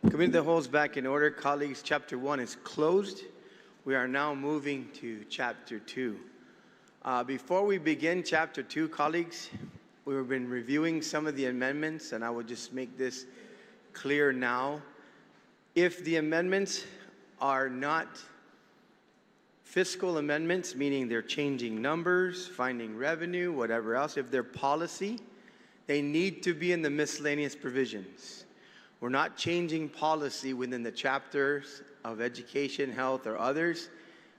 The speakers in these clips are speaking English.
Committee of the whole is back in order. Colleagues, Chapter 1 is closed. We are now moving to Chapter 2. Before we begin Chapter 2, colleagues, we've been reviewing some of the amendments, and I will just make this clear now. If the amendments are not fiscal amendments, meaning they're changing numbers, finding revenue, whatever else, if they're policy, they need to be in the miscellaneous provisions. We're not changing policy within the chapters of education, health, or others,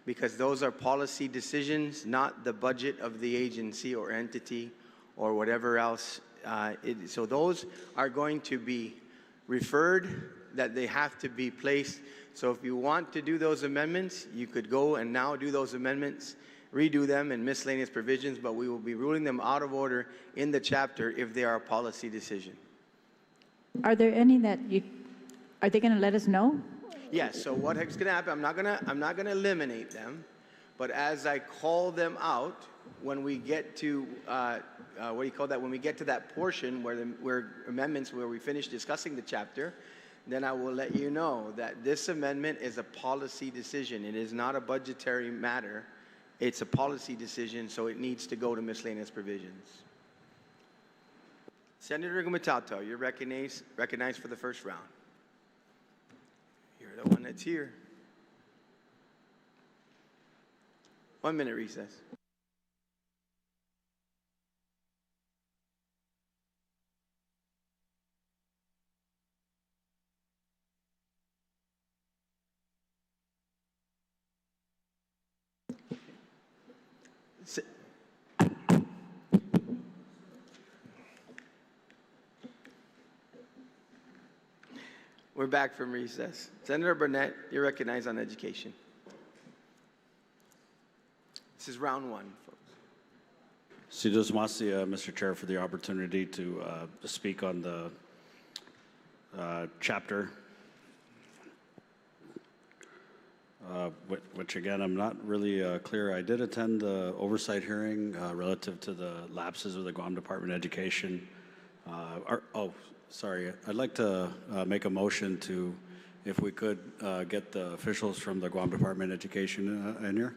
because those are policy decisions, not the budget of the agency or entity or whatever else. So those are going to be referred, that they have to be placed. So if you want to do those amendments, you could go and now do those amendments, redo them in miscellaneous provisions, but we will be ruling them out of order in the chapter if they are a policy decision. Are there any that are they going to let us know? Yes, so what is going to happen, I'm not going to eliminate them, but as I call them out, when we get to, when we get to that portion where amendments, where we finish discussing the chapter, then I will let you know that this amendment is a policy decision. It is not a budgetary matter. It's a policy decision, so it needs to go to miscellaneous provisions. Senator Gumatato, you're recognized for the first round. You're the one that's here. 1 minute recess. We're back from recess. Senator Burnett, you're recognized on education. This is round one, folks. Mr. Chair, for the opportunity to speak on the chapter, which again, I'm not really clear. I did attend the oversight hearing relative to the lapses of the Guam Department of Education. Sorry, I'd like to make a motion to, if we could, get the officials from the Guam Department of Education in here.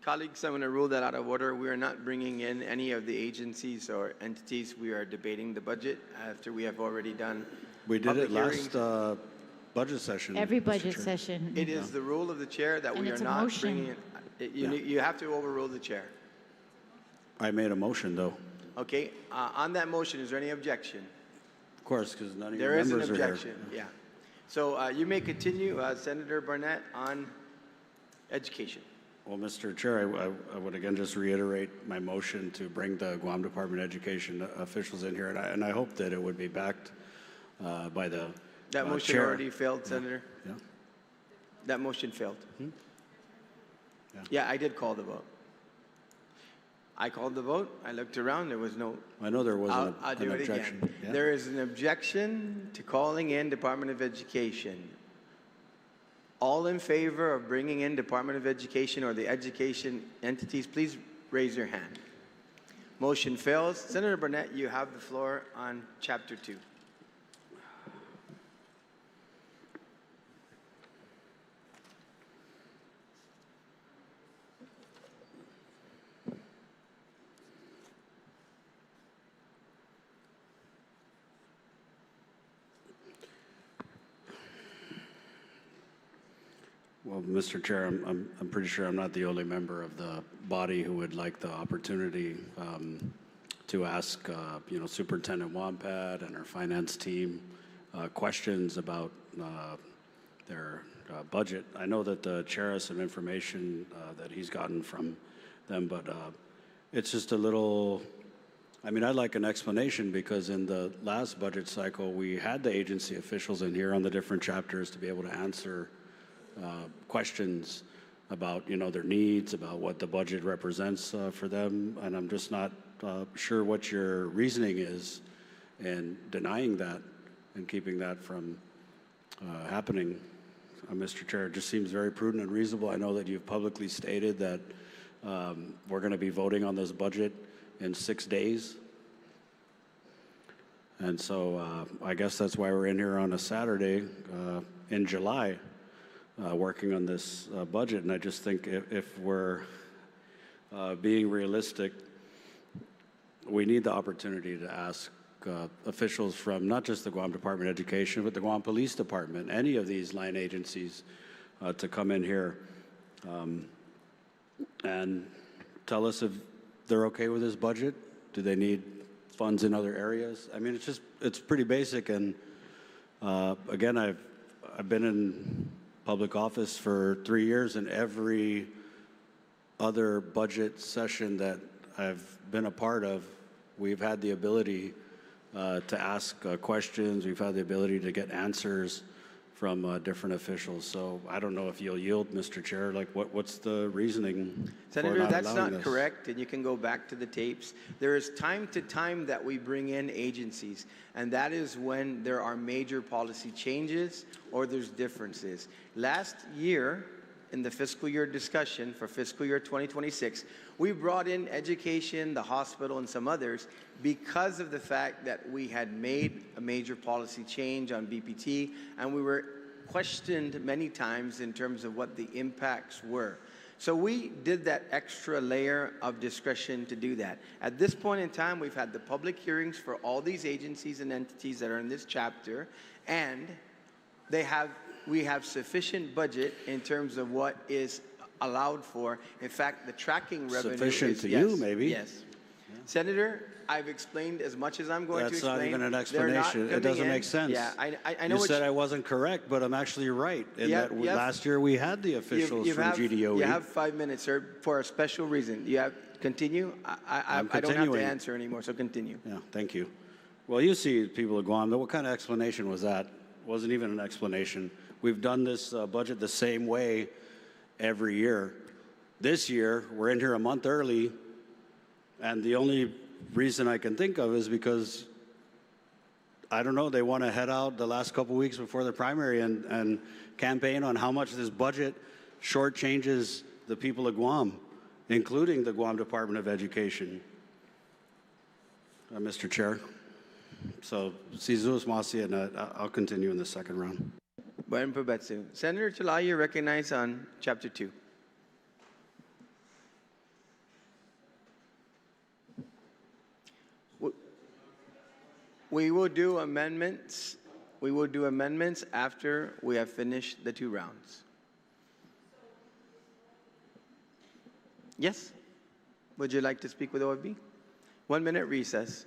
Colleagues, I'm going to rule that out of order. We are not bringing in any of the agencies or entities. We are debating the budget after we have already done. We did it last budget session. Every budget session. It is the rule of the chair that we are not bringing in. You have to overrule the chair. I made a motion, though. Okay, on that motion, is there any objection? Of course, because none of your members are here. There is an objection, yeah. So you may continue, Senator Barnett, on education. Well, Mr. Chair, I would again just reiterate my motion to bring the Guam Department of Education officials in here, and I hope that it would be backed by the That motion chair. already failed, Senator. Yeah. That motion failed. Hmm? Yeah, I did call the vote. I called the vote. I looked around. There was no. I know there was I'll an do it objection. again. Yeah. There is an objection to calling in Department of Education. All in favor of bringing in Department of Education or the education entities, please raise your hand. Motion fails. Senator Burnett, you have the floor on Chapter 2. Well, Mr. Chair, I'm pretty sure I'm not the only member of the body who would like the opportunity to ask, Superintendent Wampad and our finance team questions about their budget. I know that the chair has some information that he's gotten from them, but it's just a little. I'd like an explanation, because in the last budget cycle, we had the agency officials in here on the different chapters to be able to answer questions about, their needs, about what the budget represents for them, and I'm just not sure what your reasoning is in denying that and keeping that from happening. Mr. Chair, it just seems very prudent and reasonable. I know that you've publicly stated that we're going to be voting on this budget in 6 days. And so I guess that's why we're in here on a Saturday in July working on this budget. And I just think if we're being realistic, we need the opportunity to ask officials from not just the Guam Department of Education, but the Guam Police Department, any of these line agencies, to come in here and tell us if they're okay with this budget. Do they need funds in other areas? I mean, it's pretty basic. And again, I've been in public office for 3 years, and every other budget session that I've been a part of, we've had the ability to ask questions. We've had the ability to get answers from different officials. So I don't know if you'll yield, Mr. Chair. Like, what's the reasoning? Senator, that's not correct, and you can go back to the tapes. There is time to time that we bring in agencies, and that is when there are major policy changes or there's differences. Last year, in the fiscal year discussion for fiscal year 2026, we brought in education, the hospital, and some others because of the fact that we had made a major policy change on BPT, and we were questioned many times in terms of what the impacts were. So we did that extra layer of discretion to do that. At this point in time, we've had the public hearings for all these agencies and entities that are in this chapter, and we have sufficient budget in terms of what is allowed for. In fact, the tracking revenue sufficient is, to yes, you, maybe. Yes. Yeah. Senator, I've explained as much as I'm going to explain. That's not even an explanation. It doesn't make sense. Yeah, I know. You said I wasn't correct, but I'm actually right. In that last year we had the officials from GDOE. You have 5 minutes, sir, for a special reason. You have continue. I don't have to answer anymore, so continue. Yeah, thank you. Well, you see, people of Guam, what kind of explanation was that? Wasn't even an explanation. We've done this budget the same way every year. This year, we're in here a month early, and the only reason I can think of is because, I don't know, they want to head out the last couple weeks before the primary and campaign on how much this budget shortchanges the people of Guam, including the Guam Department of Education. Mr. Chair. So, Sizus Masi, and I'll continue in the second round. Buen Pabetsu. Senator Talay, you're recognized on Chapter 2. We will do amendments. We will do amendments after we have finished the 2 rounds. Yes? Would you like to speak with OFB? 1 minute recess.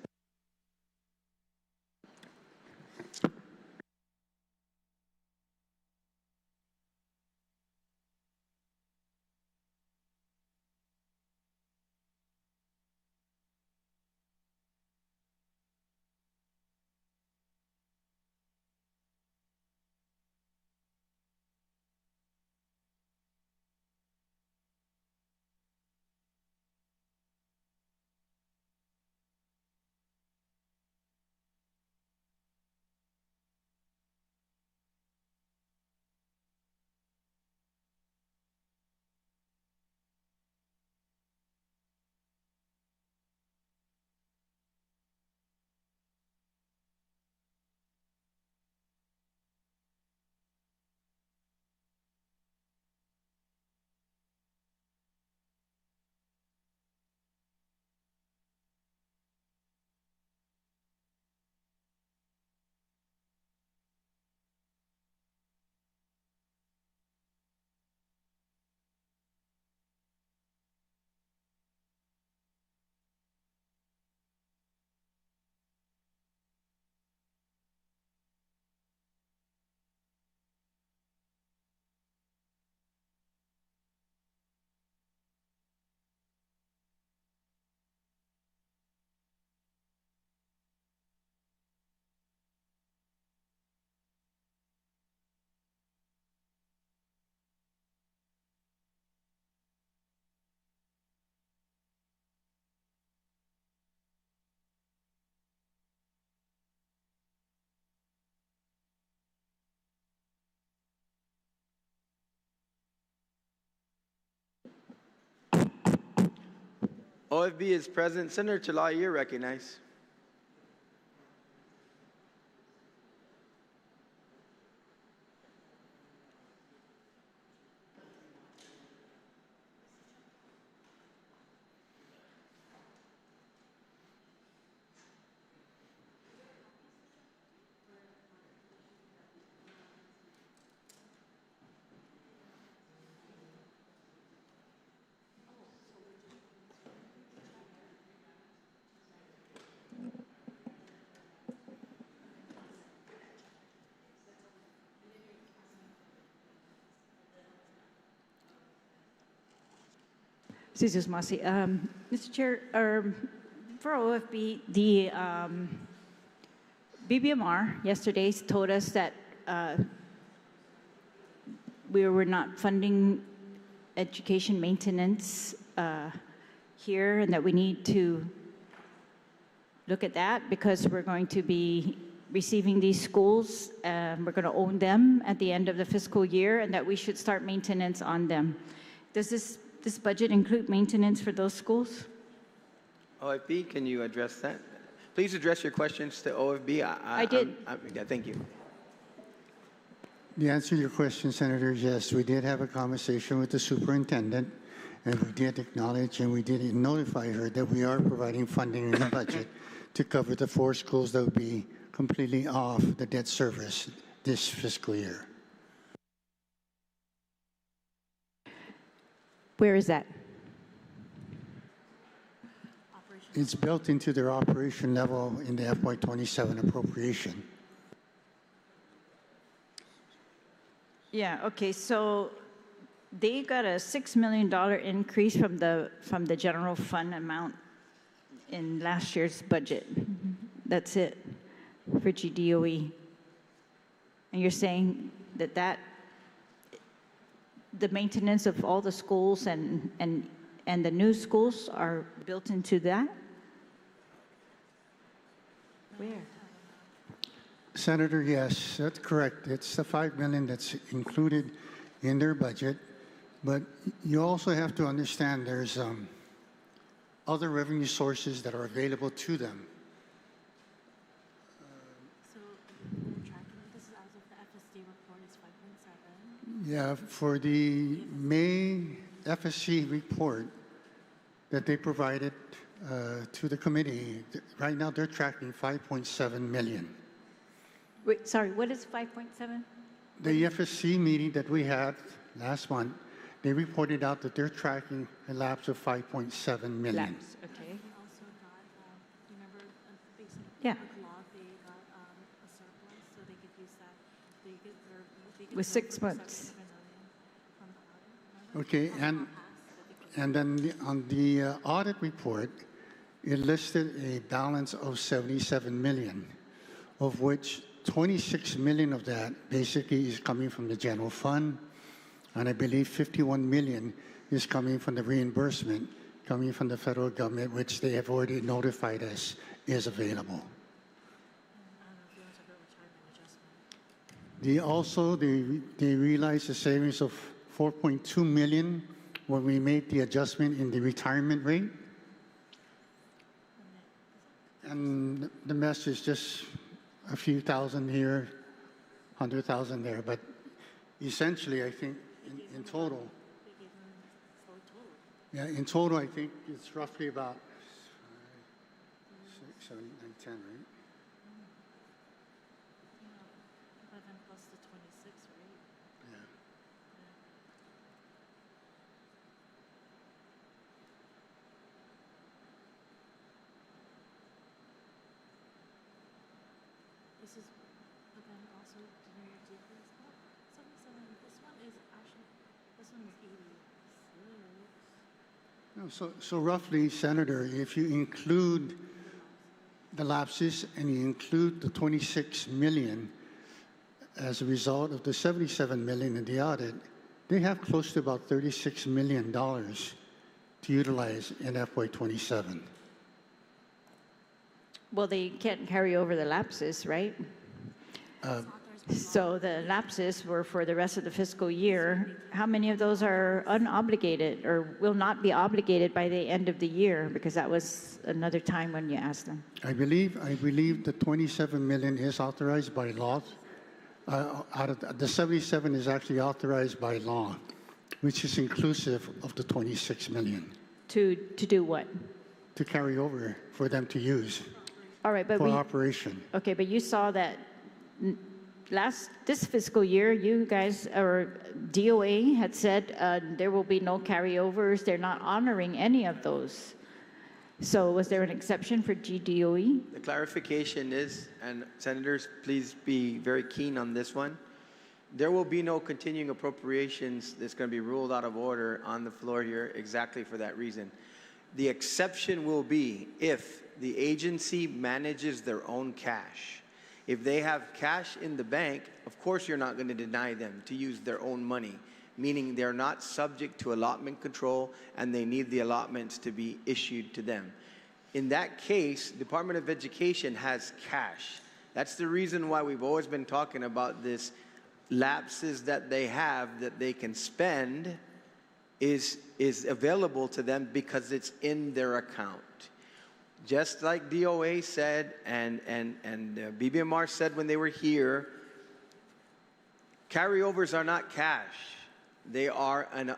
OFB is present. Senator Talay, you're recognized. Jesus Masi. Mr. Chair, for OFB, the BBMR yesterday told us that we were not funding education maintenance here, and that we need to look at that because we're going to be receiving these schools, we're going to own them at the end of the fiscal year, and that we should start maintenance on them. Does this budget include maintenance for those schools? OFB, can you address that? Please address your questions to OFB. I did. Yeah, thank you. The answer to your question, Senator, is yes. We did have a conversation with the superintendent, and we did acknowledge and we did notify her that we are providing funding in the budget to cover the 4 schools that will be completely off the debt service this fiscal year. Where is that? It's built into their operation level in the FY27 appropriation. Yeah, okay, so they got a $6 million increase from the general fund amount in last year's budget. That's it for GDOE. And you're saying that the maintenance of all the schools and the new schools are built into that? Where? Senator, yes, that's correct. It's the $5 million that's included in their budget, but you also have to understand there's other revenue sources that are available to them. So we're tracking this as of the FSD report is 5.7. Yeah, for the May FSC report that they provided to the committee, right now they're tracking 5.7 million. Wait, sorry, what is 5.7? The FSC meeting that we had last month, they reported out that they're tracking a lapse of 5.7 million. Lapse, okay. We also got, remember, based on Yeah. the law, they got a surplus, so they could use that. They could With 6 months. 77 million from the audit. Remember? Okay, and then on the audit report, it listed a balance of 77 million, of which 26 million of that basically is coming from the general fund, and I believe 51 million is coming from the reimbursement coming from the federal government, which they have already notified us is available. They realized a savings of 4.2 million when we made the adjustment in the retirement rate. And the mess is just a few thousand here, 100,000 there. But essentially, I think in total, yeah, in total, I think it's roughly about 6, 7, 9, 10, right? 11 plus the 26, right? Yeah. This is, but then also, do you do this? 77, this one is actually, this one is 86. No, so roughly, Senator, if you include the lapses and you include the 26 million as a result of the 77 million in the audit, they have close to about $36 million to utilize in FY27. Well, they can't carry over the lapses, right? So the lapses were for the rest of the fiscal year. How many of those are unobligated or will not be obligated by the end of the year? Because that was another time when you asked them. I believe the 27 million is authorized by law. Out of the 77 is actually authorized by law, which is inclusive of the 26 million. To do what? To carry over for them to use All right, but for operation. okay, but you saw that this fiscal year, you guys, or DOA had said there will be no carryovers. They're not honoring any of those. So was there an exception for GDOE? The clarification is, and senators, please be very keen on this one. There will be no continuing appropriations that's going to be ruled out of order on the floor here exactly for that reason. The exception will be if the agency manages their own cash. If they have cash in the bank, of course you're not going to deny them to use their own money, meaning they're not subject to allotment control and they need the allotments to be issued to them. In that case, Department of Education has cash. That's the reason why we've always been talking about this lapses that they have that they can spend is available to them because it's in their account. Just like DOA said and BBMR said when they were here, carryovers are not cash. They are an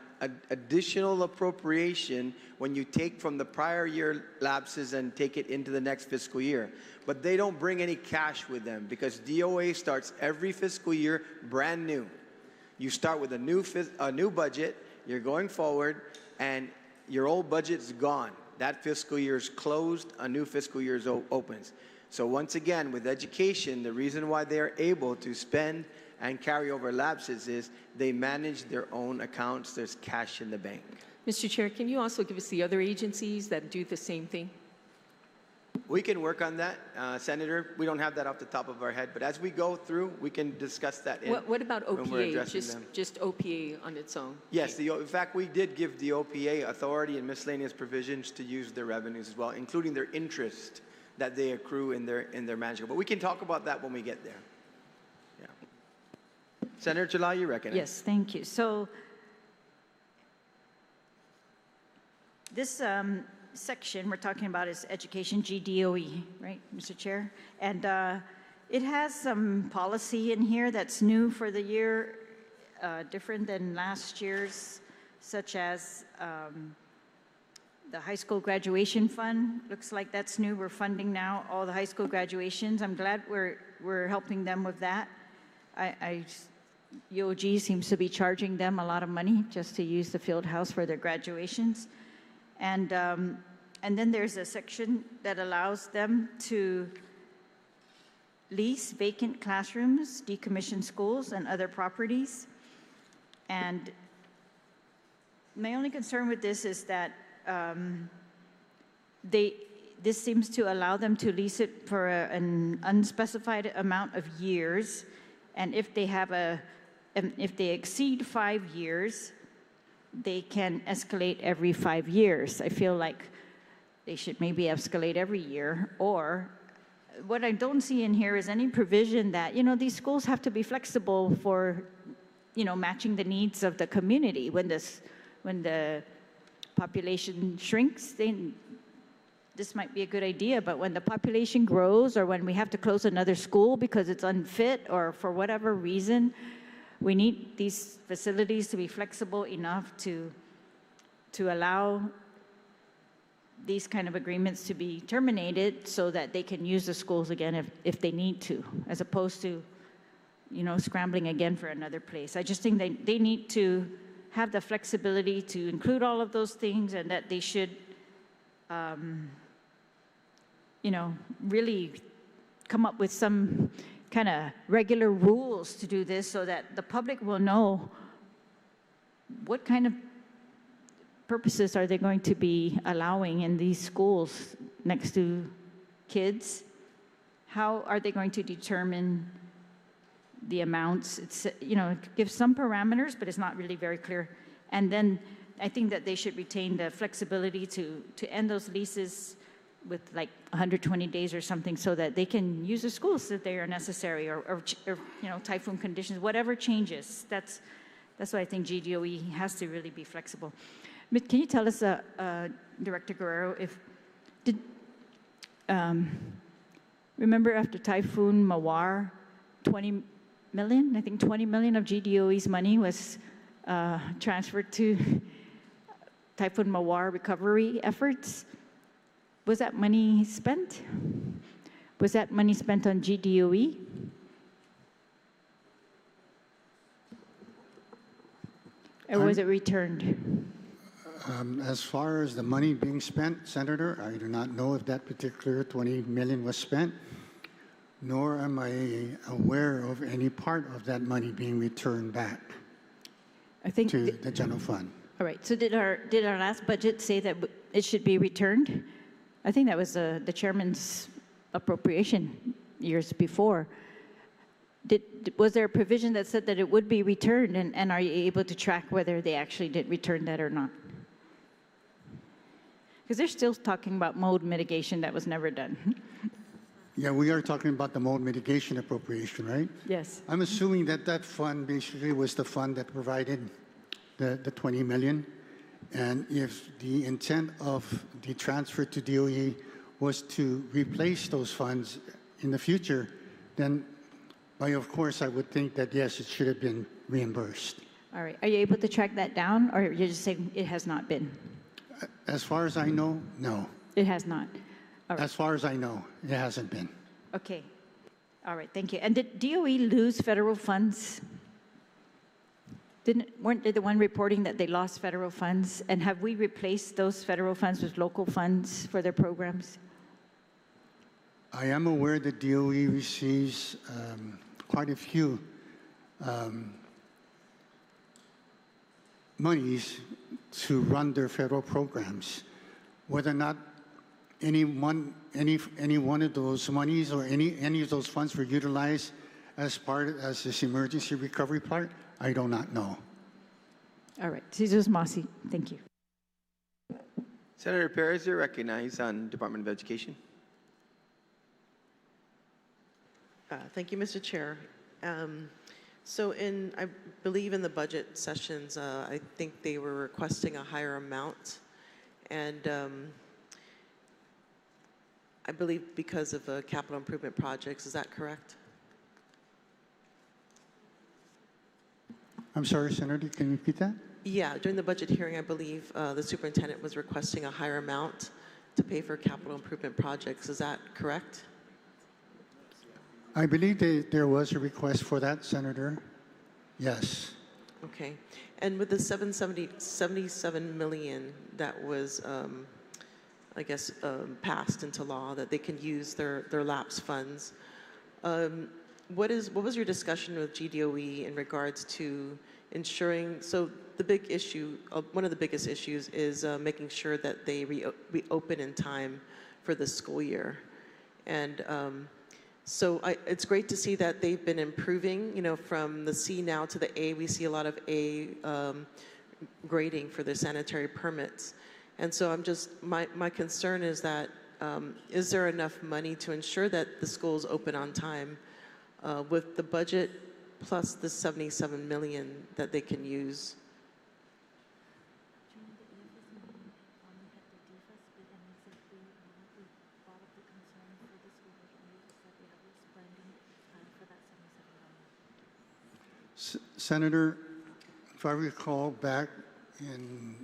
additional appropriation when you take from the prior year lapses and take it into the next fiscal year. But they don't bring any cash with them because DOA starts every fiscal year brand new. You start with a new budget, you're going forward, and your old budget's gone. That fiscal year is closed, a new fiscal year opens. So once again, with education, the reason why they are able to spend and carry over lapses is they manage their own accounts. There's cash in the bank. Mr. Chair, can you also give us the other agencies that do the same thing? We can work on that, Senator. We don't have that off the top of our head, but as we go through, we can discuss that. What about when we're OPA, addressing them. just OPA on its own? Yes, in fact, we did give the OPA authority and miscellaneous provisions to use their revenues as well, including their interest that they accrue in their management. But we can talk about that when we get there. Yeah. Senator Chalai, you recognize. Yes, thank you. So this section we're talking about is education, GDOE, right, Mr. Chair? And it has some policy in here that's new for the year, different than last year's, such as the high school graduation fund. Looks like that's new. We're funding now all the high school graduations. I'm glad we're helping them with that. UOG seems to be charging them a lot of money just to use the field house for their graduations. And then there's a section that allows them to lease vacant classrooms, decommission schools, and other properties. And my only concern with this is that this seems to allow them to lease it for an unspecified amount of years. And if they exceed 5 years, they can escalate every 5 years. I feel like they should maybe escalate every year. Or what I don't see in here is any provision that, these schools have to be flexible for, matching the needs of the community. When the population shrinks, this might be a good idea, but when the population grows or when we have to close another school because it's unfit or for whatever reason, we need these facilities to be flexible enough to allow these kind of agreements to be terminated so that they can use the schools again if they need to, as opposed to, scrambling again for another place. I just think they need to have the flexibility to include all of those things, and that they should, really come up with some kind of regular rules to do this so that the public will know what kind of purposes are they going to be allowing in these schools next to kids. How are they going to determine the amounts? It's, it gives some parameters, but it's not really very clear. And then I think that they should retain the flexibility to end those leases with like 120 days or something, so that they can use the schools if they are necessary, or typhoon conditions, whatever changes. That's why I think GDOE has to really be flexible. But can you tell us, Director Guerrero, remember after Typhoon Mawar, 20 million, I think 20 million of GDOE's money was transferred to Typhoon Mawar recovery efforts? Was that money spent? Was that money spent on GDOE? Or was it returned? As far as the money being spent, Senator, I do not know if that particular 20 million was spent. nor am I aware of any part of that money being returned back I think, to the general fund. all right, so did our last budget say that it should be returned? I think that was the chairman's appropriation years before. Was there a provision that said that it would be returned, and are you able to track whether they actually did return that or not? Because they're still talking about mold mitigation that was never done. Yeah, we are talking about the mold mitigation appropriation, right? Yes. I'm assuming that that fund basically was the fund that provided the 20 million. And if the intent of the transfer to DOE was to replace those funds in the future, then of course I would think that yes, it should have been reimbursed. All right. Are you able to track that down, or you're just saying it has not been? As far as I know, no. It has not. All right. As far as I know, it hasn't been. Okay. All right. Thank you. And did DOE lose federal funds? Weren't they the one reporting that they lost federal funds? And have we replaced those federal funds with local funds for their programs? I am aware that DOE receives quite a few monies to run their federal programs. Whether or not any one of those monies or any of those funds were utilized as this emergency recovery part, I do not know. All right. Jesus Mossy, thank you. Senator Perez, you're recognized on Department of Education. Thank you, Mr. Chair. So I believe in the budget sessions, I think they were requesting a higher amount. And I believe because of capital improvement projects, is that correct? I'm sorry, Senator, can you repeat that? Yeah, during the budget hearing, I believe the superintendent was requesting a higher amount to pay for capital improvement projects. Is that correct? I believe there was a request for that, Senator. Yes. Okay. And with the 77 million that was, I guess, passed into law that they can use their lapse funds, what was your discussion with GDOE in regards to ensuring, so the big issue, one of the biggest issues is making sure that they reopen in time for the school year. And so it's great to see that they've been improving, you know, from the C now to the A. We see a lot of A grading for their sanitary permits. And so my concern is that, is there enough money to ensure that the schools open on time with the budget plus the 77 million that they can use? Senator, if I recall back in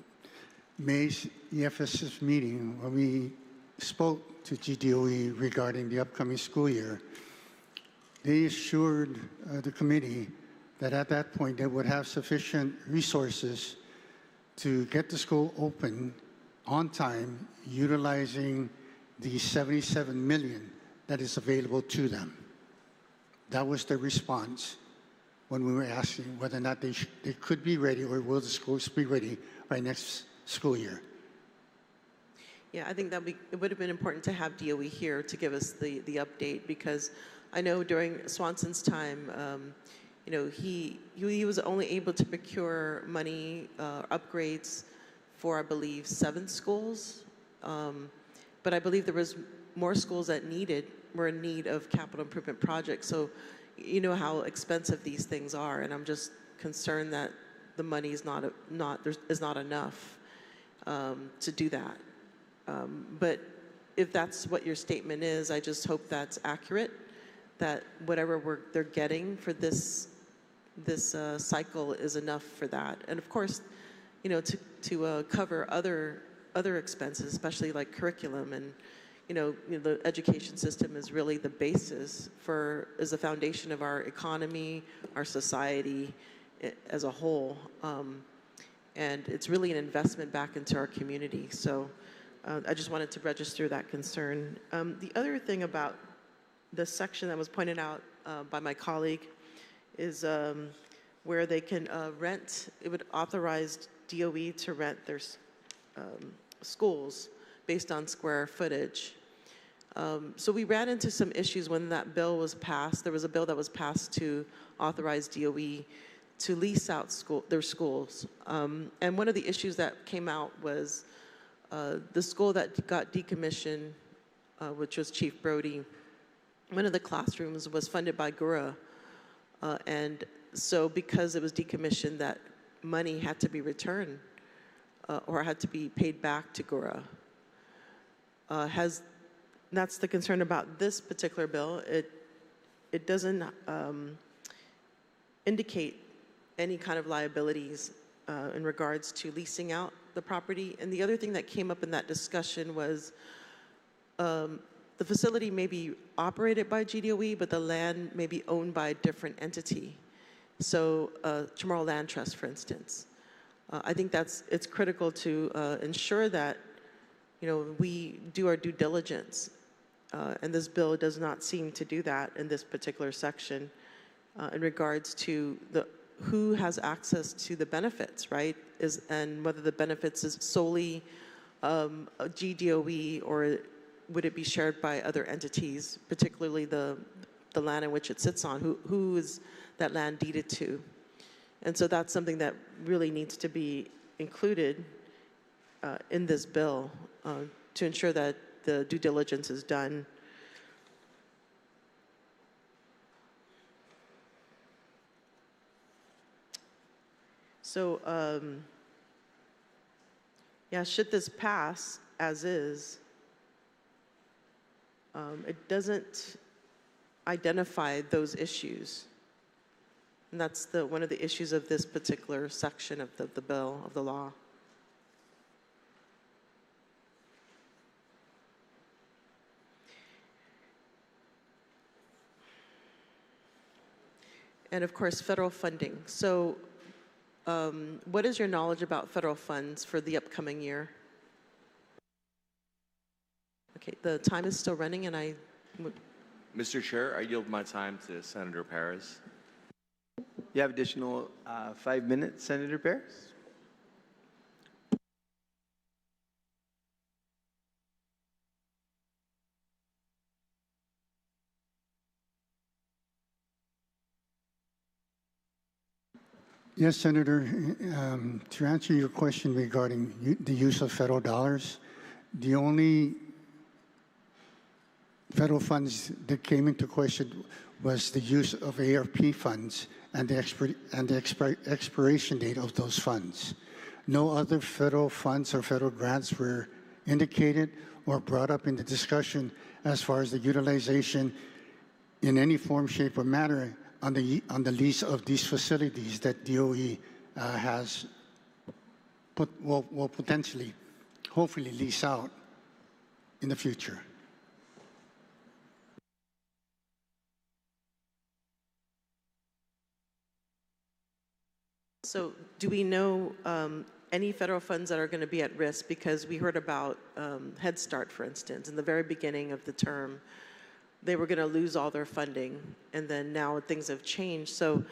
May's EFS's meeting, when we spoke to GDOE regarding the upcoming school year, they assured the committee that at that point they would have sufficient resources to get the school open on time, utilizing the 77 million that is available to them. That was their response when we were asking whether or not they could be ready, or will the schools be ready by next school year. Yeah, I think it would have been important to have DOE here to give us the update, because I know during Swanson's time, you know, he was only able to procure money, upgrades for, I believe, 7 schools. But I believe there was more schools that were in need of capital improvement projects. So you know how expensive these things are, and I'm just concerned that the money is not enough to do that. But if that's what your statement is, I just hope that's accurate, that whatever they're getting for this cycle is enough for that. And of course, you know, to cover other expenses, especially like curriculum, and you know, the education system is really the basis is the foundation of our economy, our society as a whole. And it's really an investment back into our community. So I just wanted to register that concern. The other thing about the section that was pointed out by my colleague is where they can rent, it would authorize DOE to rent their schools based on square footage. So we ran into some issues when that bill was passed. There was a bill that was passed to authorize DOE to lease out their schools. And one of the issues that came out was the school that got decommissioned, which was Chief Brody, one of the classrooms was funded by GURA. And so because it was decommissioned, that money had to be returned or had to be paid back to GURA. That's the concern about this particular bill. It doesn't indicate any kind of liabilities in regards to leasing out the property. And the other thing that came up in that discussion was the facility may be operated by GDOE, but the land may be owned by a different entity. So Chamorro Land Trust, for instance. I think it's critical to ensure that we do our due diligence. And this bill does not seem to do that in this particular section in regards to who has access to the benefits, right? And whether the benefits is solely GDOE or would it be shared by other entities, particularly the land in which it sits on, who is that land deeded to? And so that's something that really needs to be included in this bill to ensure that the due diligence is done. So, yeah, should this pass as is, it doesn't identify those issues. And that's one of the issues of this particular section of the bill, of the law. And of course, federal funding. So what is your knowledge about federal funds for the upcoming year? Okay, the time is still running and Mr. Chair, I yield my time to Senator Perez. You have additional 5 minutes, Senator Perez. Yes, Senator. To answer your question regarding the use of federal dollars, the only federal funds that came into question was the use of ARP funds and the expiration date of those funds. No other federal funds or federal grants were indicated or brought up in the discussion as far as the utilization in any form, shape, or manner on the lease of these facilities that DOE will potentially, hopefully, lease out in the future. So do we know any federal funds that are going to be at risk? Because we heard about Head Start, for instance, in the very beginning of the term. They were going to lose all their funding, and then now things have changed. So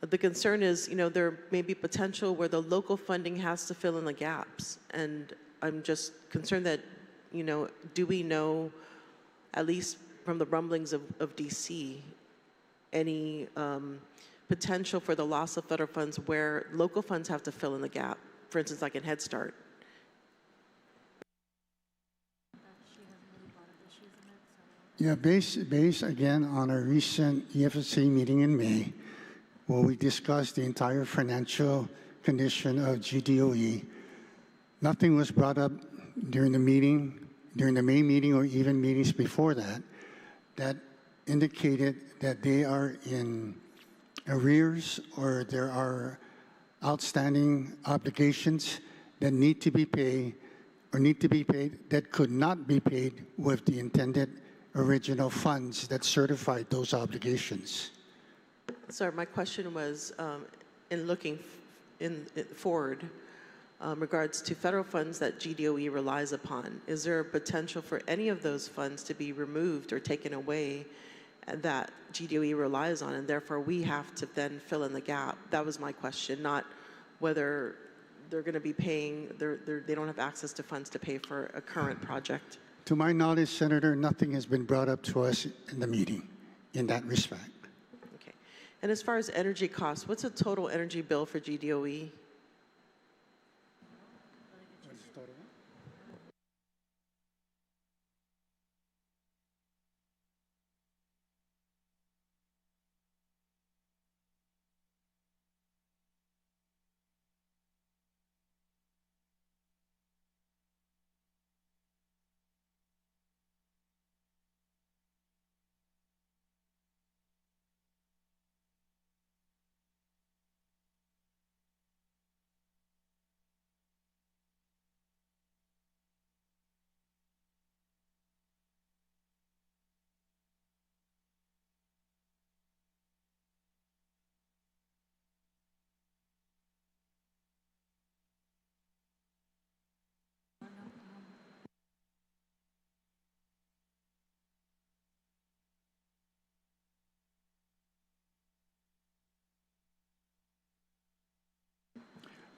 the concern is, there may be potential where the local funding has to fill in the gaps. And I'm just concerned that, do we know, at least from the rumblings of DC, any potential for the loss of federal funds where local funds have to fill in the gap, for instance, like in Head Start? Yeah, based again on a recent EFSC meeting in May, where we discussed the entire financial condition of GDOE, nothing was brought up during the May meeting or even meetings before that indicated that they are in arrears or there are outstanding obligations that need to be paid that could not be paid with the intended original funds that certified those obligations. Sir, my question was in looking forward regards to federal funds that GDOE relies upon. Is there a potential for any of those funds to be removed or taken away that GDOE relies on, and therefore we have to then fill in the gap. That was my question, not whether they're going to be paying, they don't have access to funds to pay for a current project. To my knowledge, Senator, nothing has been brought up to us in the meeting in that respect. Okay. And as far as energy costs, what's the total energy bill for GDOE?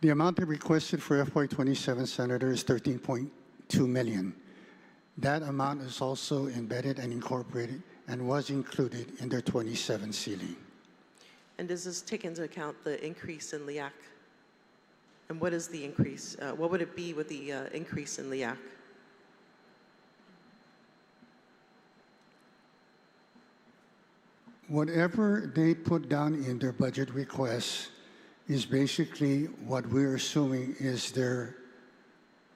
The amount they requested for FY27, Senator, is 13.2 million. That amount is also embedded and incorporated and was included in their 27 ceiling. And does this take into account the increase in LIAC? And what is the increase? What would it be with the increase in LIAC? Whatever they put down in their budget requests is basically what we're assuming is their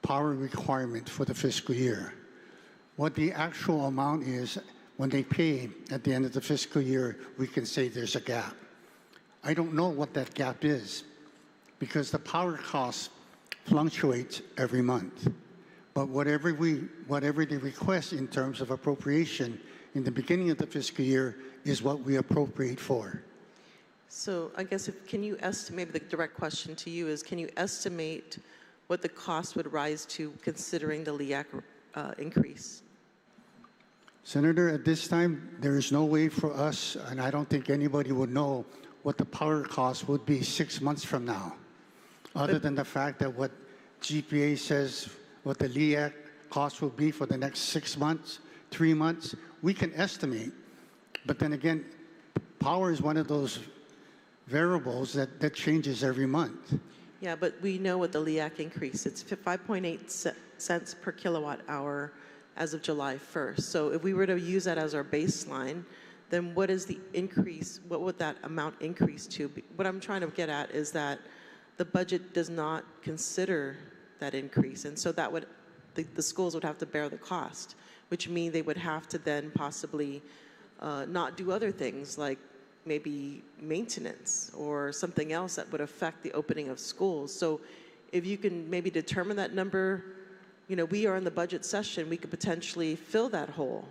power requirement for the fiscal year. What the actual amount is when they pay at the end of the fiscal year, we can say there's a gap. I don't know what that gap is because the power cost fluctuates every month. But whatever they request in terms of appropriation in the beginning of the fiscal year is what we appropriate for. So I guess can you estimate, maybe the direct question to you is, can you estimate what the cost would rise to considering the LIAC increase? Senator, at this time, there is no way for us, and I don't think anybody would know what the power cost would be 6 months from now, other than the fact that what GPA says, what the LIAC cost will be for the next 6 months, 3 months, we can estimate. But then again, power is one of those variables that changes every month. Yeah, but we know what the LIAC increase, it's 5.8 cents per kilowatt hour as of July 1st. So if we were to use that as our baseline, then what is the increase, what would that amount increase to? What I'm trying to get at is that the budget does not consider that increase. And so that would, the schools would have to bear the cost, which means they would have to then possibly not do other things like maybe maintenance or something else that would affect the opening of schools. So if you can maybe determine that number, you know, we are in the budget session, we could potentially fill that hole.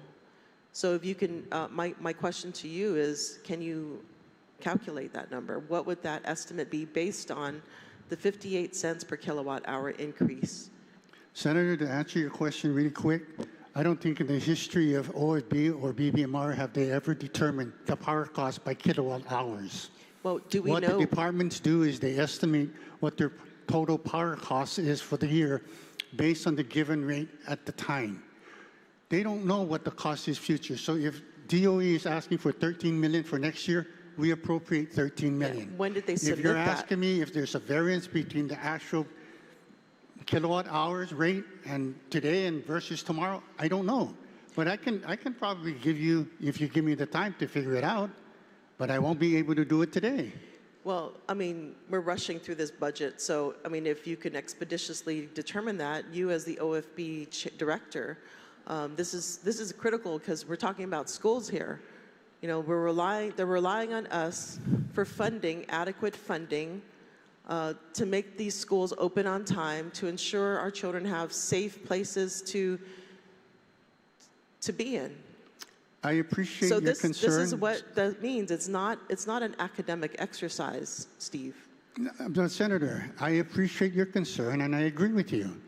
So if you can, my question to you is, can you calculate that number? What would that estimate be based on the 58 cents per kilowatt hour increase? Senator, to answer your question really quick, I don't think in the history of OFB or BBMR have they ever determined the power cost by kilowatt hours. Well, do we know? What know? the departments do is they estimate what their total power cost is for the year based on the given rate at the time. They don't know what the cost is future. So if DOE is asking for 13 million for next year, we appropriate 13 million. Yeah. When did they submit If you're that? asking me if there's a variance between the actual kilowatt hours rate and today and versus tomorrow, I don't know. But I can probably give you, if you give me the time to figure it out, but I won't be able to do it today. Well, I mean, we're rushing through this budget, so, I mean, if you can expeditiously determine that, you as the OFB director, this is critical because we're talking about schools here. You know, they're relying on us for funding, adequate funding, to make these schools open on time, to ensure our children have safe places to be in. I appreciate So your this concern. is what that means. It's not an academic exercise, Steve. No, Senator, I appreciate your concern and I agree with you.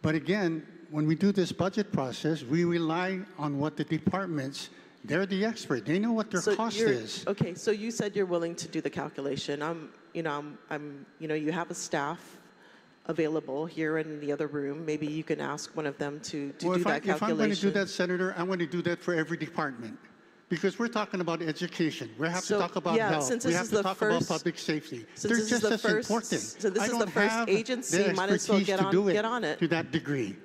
But again, when we do this budget process, we rely on what the departments They're the expert. They know what their cost is. Okay, so you said you're willing to do the calculation. You have a staff available here in the other room. Maybe you can ask one of them to do that calculation. If I'm going to do that, Senator, I want to do that for every department. Because we're talking about education. We have to talk about health. Since We this have is to the talk first, about public safety. Since They're this just is the as first, important. so this I is don't the first have agency, the might as well expertise to get on it. to that degree.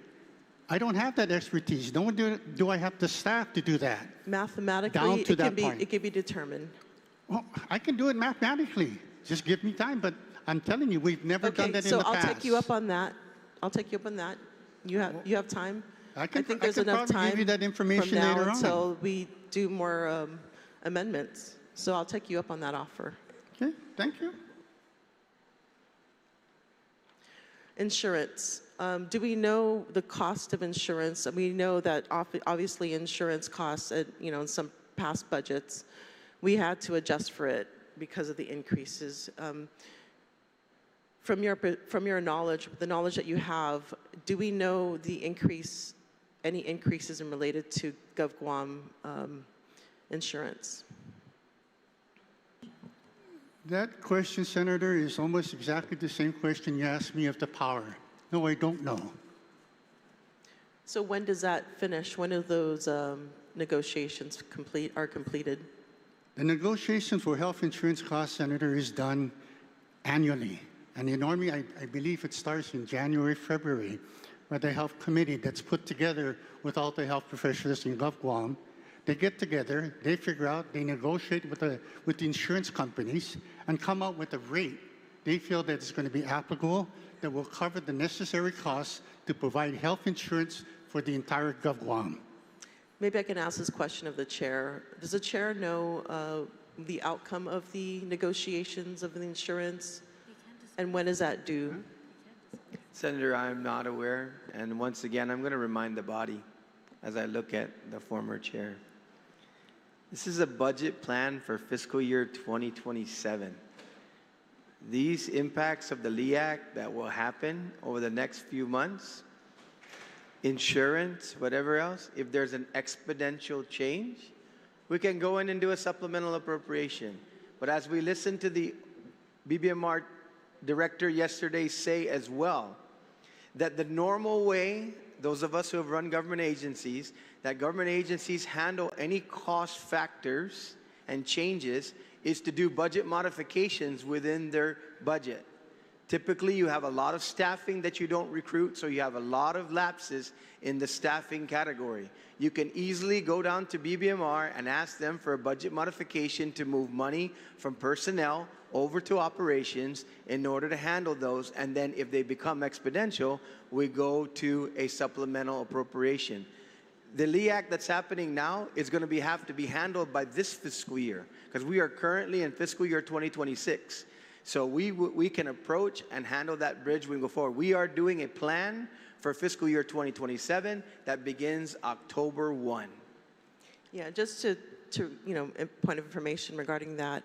I don't have that expertise. No one do I have the staff to do that. Mathematically, Down to that point. it can be determined. Well, I can do it mathematically. Just give me time. But I'm telling you, we've never done that in the So I'll past. take you up on that. I'll take you up on that. You have time? I think there's enough probably time give you that information from now later on. until we do more amendments. So I'll take you up on that offer. Okay, thank you. Insurance. Do we know the cost of insurance? We know that obviously insurance costs, in some past budgets, we had to adjust for it because of the increases. From your knowledge, the knowledge that you have, do we know any increases related to GovGuam insurance? That question, Senator, is almost exactly the same question you asked me of the power. No, I don't know. So when does that finish? When are those negotiations are completed? The negotiations for health insurance costs, Senator, is done annually. And normally, I believe it starts in January, February, with the health committee that's put together with all the health professionals in GovGuam. They get together, they figure out, they negotiate with the insurance companies and come up with a rate they feel that is going to be applicable, that will cover the necessary costs to provide health insurance for the entire GovGuam. Maybe I can ask this question of the chair. Does the chair know the outcome of the negotiations of the insurance? And when is that due? Senator, I'm not aware. And once again, I'm going to remind the body as I look at the former chair. This is a budget plan for fiscal year 2027. These impacts of the LEAC that will happen over the next few months, insurance, whatever else, if there's an exponential change, we can go in and do a supplemental appropriation. But as we listened to the BBMR director yesterday say as well, that the normal way, those of us who have run government agencies, that government agencies handle any cost factors and changes is to do budget modifications within their budget. Typically, you have a lot of staffing that you don't recruit, so you have a lot of lapses in the staffing category. You can easily go down to BBMR and ask them for a budget modification to move money from personnel over to operations in order to handle those, and then if they become exponential, we go to a supplemental appropriation. The LEAC that's happening now is going to have to be handled by this fiscal year, because we are currently in fiscal year 2026. So we can approach and handle that bridge when we go forward. We are doing a plan for fiscal year 2027 that begins October 1. Yeah, just to a point of information regarding that.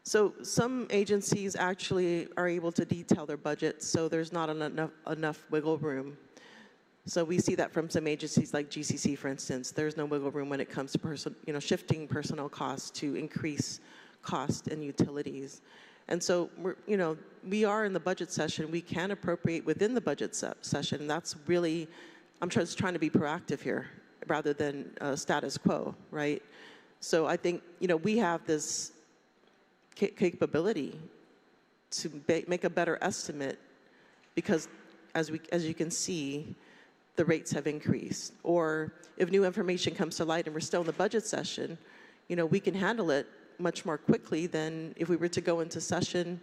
So some agencies actually are able to detail their budgets, so there's not enough wiggle room. So we see that from some agencies like GCC, for instance. There's no wiggle room when it comes to shifting personnel costs to increase cost and utilities. And so we are in the budget session. We can appropriate within the budget session. That's really, I'm just trying to be proactive here rather than status quo, right? So I think we have this capability to make a better estimate because, as you can see, the rates have increased. Or if new information comes to light and we're still in the budget session, we can handle it much more quickly than if we were to go into session,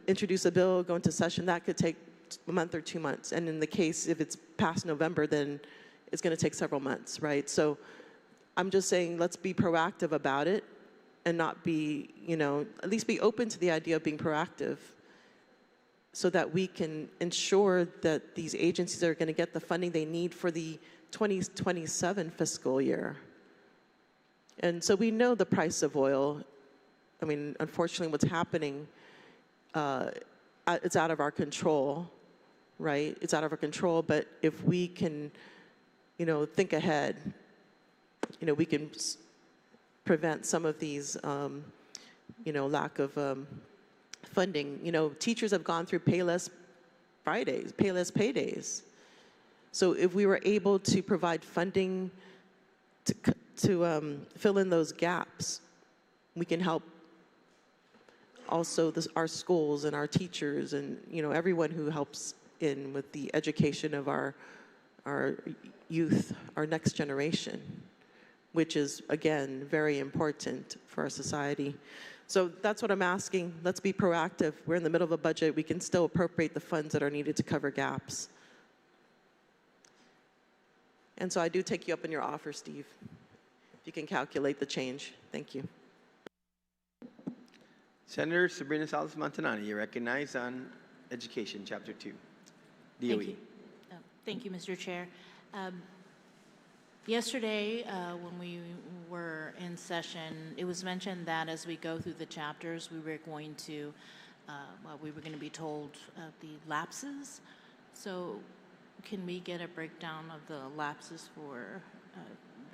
introduce a bill, go into session. That could take a month or 2 months. And in the case, if it's past November, then it's going to take several months, right? So I'm just saying, let's be proactive about it and not be, at least be open to the idea of being proactive so that we can ensure that these agencies are going to get the funding they need for the 2027 fiscal year. And so we know the price of oil. I mean, unfortunately, what's happening, it's out of our control, right? It's out of our control, but if we can, think ahead we can prevent some of these, lack of funding. Teachers have gone through Payless Fridays, Payless Paydays. So if we were able to provide funding to fill in those gaps, we can help also our schools and our teachers and everyone who helps in with the education of our youth, our next generation, which is again very important for our society. So that's what I'm asking. Let's be proactive. We're in the middle of a budget. We can still appropriate the funds that are needed to cover gaps. And so I do take you up on your offer, Steve. If you can calculate the change. Thank you. Senator Sabrina Salas Montanani, you recognize on Education, Chapter 2, DOE. Thank you. Thank you, Mr. Chair. Yesterday, when we were in session, it was mentioned that as we go through the chapters, we were going to be told the lapses. So can we get a breakdown of the lapses for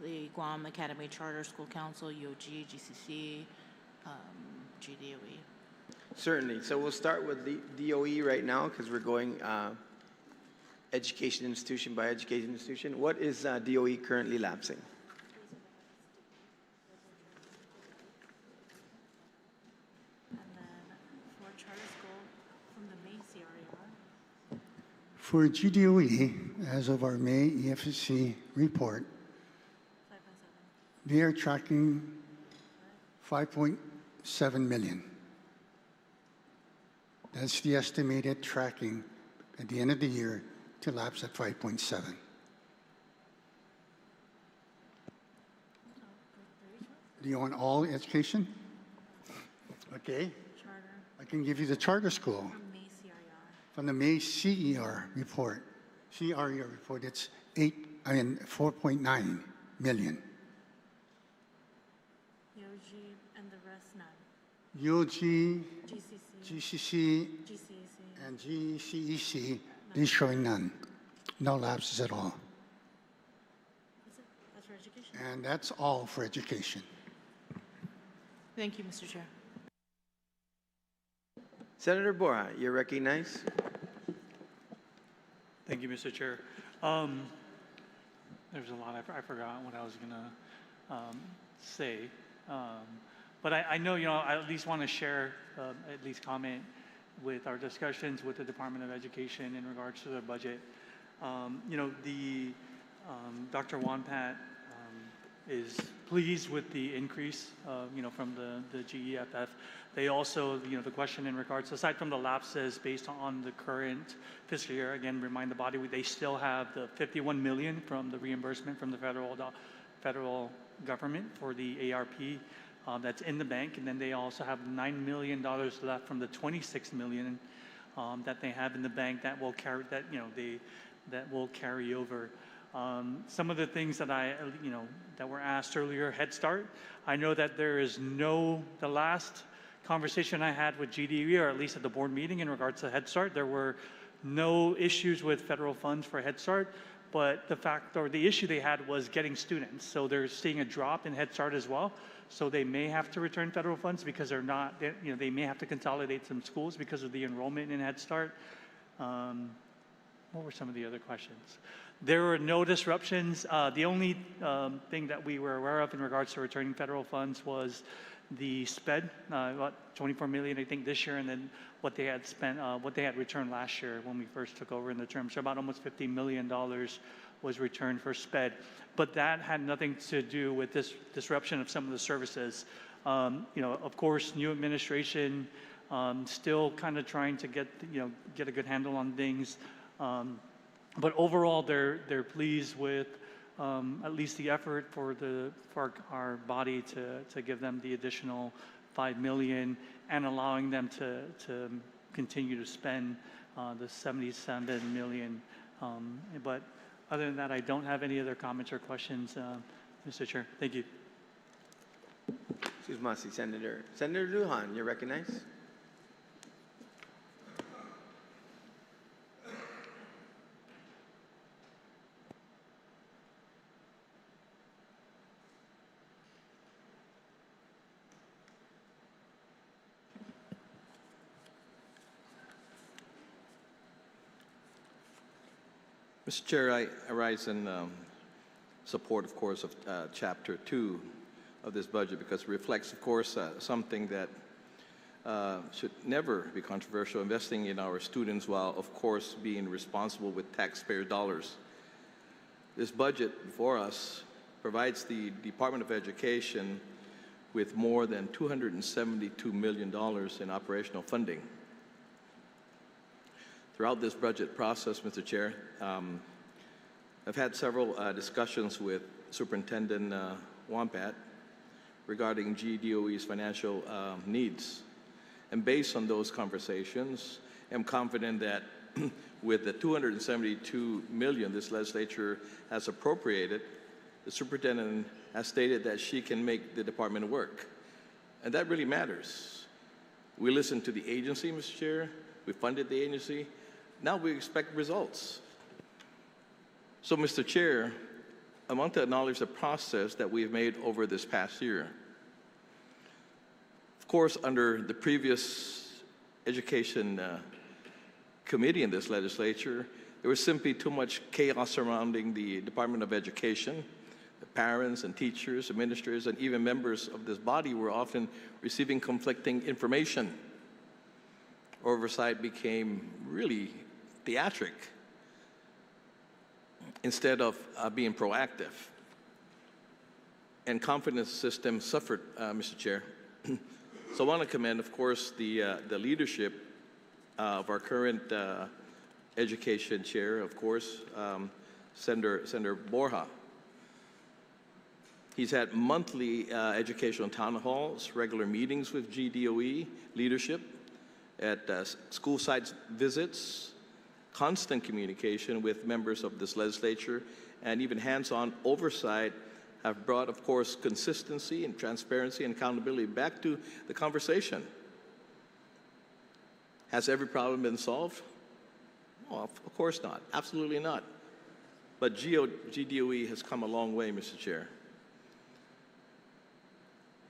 the Guam Academy Charter School Council, EOG, GCC, GDOE? Certainly. So we'll start with the DOE right now because we're going education institution by education institution. What is DOE currently lapsing? And then for charter school from the May CRER. For GDOE, as of our May EFSC report, 5.7. they are tracking 5.7 million. That's the estimated tracking at the end of the year to lapse at 5.7. Do you want all education? Okay. Charter I can give you the charter school. from May CRER. From the May CER report, it's 4.9 million. EOG and the rest none. UOG, GCC, GCC, GCEC. and GCEC, these showing none. No lapses at all. That's it. That's for education. And that's all for education. Thank you, Mr. Chair. Senator Borja, you're recognized. Thank you, Mr. Chair. There's a lot I forgot what I was gonna say, but I know I at least want to share, at least comment with our discussions with the Department of Education in regards to their budget. Dr. Wanpat is pleased with the increase, from the GEFF. They also, the question in regards, aside from the lapses based on the current fiscal year, again, remind the body, they still have the 51 million from the reimbursement from the federal government for the ARP that's in the bank. And then they also have $9 million left from the 26 million that they have in the bank that will carry, that will carry over. Some of the things that that were asked earlier, Head Start. I know that there is the last conversation I had with GDE, or at least at the board meeting in regards to Head Start, there were no issues with federal funds for Head Start, but the issue they had was getting students. So they're seeing a drop in Head Start as well. So they may have to return federal funds because they may have to consolidate some schools because of the enrollment in Head Start. What were some of the other questions? There were no disruptions. The only thing that we were aware of in regards to returning federal funds was the SPED, about 24 million, I think, this year, and then what they had spent, what they had returned last year when we first took over in the term. So about almost $50 million was returned for SPED. But that had nothing to do with this disruption of some of the services. Of course, new administration still kind of trying to get a good handle on things. But overall, they're pleased with at least the effort for our body to give them the additional $5 million and allowing them to continue to spend the $77 million. But other than that, I don't have any other comments or questions, Mr. Chair. Thank you. Excuse me, Senator. Senator Lujan, you're recognized. Mr. Chair, I rise in support, of course, of Chapter 2 of this budget because it reflects, of course, something that should never be controversial, investing in our students while, of course, being responsible with taxpayer dollars. This budget before us provides the Department of Education with more than $272 million in operational funding. Throughout this budget process, Mr. Chair, I've had several discussions with Superintendent Wampat regarding GDOE's financial needs. And based on those conversations, I'm confident that with the $272 million this legislature has appropriated, the superintendent has stated that she can make the department work. And that really matters. We listened to the agency, Mr. Chair. We funded the agency. Now we expect results. So, Mr. Chair, I want to acknowledge the process that we've made over this past year. Of course, under the previous education committee in this legislature, there was simply too much chaos surrounding the Department of Education. The parents and teachers, administrators, and even members of this body were often receiving conflicting information. Oversight became really theatric instead of being proactive. And confidence system suffered, Mr. Chair. So I want to commend, of course, the leadership of our current education chair, of course, Senator Borja. He's had monthly educational town halls, regular meetings with GDOE leadership, at school site visits, constant communication with members of this legislature, and even hands-on oversight have brought, of course, consistency and transparency and accountability back to the conversation. Has every problem been solved? Well, of course not. Absolutely not. But GDOE has come a long way, Mr. Chair.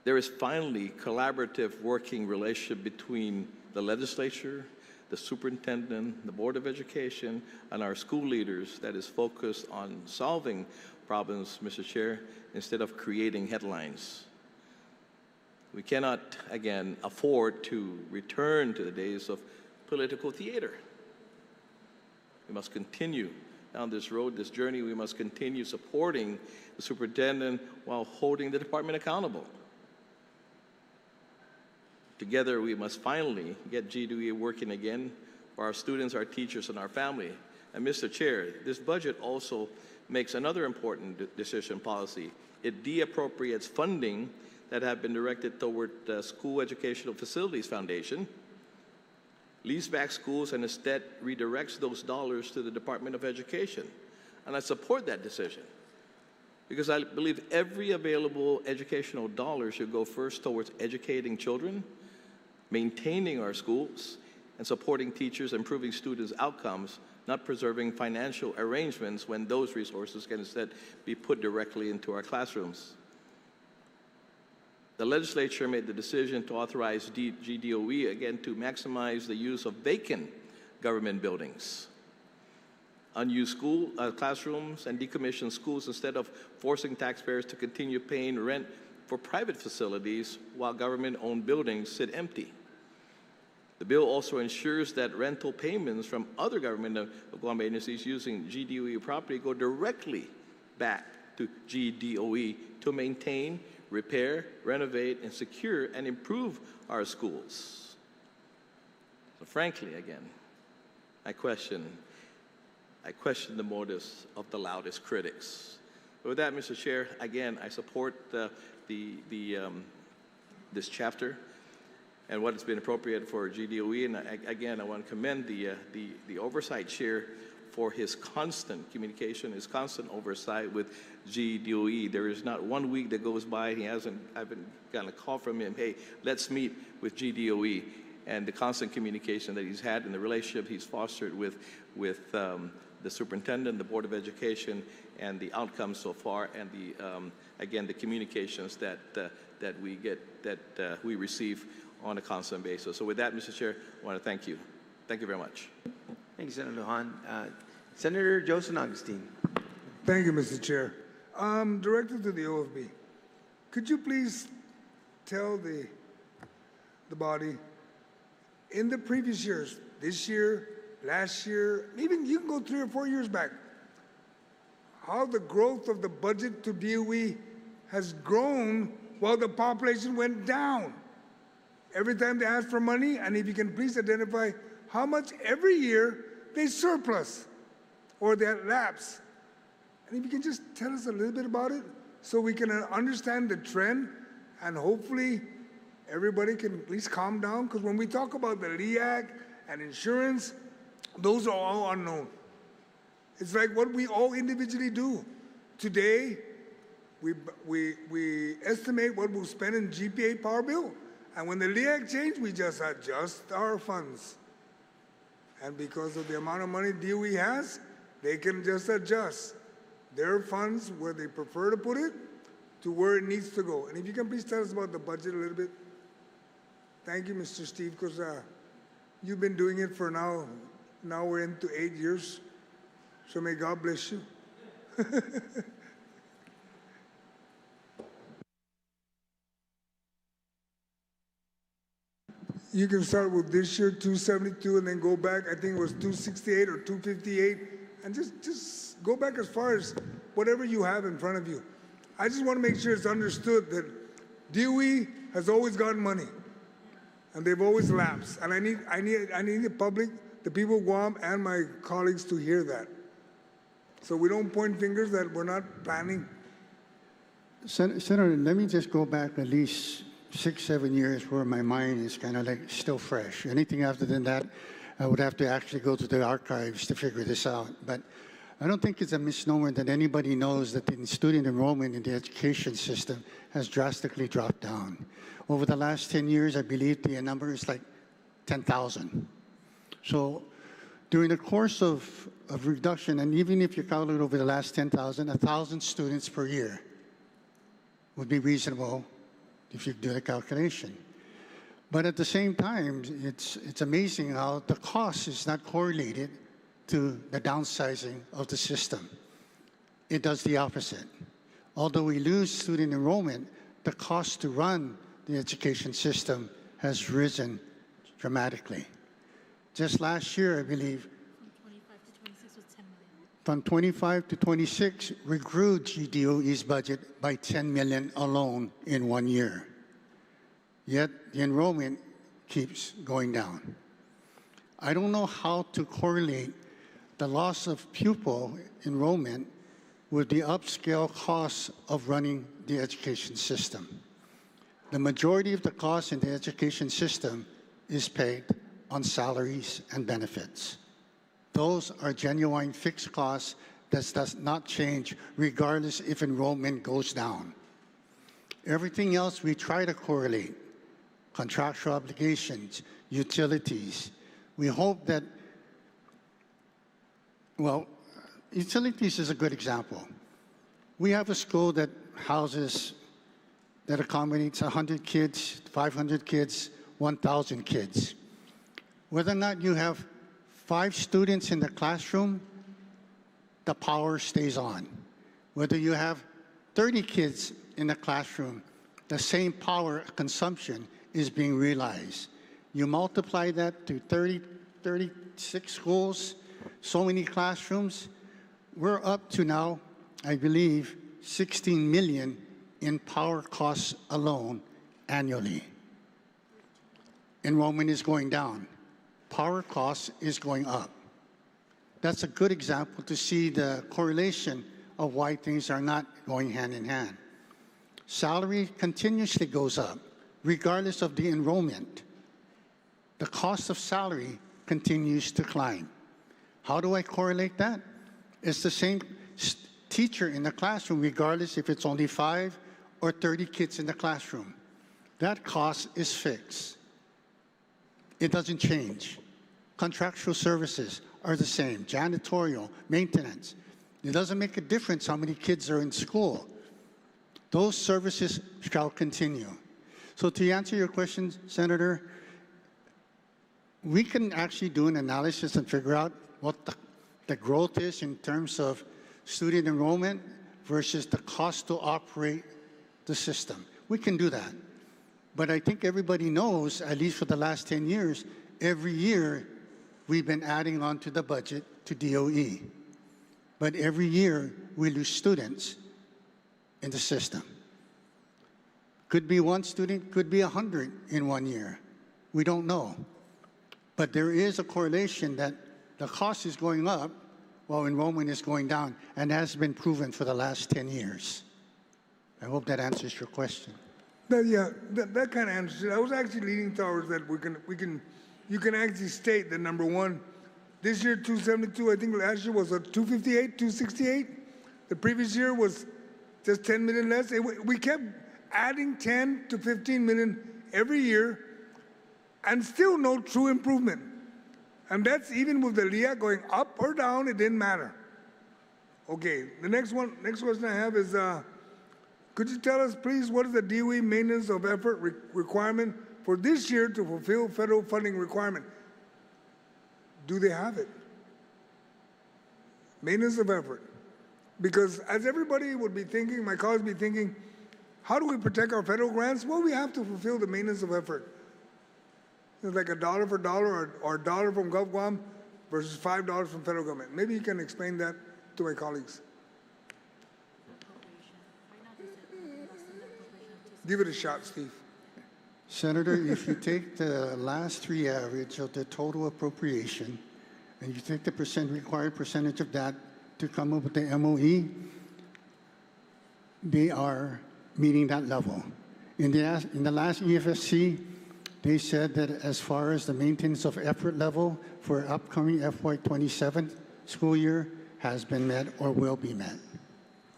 There is finally collaborative working relationship between the legislature, the superintendent, the Board of Education, and our school leaders that is focused on solving problems, Mr. Chair, instead of creating headlines. We cannot, again, afford to return to the days of political theater. We must continue down this road, this journey. We must continue supporting the superintendent while holding the department accountable. Together, we must finally get GDOE working again for our students, our teachers, and our family. And Mr. Chair, this budget also makes another important decision policy. It deappropriates funding that have been directed toward the School Educational Facilities Foundation, leaves back schools, and instead redirects those dollars to the Department of Education. And I support that decision because I believe every available educational dollar should go first towards educating children, maintaining our schools, and supporting teachers, improving students' outcomes, not preserving financial arrangements when those resources can instead be put directly into our classrooms. The legislature made the decision to authorize GDOE again to maximize the use of vacant government buildings, unused school classrooms, and decommissioned schools instead of forcing taxpayers to continue paying rent for private facilities while government-owned buildings sit empty. The bill also ensures that rental payments from other government of Guam agencies using GDOE property go directly back to GDOE to maintain, repair, renovate, and secure and improve our schools. So frankly, again, I question the motives of the loudest critics. But with that, Mr. Chair, again, I support this chapter and what has been appropriate for GDOE. And again, I want to commend the oversight chair for his constant communication, his constant oversight with GDOE. There is not one week that goes by I haven't gotten a call from him, hey, let's meet with GDOE. And the constant communication that he's had and the relationship he's fostered with the superintendent, the Board of Education, and the outcomes so far, and again, the communications that we receive on a constant basis. So with that, Mr. Chair, I want to thank you. Thank you very much. Thank you, Senator Lujan. Senator Joseph Augustine. Thank you, Mr. Chair. Directed to the OFB, could you please tell the body, in the previous years, this year, last year, even you can go 3 or 4 years back, how the growth of the budget to DOE has grown while the population went down? Every time they ask for money, and if you can please identify how much every year they surplus or they lapse. And if you can just tell us a little bit about it so we can understand the trend, and hopefully everybody can at least calm down, because when we talk about the LEAC and insurance, those are all unknown. It's like what we all individually do. Today, we estimate what we'll spend in GPA power bill, and when the LEAC change, we just adjust our funds. And because of the amount of money DOE has, they can just adjust their funds where they prefer to put it to where it needs to go. And if you can please tell us about the budget a little bit. Thank you, Mr. Steve, because you've been doing it for now we're into 8 years. So may God bless you. You can start with this year, 272, and then go back, I think it was 268 or 258, and just go back as far as whatever you have in front of you. I just want to make sure it's understood that DOE has always gotten money, and they've always lapsed. And I need the public, the people of Guam, and my colleagues to hear that. So we don't point fingers that we're not planning. Senator, let me just go back at least 6, 7 years where my mind is kind of like still fresh. Anything after than that, I would have to actually go to the archives to figure this out. But I don't think it's a misnomer that anybody knows that the student enrollment in the education system has drastically dropped down. Over the last 10 years, I believe the number is like 10,000. So during the course of reduction, and even if you calculate over the last 10,000, 1,000 students per year would be reasonable if you do the calculation. But at the same time, it's amazing how the cost is not correlated to the downsizing of the system. It does the opposite. Although we lose student enrollment, the cost to run the education system has risen dramatically. Just last year, I believe, from 25 to 26, we grew GDOE's budget by 10 million alone in 1 year. Yet the enrollment keeps going down. I don't know how to correlate the loss of pupil enrollment with the upscale costs of running the education system. The majority of the cost in the education system is paid on salaries and benefits. Those are genuine fixed costs that does not change regardless if enrollment goes down. Everything else we try to correlate, contractual obligations, utilities. We hope that, well, utilities is a good example. We have a school that accommodates 100 kids, 500 kids, 1,000 kids. Whether or not you have 5 students in the classroom, the power stays on. Whether you have 30 kids in the classroom, the same power consumption is being realized. You multiply that to 36 schools, so many classrooms, we're up to now, I believe, 16 million in power costs alone annually. Enrollment is going down. Power costs is going up. That's a good example to see the correlation of why things are not going hand in hand. Salary continuously goes up, regardless of the enrollment. The cost of salary continues to climb. How do I correlate that? It's the same teacher in the classroom, regardless if it's only 5 or 30 kids in the classroom. That cost is fixed. It doesn't change. Contractual services are the same, janitorial, maintenance. It doesn't make a difference how many kids are in school. Those services shall continue. So to answer your question, Senator, we can actually do an analysis and figure out what the the growth is in terms of student enrollment versus the cost to operate the system. We can do that. But I think everybody knows, at least for the last 10 years, every year we've been adding on to the budget to DOE. But every year we lose students in the system. Could be one student, could be 100 in 1 year. We don't know. But there is a correlation that the cost is going up while enrollment is going down, and has been proven for the last 10 years. I hope that answers your question. That kind of answers it. I was actually leaning towards that you can actually state that number one, this year 272, I think last year was a 258, 268. The previous year was just 10 million less. We kept adding 10 to 15 million every year, and still no true improvement. And that's even with the LEA going up or down, it didn't matter. Okay, the next question I have is, could you tell us, please, what is the DOE maintenance of effort requirement for this year to fulfill federal funding requirement? Do they have it? Maintenance of effort. Because as everybody would be thinking, my colleagues be thinking, how do we protect our federal grants? Well, we have to fulfill the maintenance of effort. It's like $1 for dollar or $1 from GovGuam versus $5 from federal government. Maybe you can explain that to my colleagues. Give it a shot, Steve. Senator, if you take the last 3 average of the total appropriation, and you take the required percentage of that to come up with the MOE, they are meeting that level. In the last EFSC, they said that as far as the maintenance of effort level for upcoming FY27 school year has been met or will be met.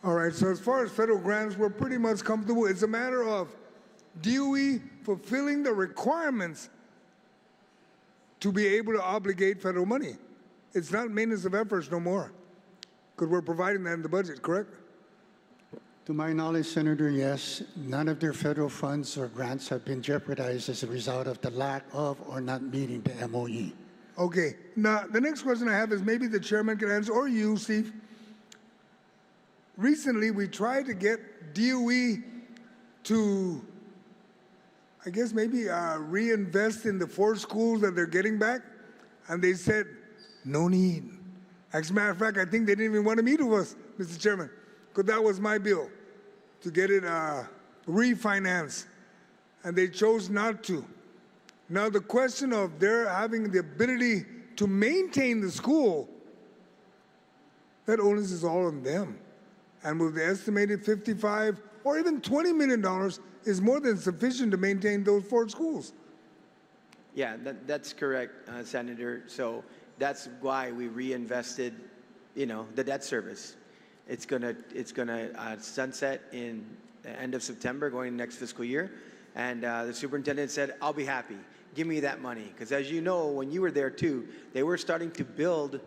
All right, so as far as federal grants, we're pretty much comfortable. It's a matter of DOE fulfilling the requirements to be able to obligate federal money. It's not maintenance of efforts no more, because we're providing that in the budget, correct? To my knowledge, Senator, yes, none of their federal funds or grants have been jeopardized as a result of the lack of or not meeting the MOE. Okay, now the next question I have is maybe the chairman can answer, or you, Steve. Recently, we tried to get DOE to, I guess maybe reinvest in the 4 schools that they're getting back, and they said, no need. As a matter of fact, I think they didn't even want to meet with us, Mr. Chairman, because that was my bill, to get it refinanced, and they chose not to. Now, the question of their having the ability to maintain the school, that onus is all on them. And with the estimated $55 or even $20 million is more than sufficient to maintain those 4 schools. Yeah, that's correct, Senator. So that's why we reinvested, the debt service. It's gonna sunset in the end of September, going next fiscal year. And the superintendent said, I'll be happy. Give me that money. Because as you know, when you were there too, they were starting to build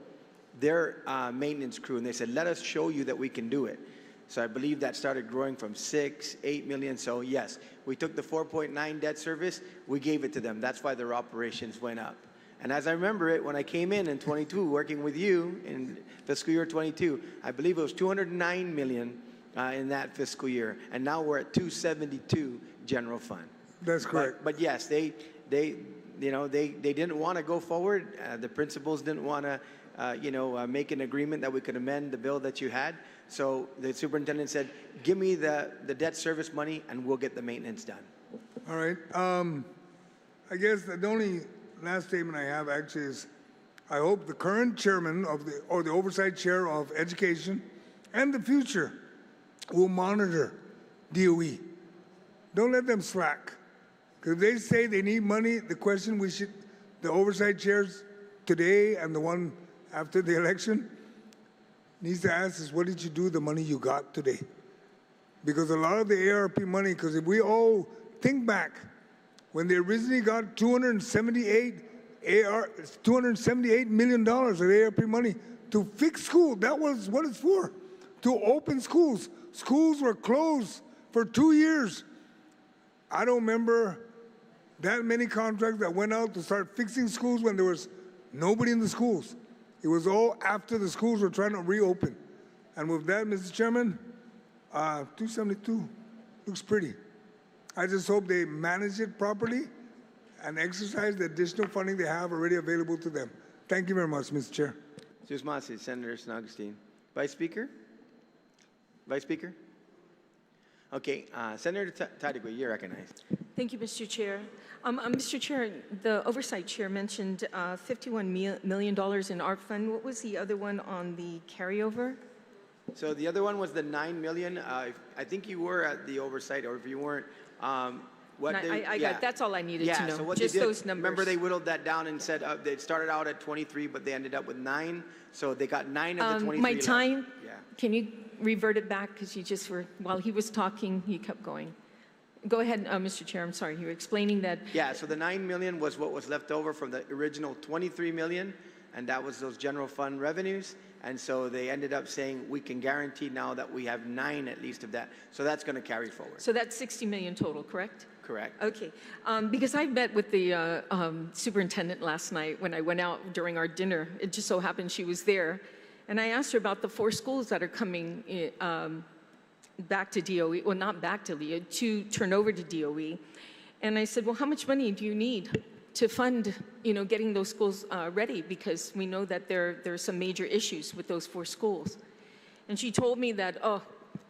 their maintenance crew, and they said, let us show you that we can do it. So I believe that started growing from 6, 8 million. So yes, we took the 4.9 debt service, we gave it to them. That's why their operations went up. And as I remember it, when I came in 22, working with you in fiscal year 22, I believe it was 209 million in that fiscal year. And now we're at 272 general fund. That's correct. But yes, they didn't want to go forward. The principals didn't want to make an agreement that we could amend the bill that you had. So the superintendent said, give me the debt service money and we'll get the maintenance done. All right. I guess the only last statement I have actually is, I hope the current chairman or the oversight chair of education and the future will monitor DOE. Don't let them slack. Because they say they need money, the question the oversight chairs today and the one after the election needs to ask is, what did you do with the money you got today? Because a lot of the ARP money, because if we all think back, when they originally got $278 million of ARP money to fix school, that was what it's for, to open schools. Schools were closed for 2 years. I don't remember that many contracts that went out to start fixing schools when there was nobody in the schools. It was all after the schools were trying to reopen. And with that, Mr. Chairman, 272 looks pretty. I just hope they manage it properly and exercise the additional funding they have already available to them. Thank you very much, Mr. Chair. Susmasi, Senator San Agustin. Vice Speaker? Vice Speaker? Okay, Senator Tadigui, you're recognized. Thank you, Mr. Chair. Mr. Chair, the Oversight Chair mentioned $51 million in ARP fund. What was the other one on the carryover? So the other one was the $9 million. I think you were at the oversight, or if you weren't, That's all I needed to know. So what Just they did, those numbers. remember they whittled that down and said they started out at 23, but they ended up with 9. So they got 9 of the 23. My left. time, Yeah. can you revert it back? Because you just were, while he was talking, you kept going. Go ahead, Mr. Chair, I'm sorry. You were explaining that. Yeah, so the 9 million was what was left over from the original 23 million, and that was those general fund revenues. And so they ended up saying, we can guarantee now that we have 9 at least of that. So that's going to carry forward. So that's 60 million total, correct? Correct. Okay, because I met with the superintendent last night when I went out during our dinner. It just so happened she was there. And I asked her about the 4 schools that are coming back to DOE, well, not back to LEA, to turn over to DOE. And I said, well, how much money do you need to fund, getting those schools ready? Because we know that there are some major issues with those 4 schools. And she told me that,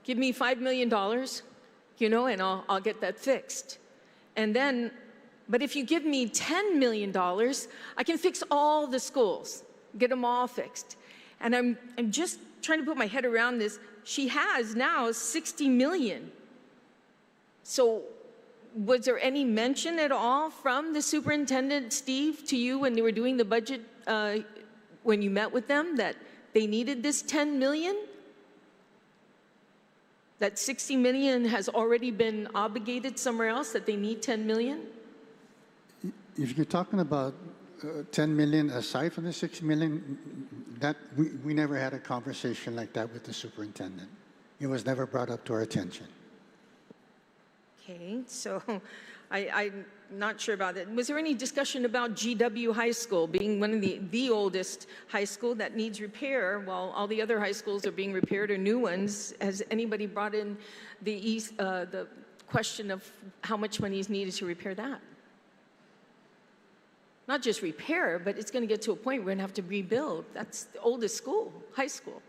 give me $5 million, and I'll get that fixed. And then, but if you give me $10 million, I can fix all the schools, get them all fixed. And I'm just trying to put my head around this. She has now 60 million. So was there any mention at all from the superintendent, Steve, to you when they were doing the budget, when you met with them, that they needed this 10 million? That 60 million has already been obligated somewhere else, that they need 10 million? If you're talking about 10 million aside from the 6 million, that we never had a conversation like that with the superintendent. It was never brought up to our attention. Okay, so I'm not sure about that. Was there any discussion about GW High School being one of the oldest high school that needs repair while all the other high schools are being repaired or new ones? Has anybody brought in the question of how much money is needed to repair that? Not just repair, but it's going to get to a point where we're going to have to rebuild. That's the oldest school, high school.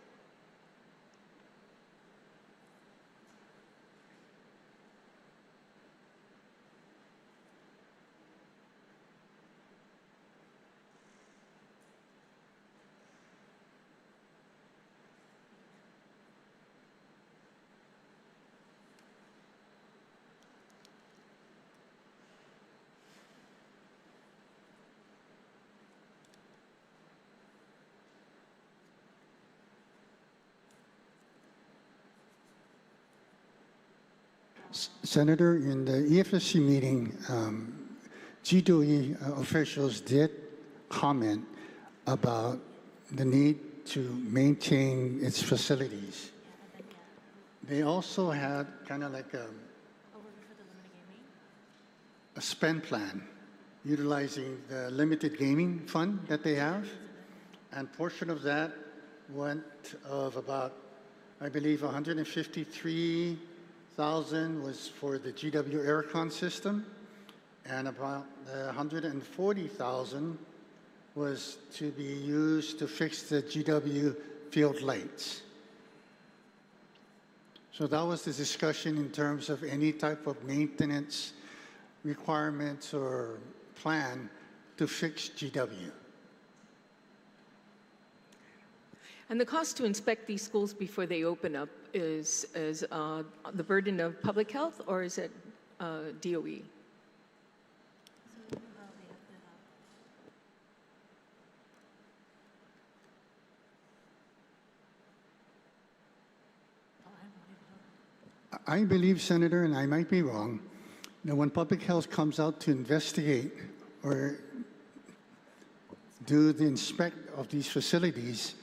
Senator, in the EFSC meeting, GDOE officials did comment about the need to maintain its facilities. They also had kind of like a spend plan, utilizing the limited gaming fund that they have. And portion of that went of about, I believe, 153,000 was for the GW Aircon system, and about 140,000 was to be used to fix the GW field lights. So that was the discussion in terms of any type of maintenance requirements or plan to fix GW. And the cost to inspect these schools before they open up is the burden of public health, or is it DOE? I believe, Senator, and I might be wrong, that when public health comes out to investigate or do the inspect of these facilities,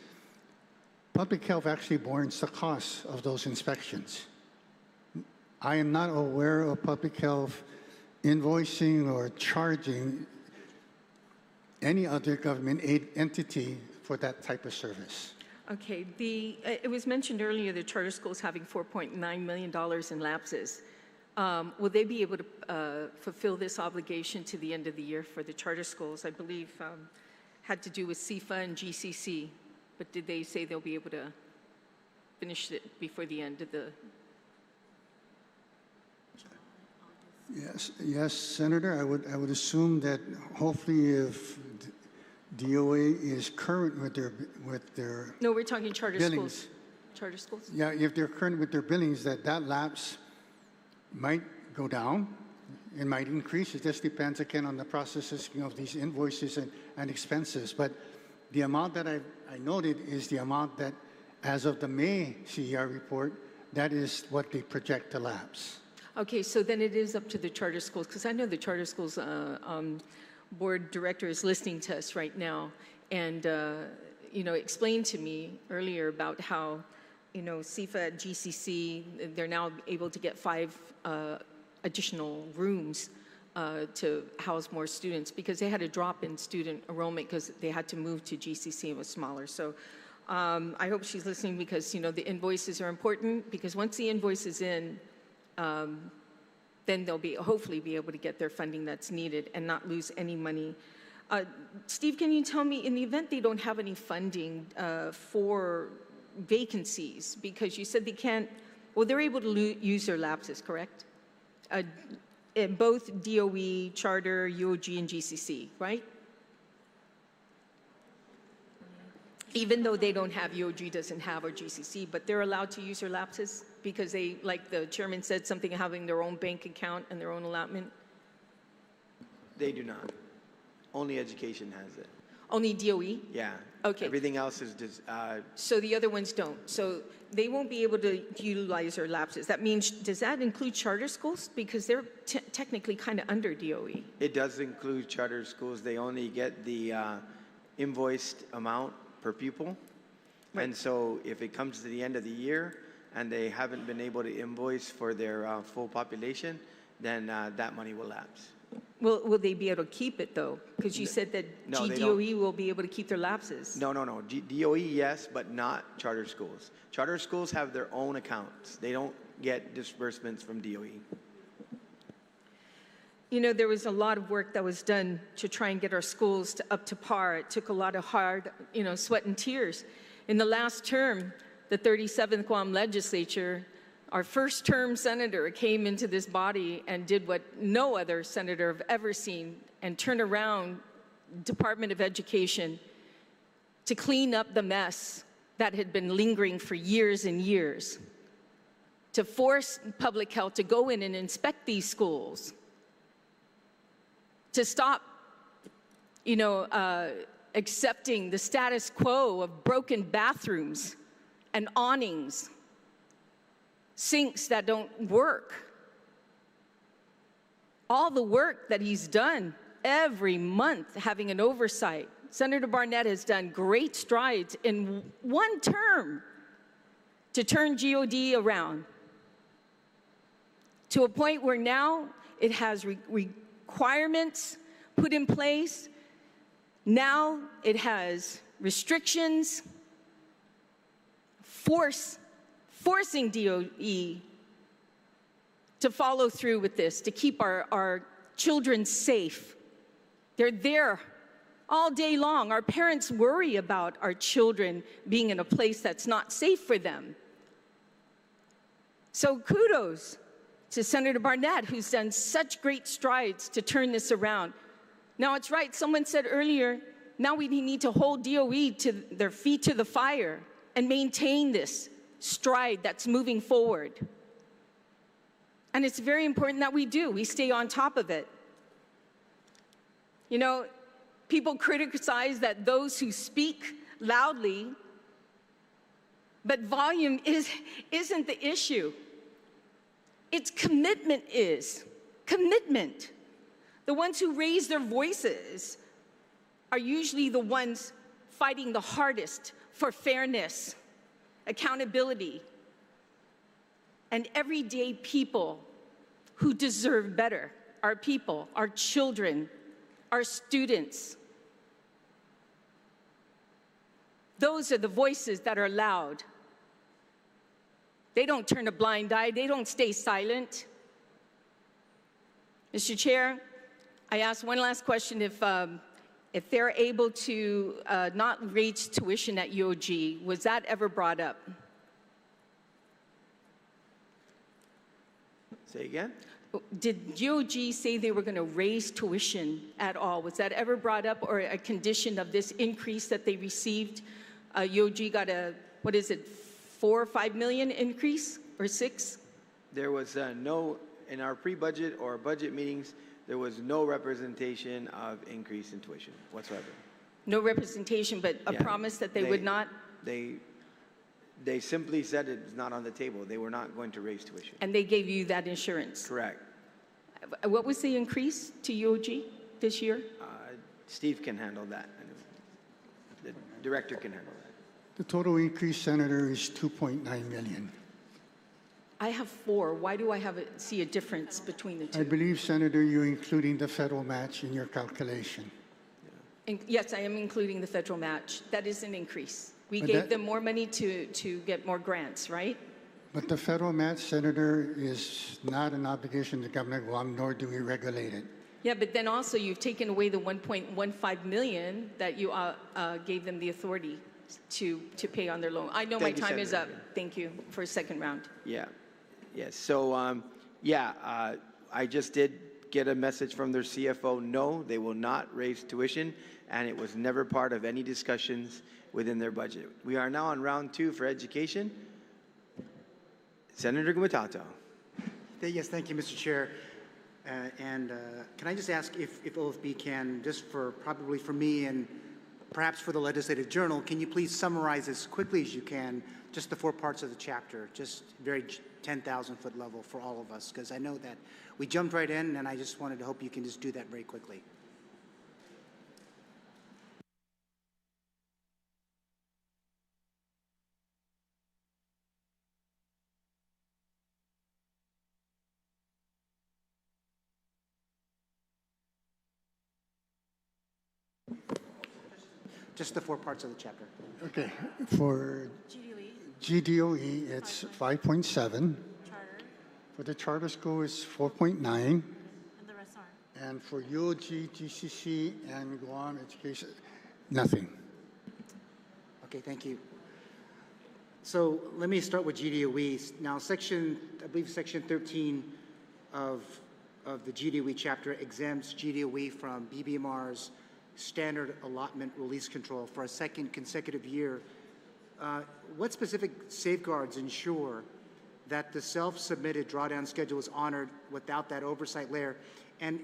public health actually bornes the cost of those inspections. I am not aware of public health invoicing or charging any other government aid entity for that type of service. Okay, it was mentioned earlier the charter schools having $4.9 million in lapses. Will they be able to fulfill this obligation to the end of the year for the charter schools? I believe had to do with CFA and GCC, but did they say they'll be able to finish it before the end of the? Yes, Senator. I would assume that hopefully if DOA is current with their No, we're talking charter billings. schools. Charter schools? Yeah, if they're current with their billings, that lapse might go down. It might increase. It just depends again on the processing of these invoices and expenses. But the amount that I noted is the amount that, as of the May CER report, that is what they project to lapse. Okay, so then it is up to the charter schools, because I know the charter schools board director is listening to us right now, and explained to me earlier about how, CFA at GCC, they're now able to get 5 additional rooms to house more students because they had a drop in student enrollment because they had to move to GCC and it was smaller. So I hope she's listening because, the invoices are important because once the invoice is in, then they'll hopefully be able to get their funding that's needed and not lose any money. Steve, can you tell me, in the event they don't have any funding for vacancies, because you said they can't, well, they're able to use their lapses, correct? In both DOE, Charter, UOG, and GCC, right? Even though they don't have, UOG doesn't have, or GCC, but they're allowed to use their lapses because they, like the chairman said, something having their own bank account and their own allotment? They do not. Only education has it. Only DOE? Yeah. Okay. Everything else is just, So the other ones don't. So they won't be able to utilize their lapses. That means, does that include charter schools? Because they're technically kind of under DOE. it does include charter schools. They only get the invoiced amount per pupil. Right. And so if it comes to the end of the year and they haven't been able to invoice for their full population, then that money will lapse. Will they be able to keep it, though? Because you said that No, they GDOE will be able to keep their lapses. No. DOE, yes, but not charter schools. Charter schools have their own accounts. They don't get disbursements from DOE. There was a lot of work that was done to try and get our schools up to par. It took a lot of hard, sweat and tears. In the last term, the 37th Guam Legislature, our first term senator came into this body and did what no other senator have ever seen and turned around Department of Education to clean up the mess that had been lingering for years and years, to force public health to go in and inspect these schools, to stop, accepting the status quo of broken bathrooms and awnings, sinks that don't work. All the work that he's done every month, having an oversight. Senator Barnett has done great strides in one term to turn GOD around to a point where now it has requirements put in place. Now it has restrictions, forcing DOE to follow through with this, to keep our children safe. They're there all day long. Our parents worry about our children being in a place that's not safe for them. So kudos to Senator Barnett, who's done such great strides to turn this around. Now, it's right, someone said earlier, now we need to hold DOE to their feet to the fire and maintain this stride that's moving forward. And it's very important that we do. We stay on top of it. People criticize that those who speak loudly, but volume isn't the issue. It's commitment is. Commitment. The ones who raise their voices are usually the ones fighting the hardest for fairness, accountability, and everyday people who deserve better. Our people, our children, our students. Those are the voices that are loud. They don't turn a blind eye. They don't stay silent. Mr. Chair, I ask one last question. If they're able to not raise tuition at UOG, was that ever brought up? Say again? Did UOG say they were going to raise tuition at all? Was that ever brought up, or a condition of this increase that they received? UOG got a, what is it, 4 or 5 million increase, or 6? There was no, in our pre-budget or budget meetings, there was no representation of increase in tuition whatsoever. No representation, but a Yeah. promise that they would not? They simply said it's not on the table. They were not going to raise tuition. And they gave you that insurance? Correct. What was the increase to UOG this year? Steve can handle that. The director can handle that. The total increase, Senator, is 2.9 million. I have 4. Why do I see a difference between the two? I believe, Senator, you're including the federal match in your calculation. Yes, I am including the federal match. That is an increase. We But gave them more money to get more grants, right? But the federal match, Senator, is not an obligation to Governor Guam, nor do we regulate it. Yeah, but then also you've taken away the 1.15 million that you gave them the authority to pay on their loan. I know my time is up. Thank you for a second round. Yeah. Yes. So, I just did get a message from their CFO. No, they will not raise tuition, and it was never part of any discussions within their budget. We are now on round 2 for education. Senator Gumatato. Yes, thank you, Mr. Chair. Can I just ask if OFB can, just for probably for me and perhaps for the Legislative Journal, can you please summarize as quickly as you can just the 4 parts of the chapter, just very 10,000-foot level for all of us, because I know that we jumped right in, and I just wanted to hope you can just do that very quickly. Just the 4 parts of the chapter. Okay. For GDOE, it's 5.7. Charter, For the charter school, it's 4.9. and the rest aren't. And for UOG, GCC, and Guam Education, nothing. Okay, thank you. So let me start with GDOE. Now, I believe section 13 of the GDOE chapter exempts GDOE from BBMR's standard allotment release control for a second consecutive year. What specific safeguards ensure that the self-submitted drawdown schedule is honored without that oversight layer? And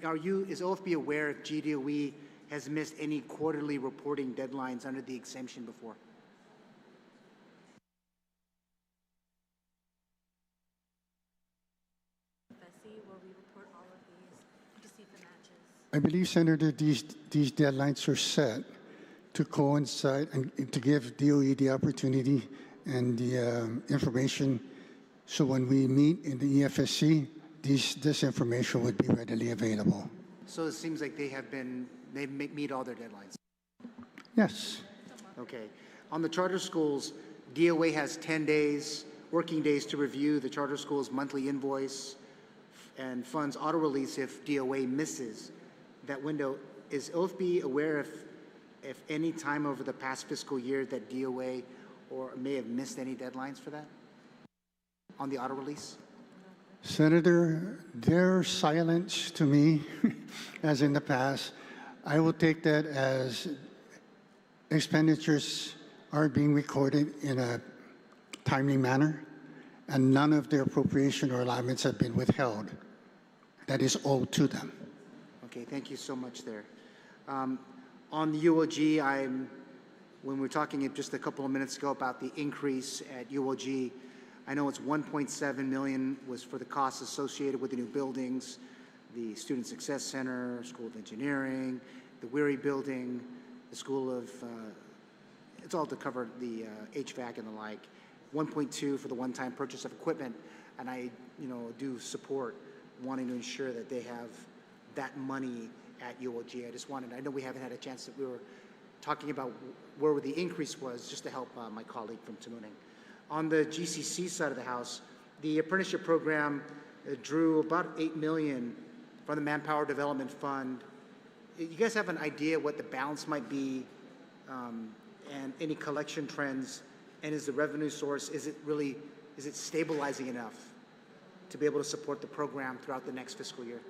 is OFB aware if GDOE has missed any quarterly reporting deadlines under the exemption before? I believe, Senator, these deadlines are set to coincide and to give DOE the opportunity and the information. So when we meet in the EFSC, this information would be readily available. So it seems like they meet all their deadlines. Yes. Okay. On the charter schools, DOA has 10 days, working days to review the charter school's monthly invoice and funds auto release if DOA misses that window. Is OFB aware if any time over the past fiscal year that DOA or may have missed any deadlines for that on the auto release? Senator, their silence to me, as in the past, I will take that as expenditures are being recorded in a timely manner, and none of their appropriation or allotments have been withheld. That is owed to them. Okay, thank you so much there. On the UOG, when we were talking just a couple of minutes ago about the increase at UOG, I know it's 1.7 million was for the costs associated with the new buildings, the Student Success Center, School of Engineering, the Weary Building, the School of, it's all to cover the HVAC and the like. 1.2 for the one-time purchase of equipment, and I, do support wanting to ensure that they have that money at UOG. I know we haven't had a chance that we were talking about where the increase was, just to help my colleague from Tamuning. On the GCC side of the house, the apprenticeship program drew about $8 million from the Manpower Development Fund. You guys have an idea what the balance might be, and any collection trends, and is the revenue source, is it stabilizing enough to be able to support the program throughout the next fiscal year?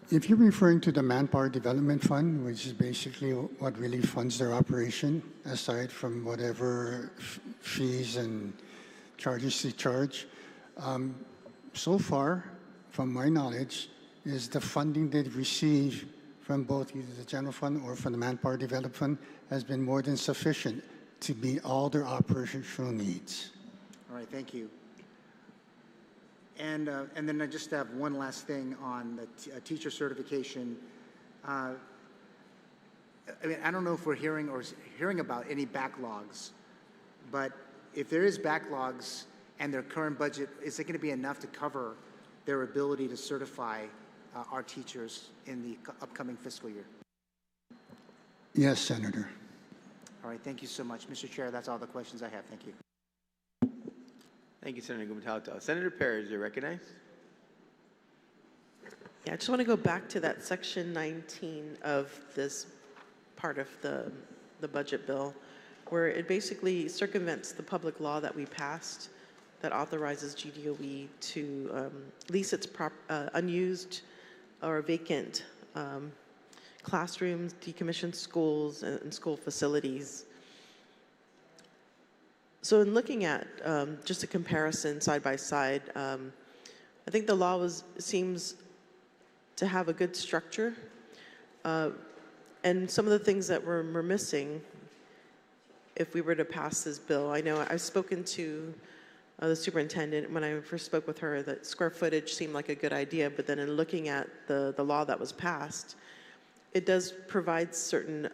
If you're referring to the Manpower Development Fund, which is basically what really funds their operation, aside from whatever fees and charges they charge, so far, from my knowledge, is the funding they've received from both either the general fund or from the Manpower Development Fund has been more than sufficient to meet all their operational needs. All right, thank you. And then I just have one last thing on the teacher certification. I mean, I don't know if we're hearing about any backlogs, but if there is backlogs and their current budget, is it going to be enough to cover their ability to certify our teachers in the upcoming fiscal year? Yes, Senator. All right, thank you so much. Mr. Chair, that's all the questions I have. Thank you. Thank you, Senator Gumatauta. Senator Perez, you're recognized. Yeah, I just want to go back to that section 19 of this part of the budget bill, where it basically circumvents the public law that we passed that authorizes GDOE to lease its unused or vacant classrooms, decommissioned schools, and school facilities. So in looking at just a comparison side by side, I think the law seems to have a good structure. And some of the things that we're missing if we were to pass this bill, I know I've spoken to the superintendent when I first spoke with her that square footage seemed like a good idea, but then in looking at the law that was passed, it does provide certain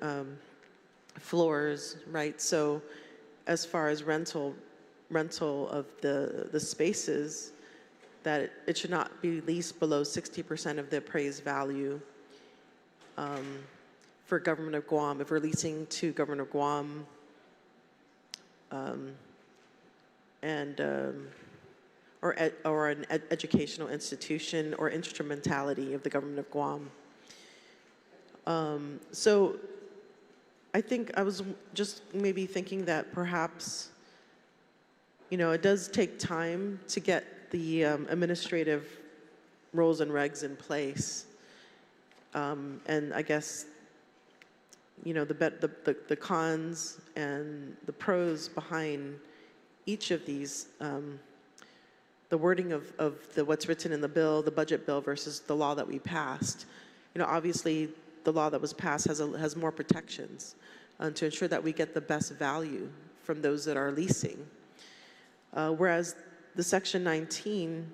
floors, right? So as far as rental of the spaces, that it should not be leased below 60% of the appraised value for Government of Guam. If we're leasing to Government of Guam, or an educational institution or instrumentality of the Government of Guam. So I think I was just maybe thinking that perhaps, you know, it does take time to get the administrative rules and regs in place. And I guess, you know, the cons and the pros behind each of these, the wording of what's written in the bill, the budget bill versus the law that we passed. You know, obviously the law that was passed has more protections to ensure that we get the best value from those that are leasing. Whereas the Section 19,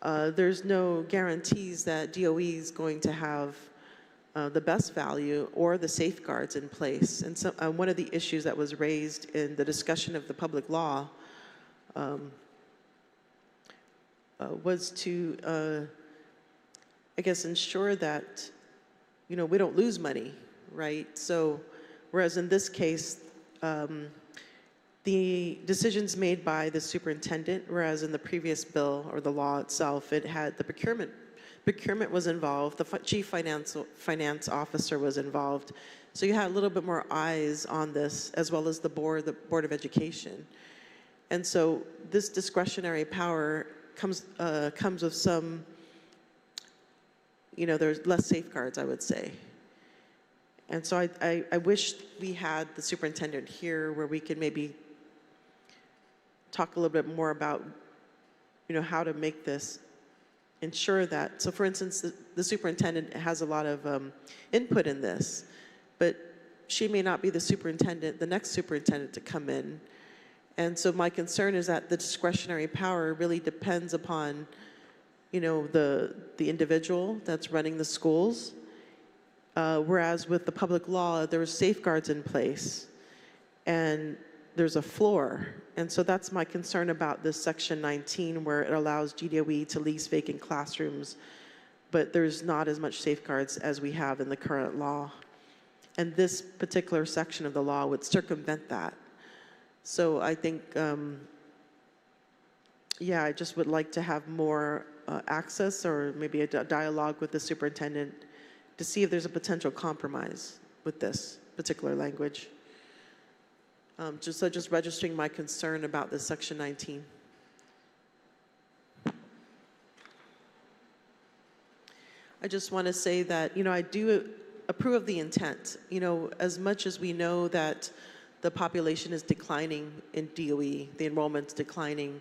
there's no guarantees that DOE is going to have the best value or the safeguards in place. And so one of the issues that was raised in the discussion of the public law was to, I guess, ensure that, you know, we don't lose money, right? So, whereas in this case, the decisions made by the superintendent, whereas in the previous bill or the law itself, it had the procurement was involved, the chief finance officer was involved. So you had a little bit more eyes on this, as well as the Board of Education. And so this discretionary power comes with some, you know, there's less safeguards, I would say. And so I wish we had the superintendent here where we could maybe talk a little bit more about, you know, how to make this, ensure that, so for instance, the superintendent has a lot of input in this, but she may not be the next superintendent to come in. And so my concern is that the discretionary power really depends upon, you know, the individual that's running the schools, whereas with the public law, there were safeguards in place. And there's a floor. And so that's my concern about this section 19, where it allows GDOE to lease vacant classrooms, but there's not as much safeguards as we have in the current law. And this particular section of the law would circumvent that. So I think, yeah, I just would like to have more access, or maybe a dialogue with the superintendent to see if there's a potential compromise with this particular language. Just registering my concern about this section 19. I just want to say that, I do approve of the intent. As much as we know that the population is declining in DOE, the enrollment's declining,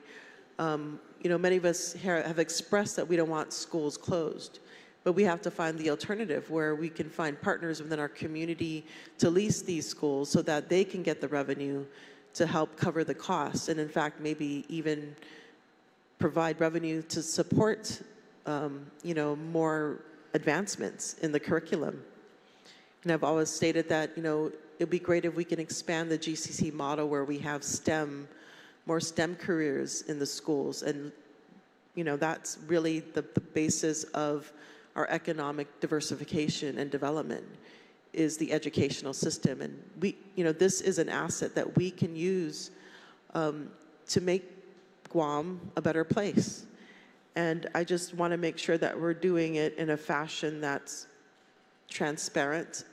many of us here have expressed that we don't want schools closed, but we have to find the alternative where we can find partners within our community to lease these schools so that they can get the revenue to help cover the costs, and in fact, maybe even provide revenue to support, more advancements in the curriculum. And I've always stated that, it'd be great if we can expand the GCC model where we have more STEM careers in the schools. And, that's really the basis of our economic diversification and development, is the educational system. And this is an asset that we can use to make Guam a better place. And I just want to make sure that we're doing it in a fashion that's transparent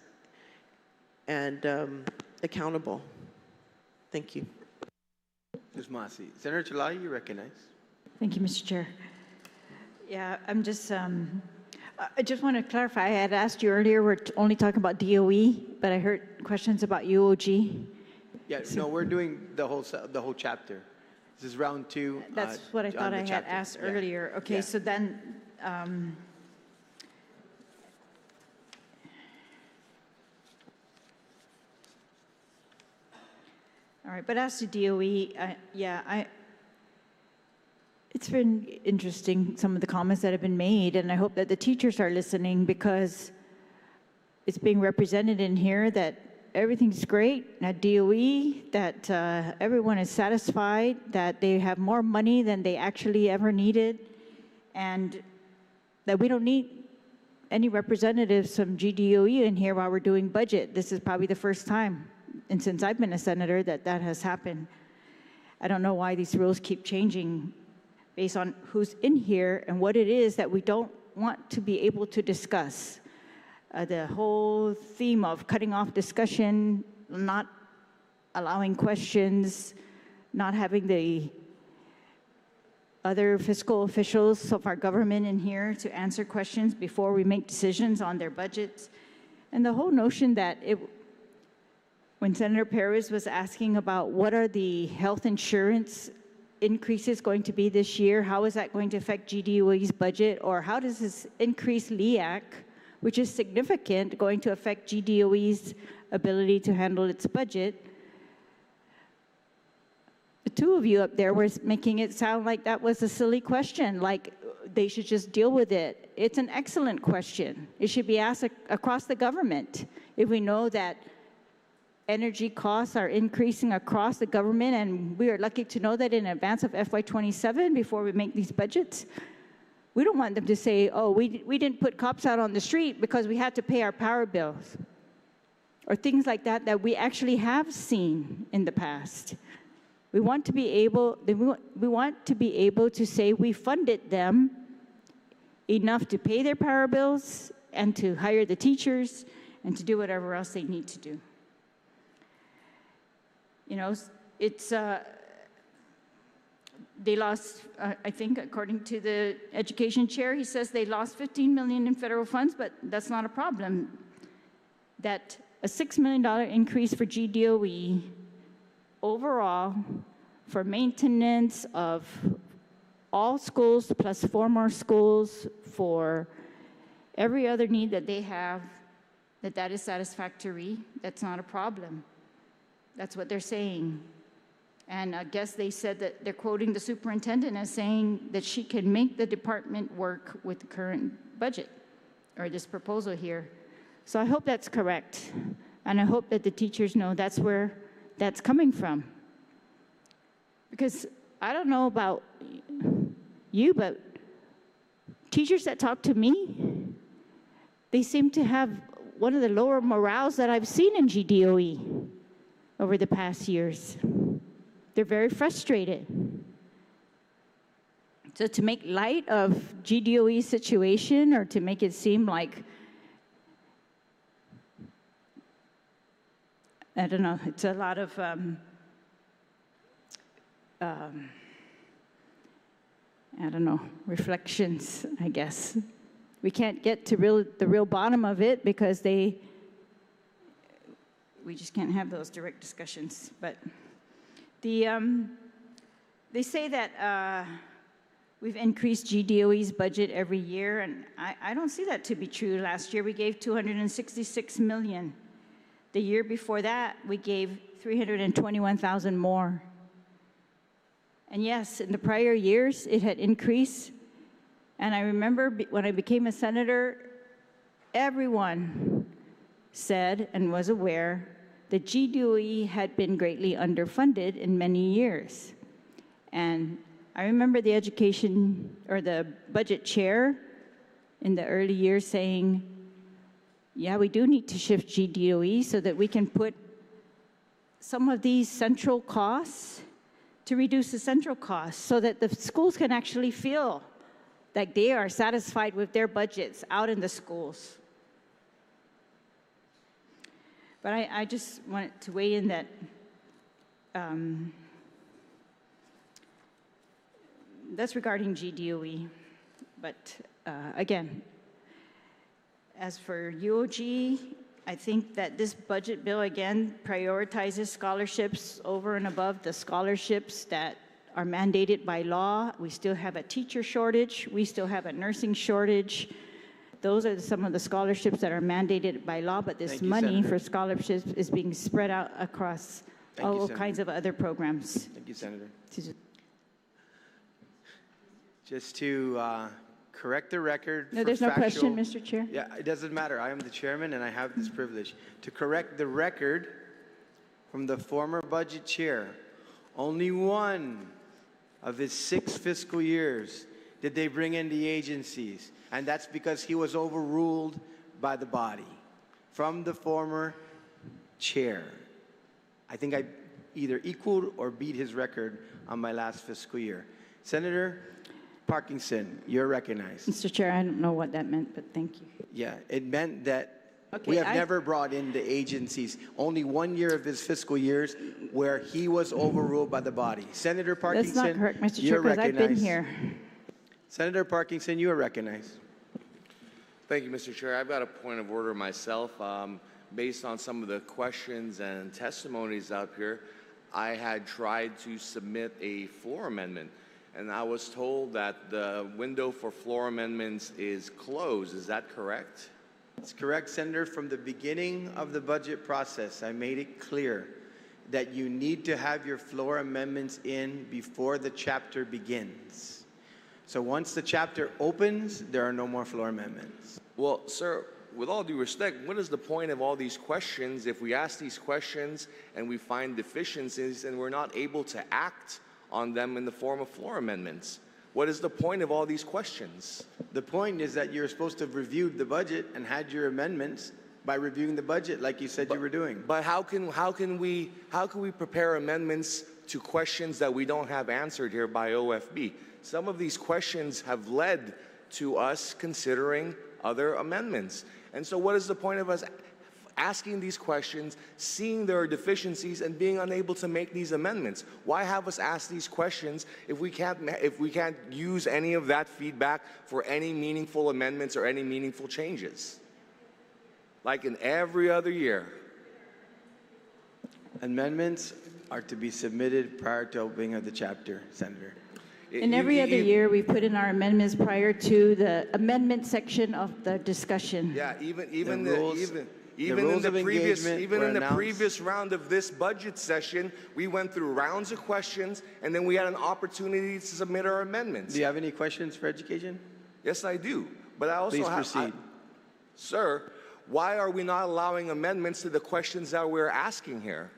and accountable. Thank you. Ms. Masi. Senator Chalahi, you recognize. Thank you, Mr. Chair. Yeah, I just want to clarify. I had asked you earlier, we're only talking about DOE, but I heard questions about UOG. Yeah, no, we're doing the whole chapter. This is round 2. That's what I thought I had asked earlier. Okay, yeah. So then, all right, but as to DOE, it's been interesting, some of the comments that have been made, and I hope that the teachers are listening, because it's being represented in here that everything's great at DOE, that everyone is satisfied, that they have more money than they actually ever needed, and that we don't need any representatives from GDOE in here while we're doing budget. This is probably the first time, and since I've been a senator, that has happened. I don't know why these rules keep changing based on who's in here and what it is that we don't want to be able to discuss. The whole theme of cutting off discussion, not allowing questions, not having the other fiscal officials of our government in here to answer questions before we make decisions on their budgets. And the whole notion that when Senator Perez was asking about what are the health insurance increases going to be this year, how is that going to affect GDOE's budget, or how does this increase LEAC, which is significant, going to affect GDOE's ability to handle its budget? The two of you up there were making it sound like that was a silly question, like they should just deal with it. It's an excellent question. It should be asked across the government. If we know that energy costs are increasing across the government, and we are lucky to know that in advance of FY27 before we make these budgets, we don't want them to say, oh, we didn't put cops out on the street because we had to pay our power bills, or things like that that we actually have seen in the past. We want to be able to say we funded them enough to pay their power bills and to hire the teachers and to do whatever else they need to do. It's they lost, I think, according to the education chair, he says they lost $15 million in federal funds, but that's not a problem. That a $6 million increase for GDOE overall for maintenance of all schools plus 4 more schools for every other need that they have, that is satisfactory, that's not a problem. That's what they're saying. And I guess they said that they're quoting the superintendent as saying that she can make the department work with the current budget, or this proposal here. So I hope that's correct. And I hope that the teachers know that's where that's coming from. Because I don't know about you, but teachers that talk to me, they seem to have one of the lower morales that I've seen in GDOE over the past years. They're very frustrated. So to make light of GDOE's situation, or to make it seem like, I don't know, it's a lot of I don't know, reflections, I guess. We can't get to the real bottom of it because we just can't have those direct discussions. But they say that we've increased GDOE's budget every year, and I don't see that to be true. Last year we gave $266 million. The year before that we gave $321,000 more. And yes, in the prior years it had increased. And I remember when I became a senator, everyone said and was aware that GDOE had been greatly underfunded in many years. And I remember the education or the budget chair in the early years saying, yeah, we do need to shift GDOE so that we can put some of these central costs to reduce the central costs so that the schools can actually feel like they are satisfied with their budgets out in the schools. But I just wanted to weigh in that that's regarding GDOE. But again, as for UOG, I think that this budget bill, again, prioritizes scholarships over and above the scholarships that are mandated by law. We still have a teacher shortage. We still have a nursing shortage. Those are some of the scholarships that are mandated by law, but this money for scholarships is being spread out across all kinds of other programs. Thank you, Senator. Just to correct the record. No, there's no question, Mr. Chair. Yeah, it doesn't matter. I am the chairman and I have this privilege. To correct the record from the former budget chair, only one of his 6 fiscal years did they bring in the agencies. And that's because he was overruled by the body from the former chair. I think I either equaled or beat his record on my last fiscal year. Senator Parkinson, you're recognized. Mr. Chair, I don't know what that meant, but thank you. Yeah, it meant that we have never brought in the agencies. Only 1 year of his fiscal years where he was overruled by the body. Senator Parkinson, that's not correct, Mr. Chair, because I've been here. Senator Parkinson, you are recognized. Thank you, Mr. Chair. I've got a point of order myself. Based on some of the questions and testimonies out here, I had tried to submit a floor amendment, and I was told that the window for floor amendments is closed. Is that correct? It's correct, Senator. From the beginning of the budget process, I made it clear that you need to have your floor amendments in before the chapter begins. So once the chapter opens, there are no more floor amendments. Well, sir, with all due respect, what is the point of all these questions if we ask these questions and we find deficiencies and we're not able to act on them in the form of floor amendments? What is the point of all these questions? The point is that you're supposed to have reviewed the budget and had your amendments by reviewing the budget like you said you were doing. But how can we prepare amendments to questions that we don't have answered here by OFB? Some of these questions have led to us considering other amendments. And so what is the point of us asking these questions, seeing there are deficiencies, and being unable to make these amendments? Why have us ask these questions if we can't use any of that feedback for any meaningful amendments or any meaningful changes? Like in every other year. Amendments are to be submitted prior to opening of the chapter, Senator. And every other year, we put in our amendments prior to the amendment section of the discussion. Yeah, even in the previous round of this budget session, we went through rounds of questions, and then we had an opportunity to submit our amendments. Do you have any questions for education? Yes, I do. But I also Please proceed. Sir, why are we not allowing amendments to the questions that we're asking here?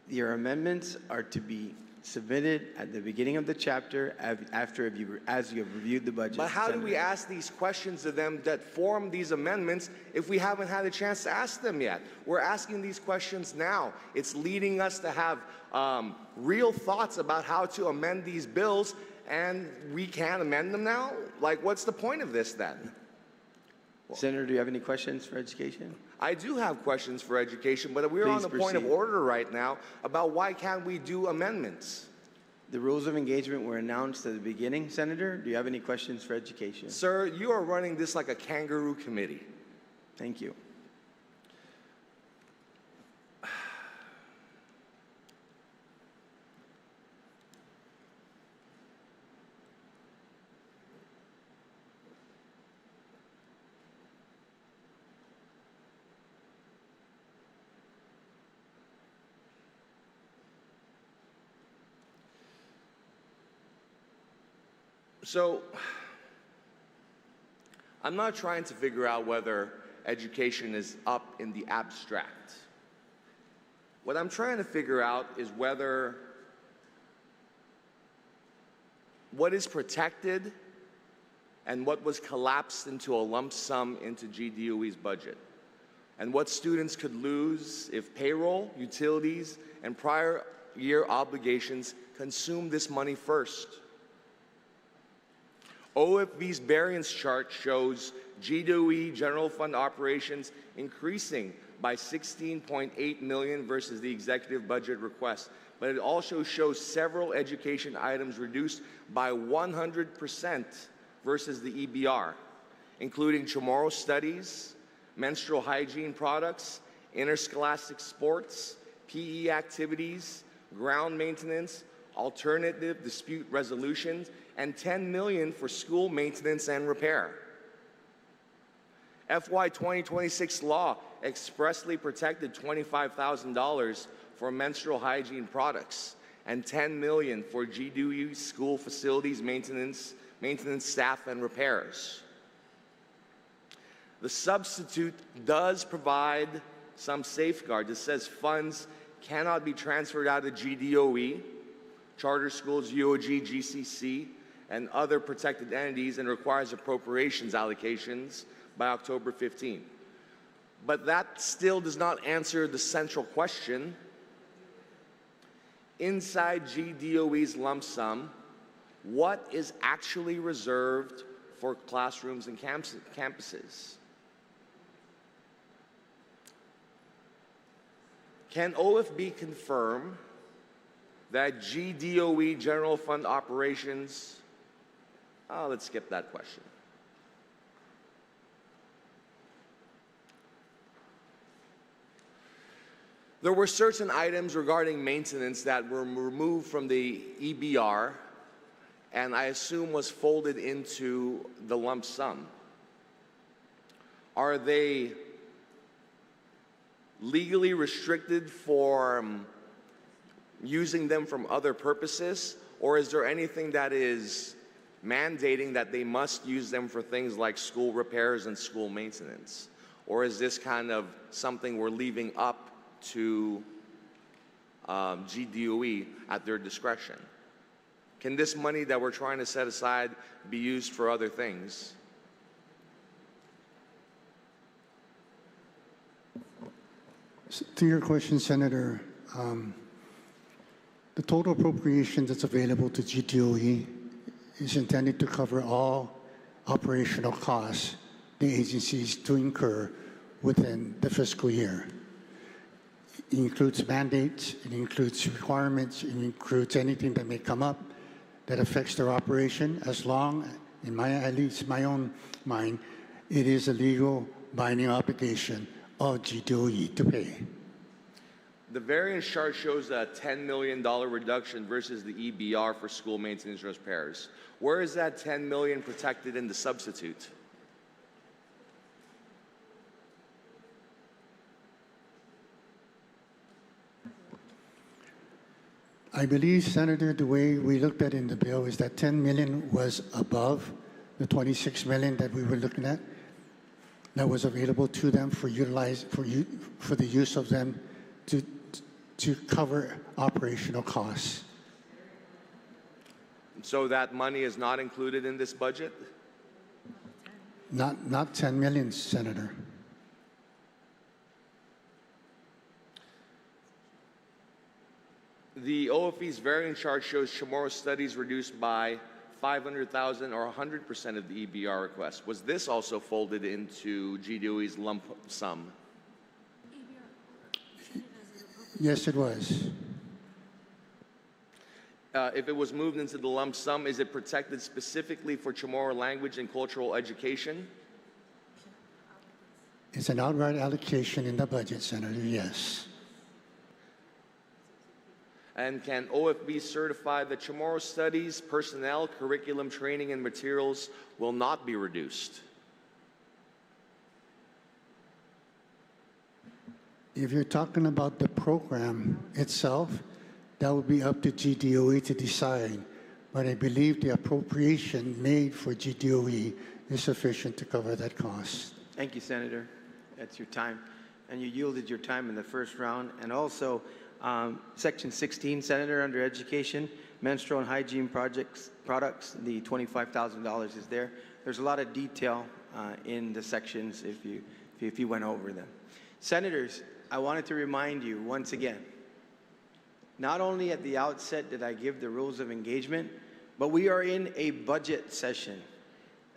Your amendments are to be submitted at the beginning of the chapter as you have reviewed the budget. But how do Senator. we ask these questions to them that form these amendments if we haven't had a chance to ask them yet? We're asking these questions now. It's leading us to have real thoughts about how to amend these bills, and we can't amend them now? Like, what's the point of this then? Senator, do you have any questions for education? I do have questions for education, but we're on Please the point of proceed. order right now about why can't we do amendments? The rules of engagement were announced at the beginning, Senator. Do you have any questions for education? Sir, you are running this like a kangaroo committee. Thank you. So, I'm not trying to figure out whether education is up in the abstract. What I'm trying to figure out is whether what is protected and what was collapsed into a lump sum into GDOE's budget, and what students could lose if payroll, utilities, and prior year obligations consume this money first. OFB's variance chart shows GDOE general fund operations increasing by $16.8 million versus the executive budget request. But it also shows several education items reduced by 100% versus the EBR, including tomorrow studies, menstrual hygiene products, interscholastic sports, PE activities, ground maintenance, alternative dispute resolutions, and $10 million for school maintenance and repair. FY 2026 law expressly protected $25,000 for menstrual hygiene products and $10 million for GDOE school facilities maintenance, staff, and repairs. The substitute does provide some safeguards. It says funds cannot be transferred out of GDOE, charter schools, UOG, GCC, and other protected entities, and requires appropriations allocations by October 15. But that still does not answer the central question. Inside GDOE's lump sum, what is actually reserved for classrooms and campuses? Can OFB confirm that GDOE general fund operations, let's skip that question. There were certain items regarding maintenance that were removed from the EBR, and I assume was folded into the lump sum. Are they legally restricted for using them from other purposes, or is there anything that is mandating that they must use them for things like school repairs and school maintenance? Or is this kind of something we're leaving up to GDOE at their discretion? Can this money that we're trying to set aside be used for other things? To your question, Senator, the total appropriation that's available to GDOE is intended to cover all operational costs the agencies to incur within the fiscal year. It includes mandates, it includes requirements, it includes anything that may come up that affects their operation, as long, at least my own mind, it is a legal binding obligation of GDOE to pay. The variance chart shows a $10 million reduction versus the EBR for school maintenance repairs. Where is that $10 million protected in the substitute? I believe, Senator, the way we looked at it in the bill is that 10 million was above the 26 million that we were looking at, that was available to them for the use of them to cover operational costs. So that money is not included in this budget? Not 10 million, Senator. The OFE's variance chart shows Chamorro studies reduced by 500,000 or 100% of the EBR request. Was this also folded into GDOE's lump sum? Yes, it was. If it was moved into the lump sum, is it protected specifically for Chamorro language and cultural education? It's an outright allocation in the budget, Senator, yes. And can OFB certify that Chamorro studies, personnel, curriculum, training, and materials will not be reduced? If you're talking about the program itself, that would be up to GDOE to decide. But I believe the appropriation made for GDOE is sufficient to cover that cost. Thank you, Senator. That's your time. And you yielded your time in the first round. And also, Section 16, Senator, under education, menstrual and hygiene products, the $25,000 is there. There's a lot of detail in the sections if you went over them. Senators, I wanted to remind you once again, not only at the outset did I give the rules of engagement, but we are in a budget session.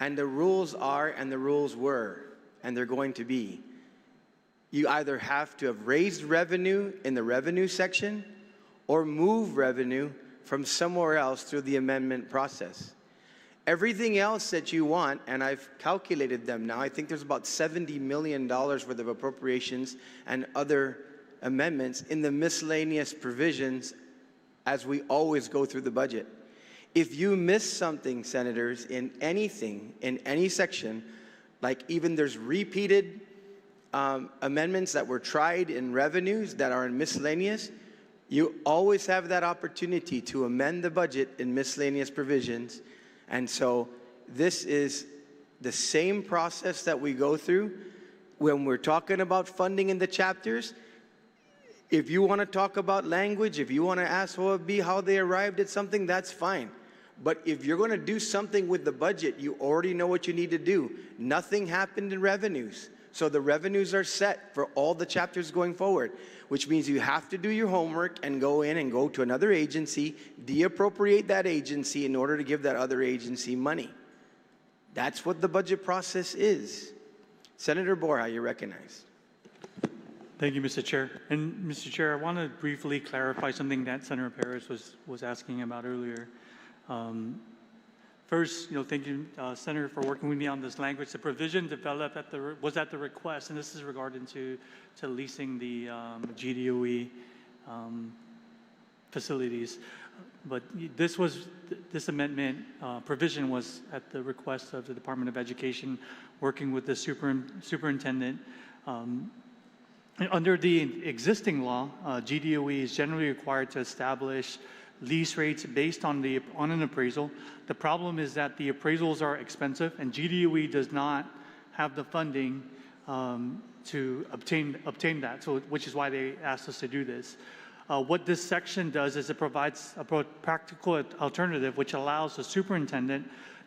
And the rules are, and the rules were, and they're going to be, you either have to have raised revenue in the revenue section or move revenue from somewhere else through the amendment process. Everything else that you want, and I've calculated them now, I think there's about $70 million worth of appropriations and other amendments in the miscellaneous provisions as we always go through the budget. If you miss something, Senators, in anything, in any section, like even there's repeated amendments that were tried in revenues that are in miscellaneous, you always have that opportunity to amend the budget in miscellaneous provisions. And so this is the same process that we go through when we're talking about funding in the chapters. If you want to talk about language, if you want to ask OFB how they arrived at something, that's fine. But if you're going to do something with the budget, you already know what you need to do. Nothing happened in revenues. So the revenues are set for all the chapters going forward, which means you have to do your homework and go in and go to another agency, de-appropriate that agency in order to give that other agency money. That's what the budget process is. Senator Borja, you're recognized. Thank you, Mr. Chair. And Mr. Chair, I want to briefly clarify something that Senator Perez was asking about earlier. First, thank you, Senator, for working with me on this language. The provision developed was at the request, and this is regarding to leasing the GDOE facilities. But this amendment provision was at the request of the Department of Education, working with the superintendent. Under the existing law, GDOE is generally required to establish lease rates based on an appraisal. The problem is that the appraisals are expensive, and GDOE does not have the funding to obtain that, which is why they asked us to do this. What this section does is it provides a practical alternative which allows the superintendent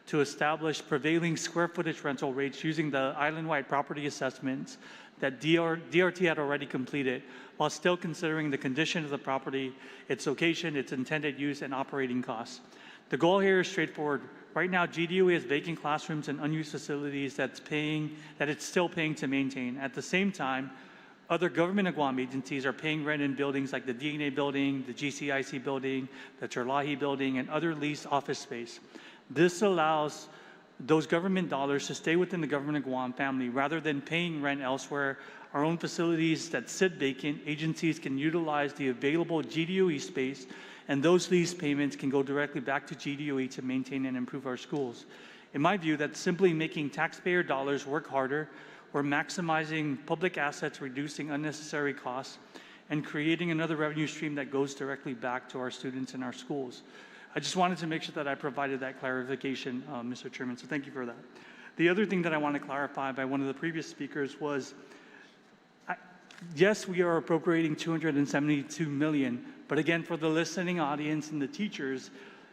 to establish prevailing square footage rental rates using the island-wide property assessments that DRT had already completed, while still considering the condition of the property, its location, its intended use, and operating costs. The goal here is straightforward. Right now, GDOE has vacant classrooms and unused facilities that it's still paying to maintain. At the same time, other government of Guam agencies are paying rent in buildings like the DNA building, the GCIC building, the Terlahi building, and other leased office space. This allows those government dollars to stay within the government of Guam family rather than paying rent elsewhere. Our own facilities that sit vacant, agencies can utilize the available GDOE space, and those lease payments can go directly back to GDOE to maintain and improve our schools. In my view, that's simply making taxpayer dollars work harder. We're maximizing public assets, reducing unnecessary costs, and creating another revenue stream that goes directly back to our students and our schools. I just wanted to make sure that I provided that clarification, Mr. Chairman, so thank you for that. The other thing that I want to clarify by one of the previous speakers was, yes, we are appropriating $272 million, but again, for the listening audience and the teachers,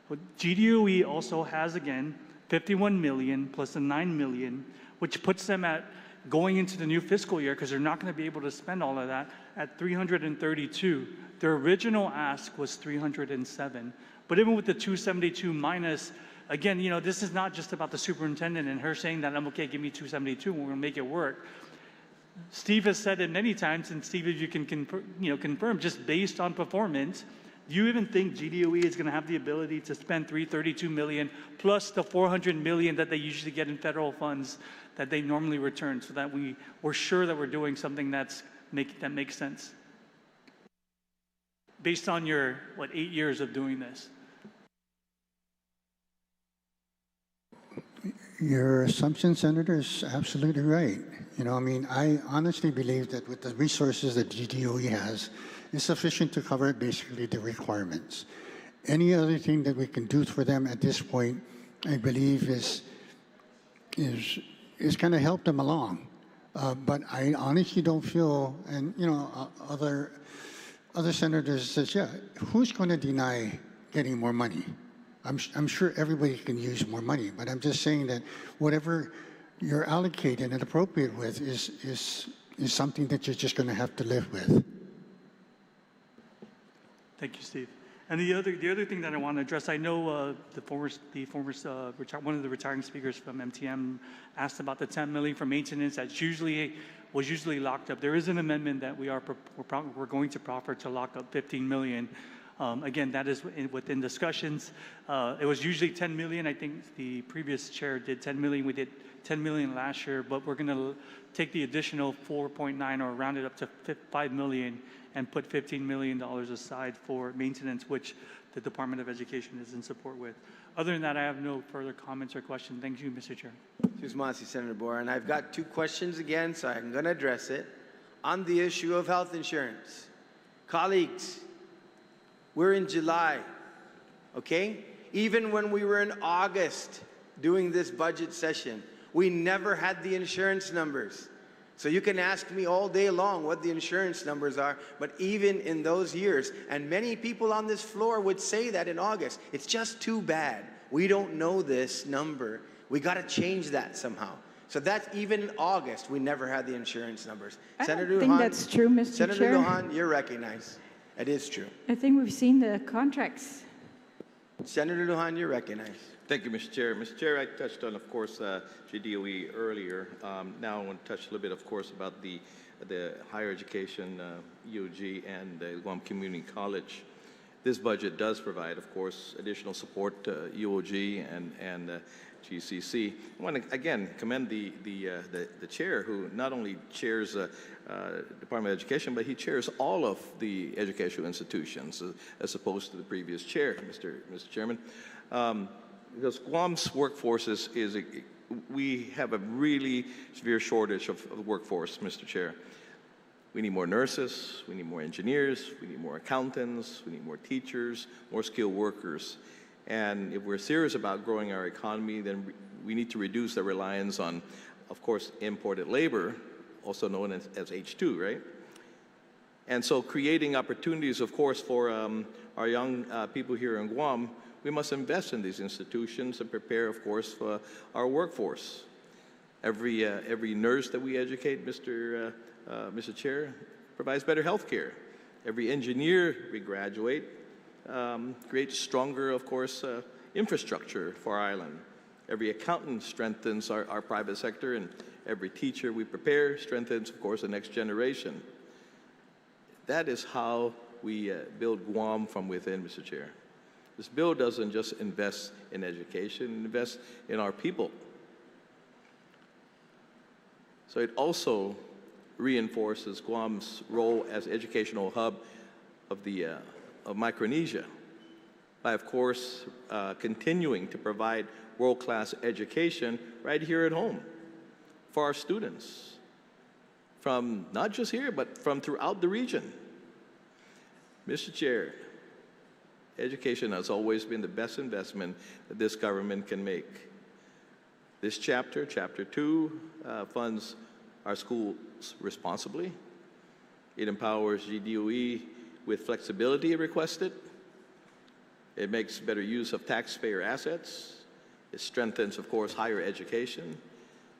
But GDOE also has, again, 51 million plus the 9 million, which puts them at, going into the new fiscal year, because they're not going to be able to spend all of that, at 332. Their original ask was 307. But even with the 272 minus, again, you know, this is not just about the superintendent and her saying that, I'm okay, give me 272, and we're going to make it work. Steve has said it many times, and Steve, if you can confirm, just based on performance, do you even think GDOE is going to have the ability to spend 332 million plus the 400 million that they usually get in federal funds that they normally return, so that we're sure that we're doing something that makes sense? Based on your, 8 years of doing this? Your assumption, Senator, is absolutely right. You know, I mean, I honestly believe that with the resources that GDOE has, it's sufficient to cover basically the requirements. Any other thing that we can do for them at this point, I believe is kind of help them along. But I honestly don't feel, and you know, other senators says, yeah, who's going to deny getting more money? I'm sure everybody can use more money, but I'm just saying that whatever you're allocated and appropriate with is something that you're just going to have to live with. Thank you, Steve. And the other thing that I want to address, I know one of the retiring speakers from MTM asked about the 10 million for maintenance that was usually locked up. There is an amendment that we're going to proffer to lock up 15 million. Again, that is within discussions. It was usually 10 million. I think the previous chair did 10 million. We did 10 million last year, but we're going to take the additional 4.9 or round it up to 5 million and put $15 million aside for maintenance, which the Department of Education is in support with. Other than that, I have no further comments or questions. Thank you, Mr. Chair. Susmasi, Senator Bora, and I've got 2 questions again, so I'm going to address it. On the issue of health insurance, colleagues, we're in July, okay? Even when we were in August doing this budget session, we never had the insurance numbers. So you can ask me all day long what the insurance numbers are, but even in those years, and many people on this floor would say that in August, it's just too bad. We don't know this number. We got to change that somehow. So that's even in August, we never had the insurance numbers. I don't think that's true, Mr. Chair. Senator Lujan, you're recognized. It is true. I think we've seen the contracts. Senator Lujan, you're recognized. Thank you, Mr. Chair. Mr. Chair, I touched on, of course, GDOE earlier. Now I want to touch a little bit, of course, about the higher education, EOG, and Guam Community College. This budget does provide, of course, additional support to EOG and GCC. I want to, again, commend the chair, who not only chairs Department of Education, but he chairs all of the educational institutions, as opposed to the previous chair, Mr. Chairman. Because Guam's workforce we have a really severe shortage of the workforce, Mr. Chair. We need more nurses, we need more engineers, we need more accountants, we need more teachers, more skilled workers. And if we're serious about growing our economy, then we need to reduce the reliance on, of course, imported labor, also known as H2, right? And so creating opportunities, of course, for our young people here in Guam, we must invest in these institutions and prepare, of course, for our workforce. Every nurse that we educate, Mr. Chair, provides better health care. Every engineer we graduate creates stronger, of course, infrastructure for our island. Every accountant strengthens our private sector, and every teacher we prepare strengthens, of course, the next generation. That is how we build Guam from within, Mr. Chair. This bill doesn't just invest in education, it invests in our people. So it also reinforces Guam's role as educational hub of Micronesia by, of course, continuing to provide world-class education right here at home for our students, from not just here, but from throughout the region. Mr. Chair, education has always been the best investment that this government can make. This chapter, Chapter 2, funds our schools responsibly. It empowers GDOE with flexibility requested. It makes better use of taxpayer assets. It strengthens, of course, higher education.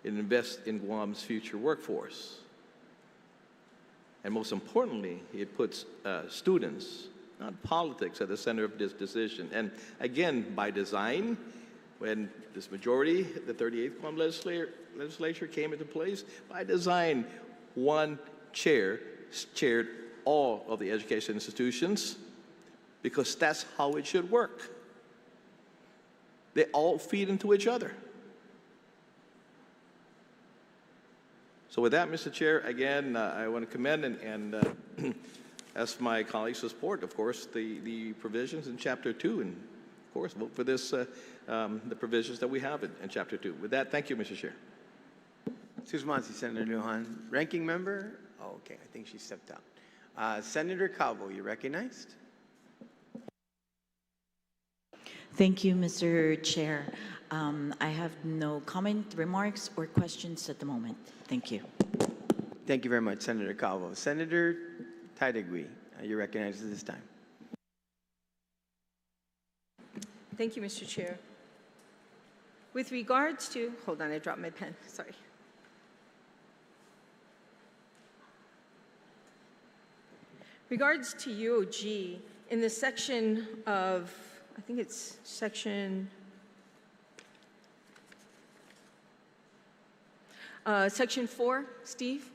It invests in Guam's future workforce. And most importantly, it puts students, not politics, at the center of this decision. And again, by design, when this majority, the 38th Guam Legislature came into place, by design, one chair chaired all of the education institutions, because that's how it should work. They all feed into each other. So with that, Mr. Chair, again, I want to commend and ask my colleagues to support, of course, the provisions in Chapter 2, and of course, vote for this, the provisions that we have in Chapter 2. With that, thank you, Mr. Chair. Susmansi, Senator Lujan. Ranking member? Oh, okay, I think she stepped out. Senator Calvo, you're recognized. Thank you, Mr. Chair. I have no comment, remarks, or questions at the moment. Thank you. Thank you very much, Senator Calvo. Senator Taidagui, you're recognized at this time. Thank you, Mr. Chair. With regards to, hold on, I dropped my pen, sorry. Regards to UOG, in the section of, I think it's section 4, Steve?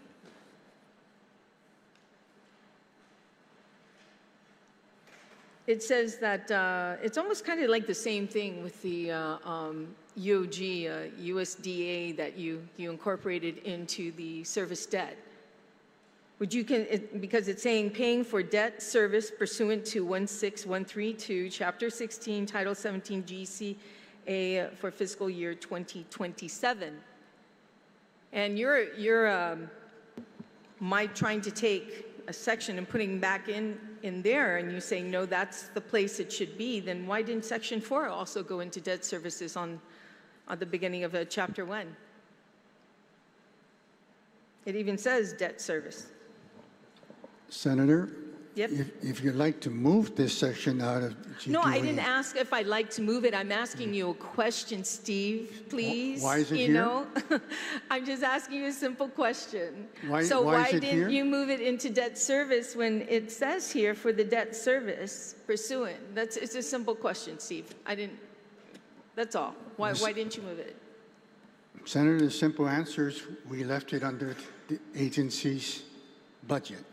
It says that it's almost kind of like the same thing with the UOG, USDA that you incorporated into the service debt. Would you, because it's saying paying for debt service pursuant to 16132, Chapter 16, Title 17 GCA for fiscal year 2027. And you're trying to take a section and putting back in there, and you saying, no, that's the place it should be, then why didn't Section 4 also go into debt services on the beginning of Chapter 1? It even says debt service. Senator, Yep. if you'd like to move this section out of GDOE. No, I didn't ask if I'd like to move it. I'm asking you a question, Steve, please. Why is it you here? Know? I'm just asking you a simple question. Why is it didn't here? you move it into debt service when it says here for the debt service pursuant? It's a simple question, Steve. That's all. Why didn't you move it? Senator, the simple answer is we left it under the agency's budget.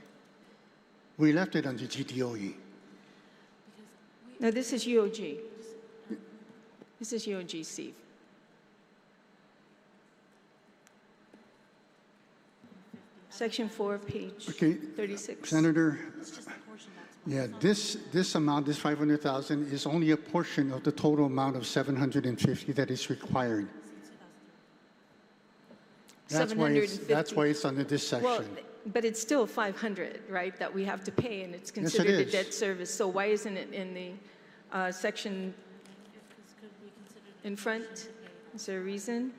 We left it under GDOE. No, this is UOG. This is UOG, Steve. Section 4, page 36. Senator, yeah, this amount, this 500,000, is only a portion of the total amount of 750 that is required. That's why it's under this section. Well, but it's still 500, right, that we have to pay, and it's considered a debt service. So why isn't it in the section in front? Is there a reason?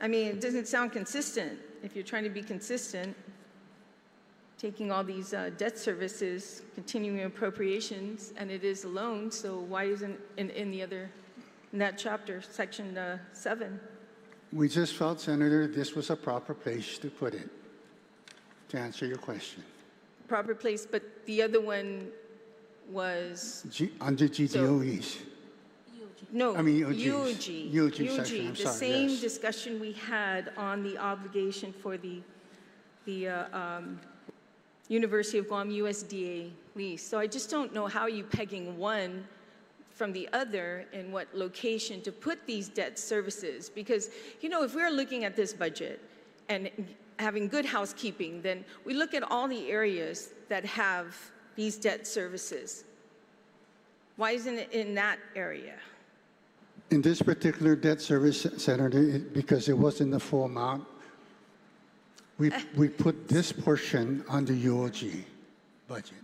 I mean, it doesn't sound consistent. If you're trying to be consistent, taking all these debt services, continuing appropriations, and it is a loan, so why isn't in that chapter, section 7? We just felt, Senator, this was a proper place to put it, to answer your question. Proper place, but the other one was? Under GDOE's. No, I mean, UOG. UOG section, I'm the sorry, same yes. discussion we had on the obligation for the University of Guam USDA lease. So I just don't know how you pegging one from the other and what location to put these debt services. Because, you know, if we're looking at this budget and having good housekeeping, then we look at all the areas that have these debt services. Why isn't it in that area? In this particular debt service, Senator, because it wasn't the full amount, we put this portion under UOG budget.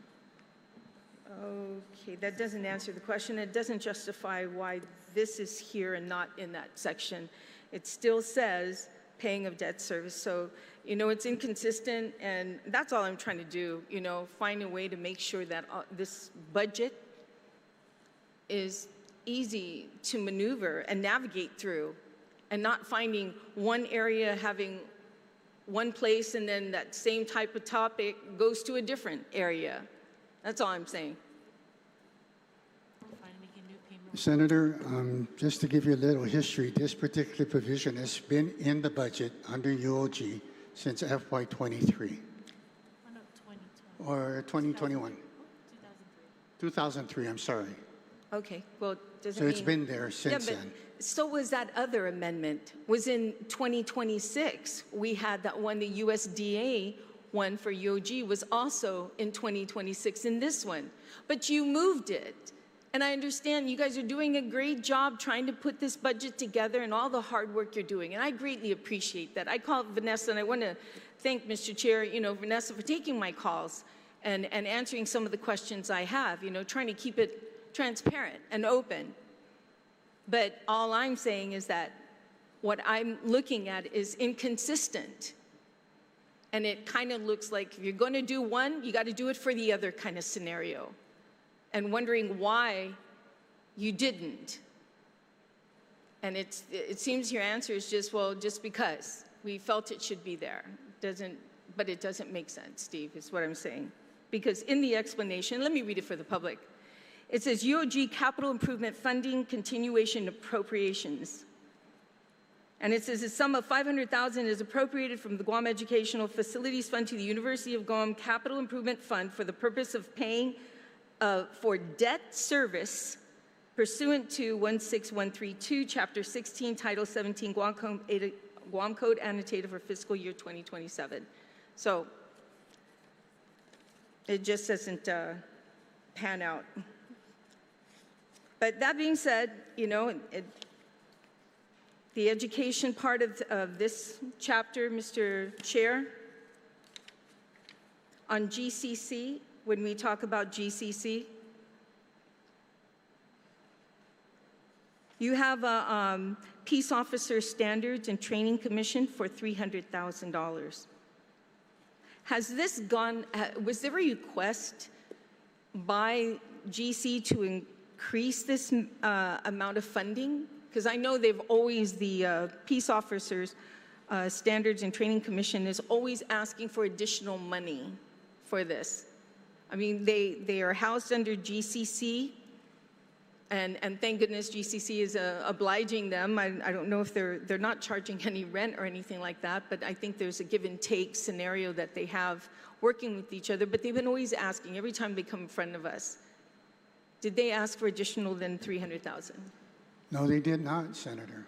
Okay, that doesn't answer the question. It doesn't justify why this is here and not in that section. It still says paying of debt service. So, it's inconsistent, and that's all I'm trying to do, find a way to make sure that this budget is easy to maneuver and navigate through, and not finding one area having one place and then that same type of topic goes to a different area. That's all I'm saying. Senator, just to give you a little history, this particular provision has been in the budget under UOG since FY23 or 2021. 2003, I'm sorry. Okay, well, does it So mean... it's been there since then. So was that other amendment, was in 2026. We had that one, the USDA one for UOG was also in 2026 in this one. But you moved it. And I understand you guys are doing a great job trying to put this budget together and all the hard work you're doing. And I greatly appreciate that. I called Vanessa, and I want to thank Mr. Chair, Vanessa, for taking my calls and answering some of the questions I have, trying to keep it transparent and open. But all I'm saying is that what I'm looking at is inconsistent. And it kind of looks like if you're going to do one, you got to do it for the other kind of scenario. And wondering why you didn't. And it seems your answer is just, well, just because. We felt it should be there. But it doesn't make sense, Steve, is what I'm saying. Because in the explanation, let me read it for the public. It says, UOG Capital Improvement Funding Continuation Appropriations. And it says a sum of $500,000 is appropriated from the Guam Educational Facilities Fund to the University of Guam Capital Improvement Fund for the purpose of paying for debt service pursuant to 16132, Chapter 16, Title 17, Guam Code Annotated for fiscal year 2027. So it just doesn't pan out. But that being said, the education part of this chapter, Mr. Chair, on GCC, when we talk about GCC, you have a Peace Officer Standards and Training Commission for $300,000. Has this was there a request by GC to increase this amount of funding? Because I know they've always, the Peace Officers Standards and Training Commission is always asking for additional money for this. I mean, they are housed under GCC, and thank goodness GCC is obliging them. I don't know if they're not charging any rent or anything like that, but I think there's a give and take scenario that they have working with each other, but they've been always asking every time they come in front of us. Did they ask for additional than $300,000? No, they did not, Senator.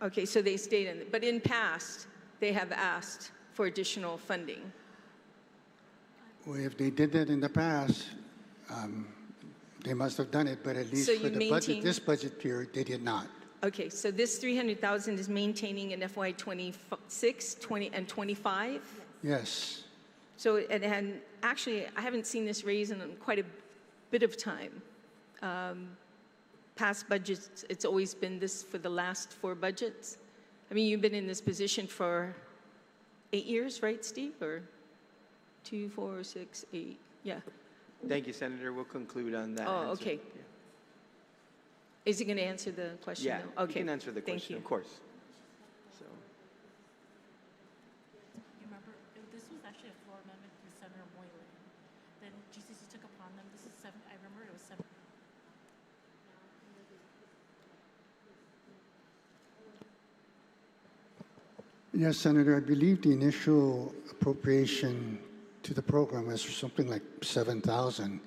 Okay, so they stayed in it. But in past, they have asked for additional funding. Well, if they did that in the past, they must have done it, but at least for the budget, this budget period, they did not. Okay, so this $300,000 is maintaining in FY 26, 20, and 25? Yes. So, and actually, I haven't seen this raised in quite a bit of time. Past budgets, it's always been this for the last 4 budgets. I mean, you've been in this position for 8 years, right, Steve? Or 2, 4, 6, 8, yeah. Thank you, Senator. We'll conclude on that. Oh, answer. okay. Yeah. Is he going to answer the question? Yeah, now? Okay. you can answer the question, Thank you. of course. So, You remember, this was actually a floor amendment through Senator Moylan. Then GCC took upon them. This is 7, I remember it was 7. Yes, Senator, I believe the initial appropriation to the program was something like 7,000,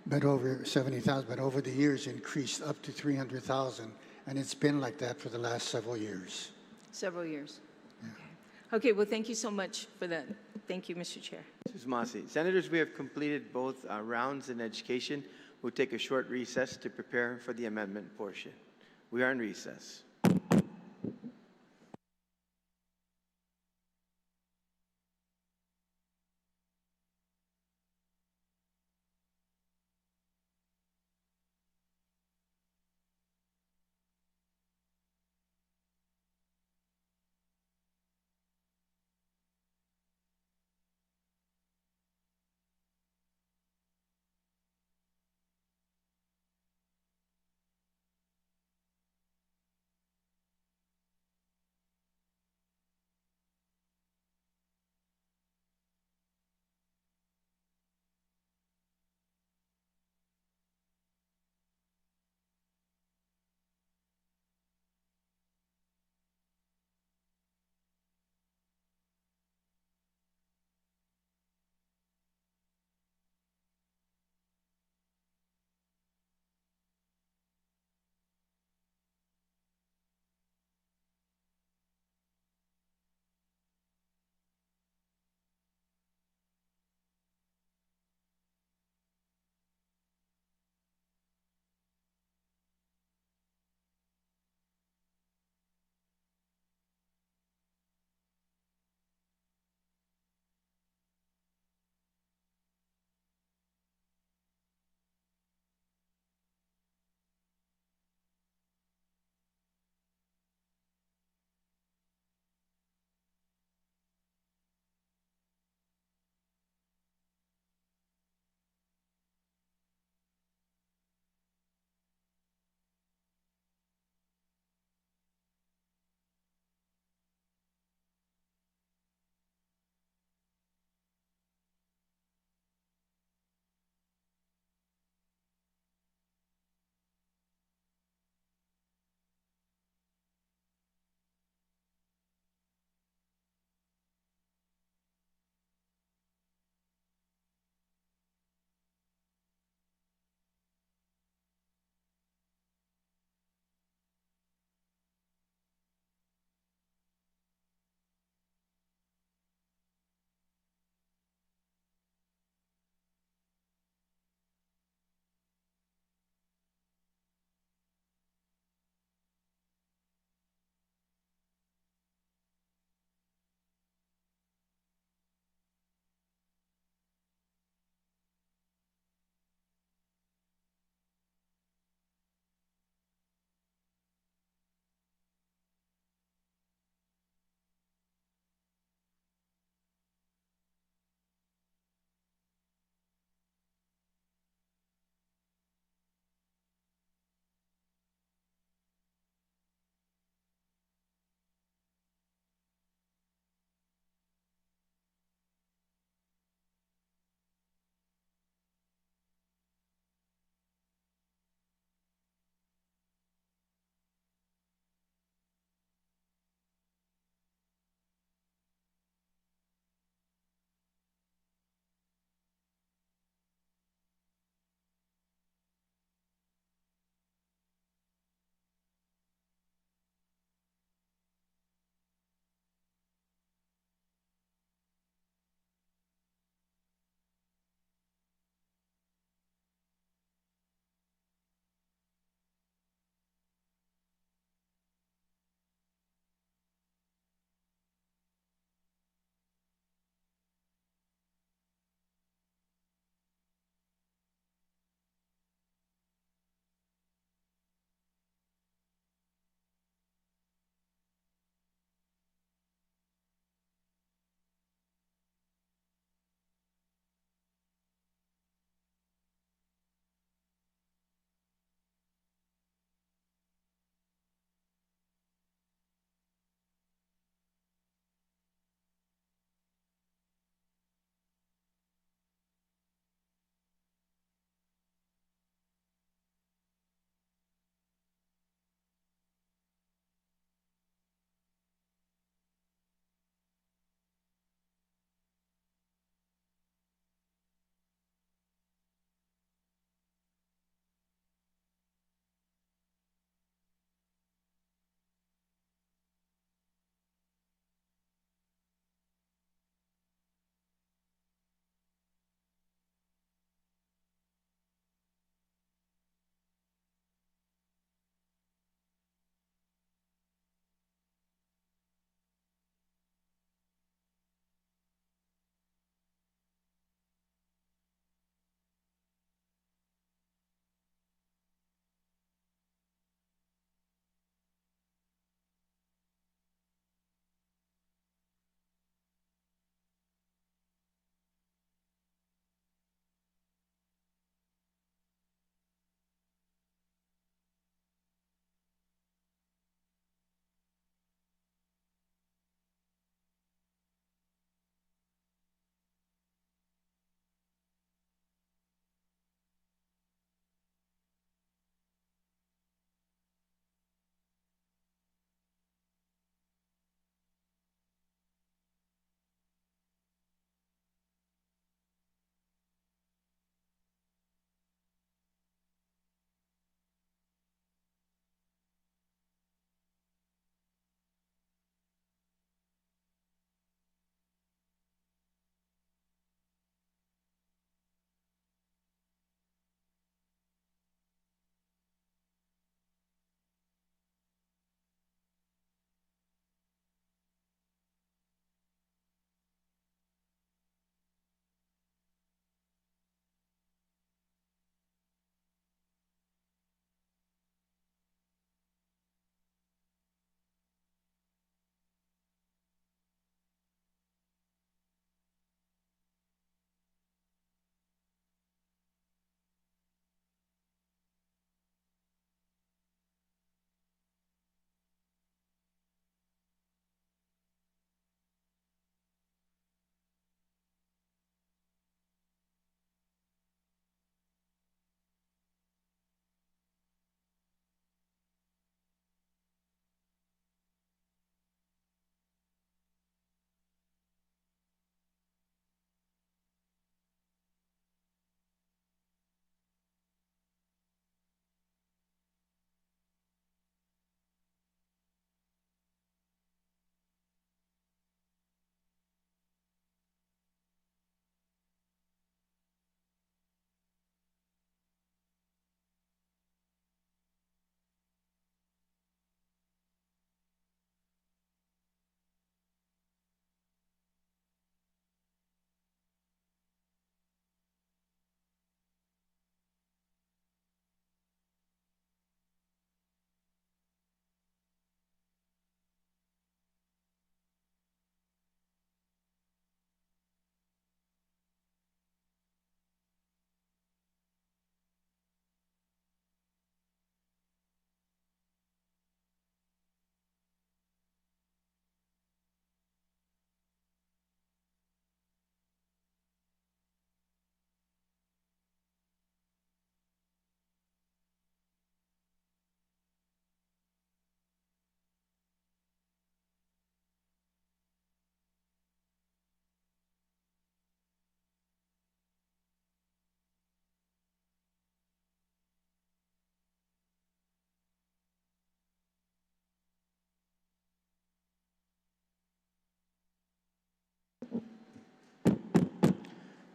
but over 70,000, but over the years increased up to 300,000, and it's been like that for the last several years. Several years. Okay, well, thank you so much for that. Thank you, Mr. Chair. Ms. Masi. Senators, we have completed both rounds in education. We'll take a short recess to prepare for the amendment portion. We are in recess.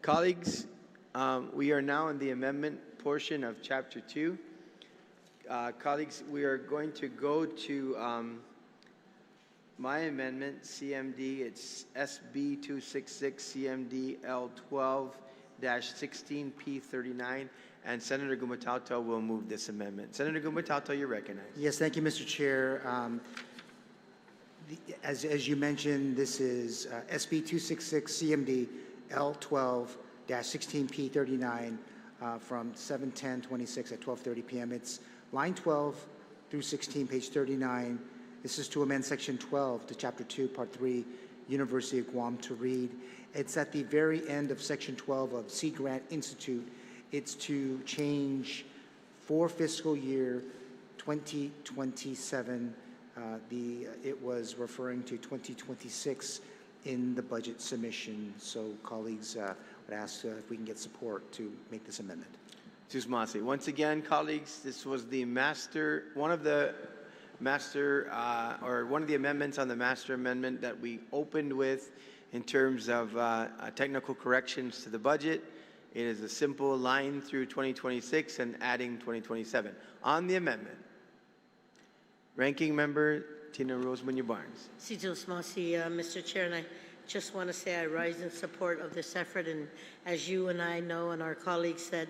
Colleagues, we are now in the amendment portion of Chapter 2. Colleagues, we are going to go to my amendment, CMD. It's SB 266 CMD L12-16P39, and Senator Gumatauta will move this amendment. Senator Gumatauta, you're recognized. Yes, thank you, Mr. Chair. As you mentioned, this is SB 266 CMD L12-16P39 from 7/10/26 at 12:30 p.m. It's line 12 through 16, page 39. This is to amend Section 12 to Chapter 2, Part 3, University of Guam to read. It's at the very end of Section 12 of Sea Grant Institute. It's to change for fiscal year 2027. It was referring to 2026 in the budget submission. So colleagues would ask if we can get support to make this amendment. Tusmasi. Once again, colleagues, this was the one of the amendments on the master amendment that we opened with in terms of technical corrections to the budget. It is a simple line through 2026 and adding 2027. On the amendment, Ranking Member Tina Rosemania Barnes. Mr. Chair, and I just want to say I rise in support of this effort. And as you and I know, and our colleagues said,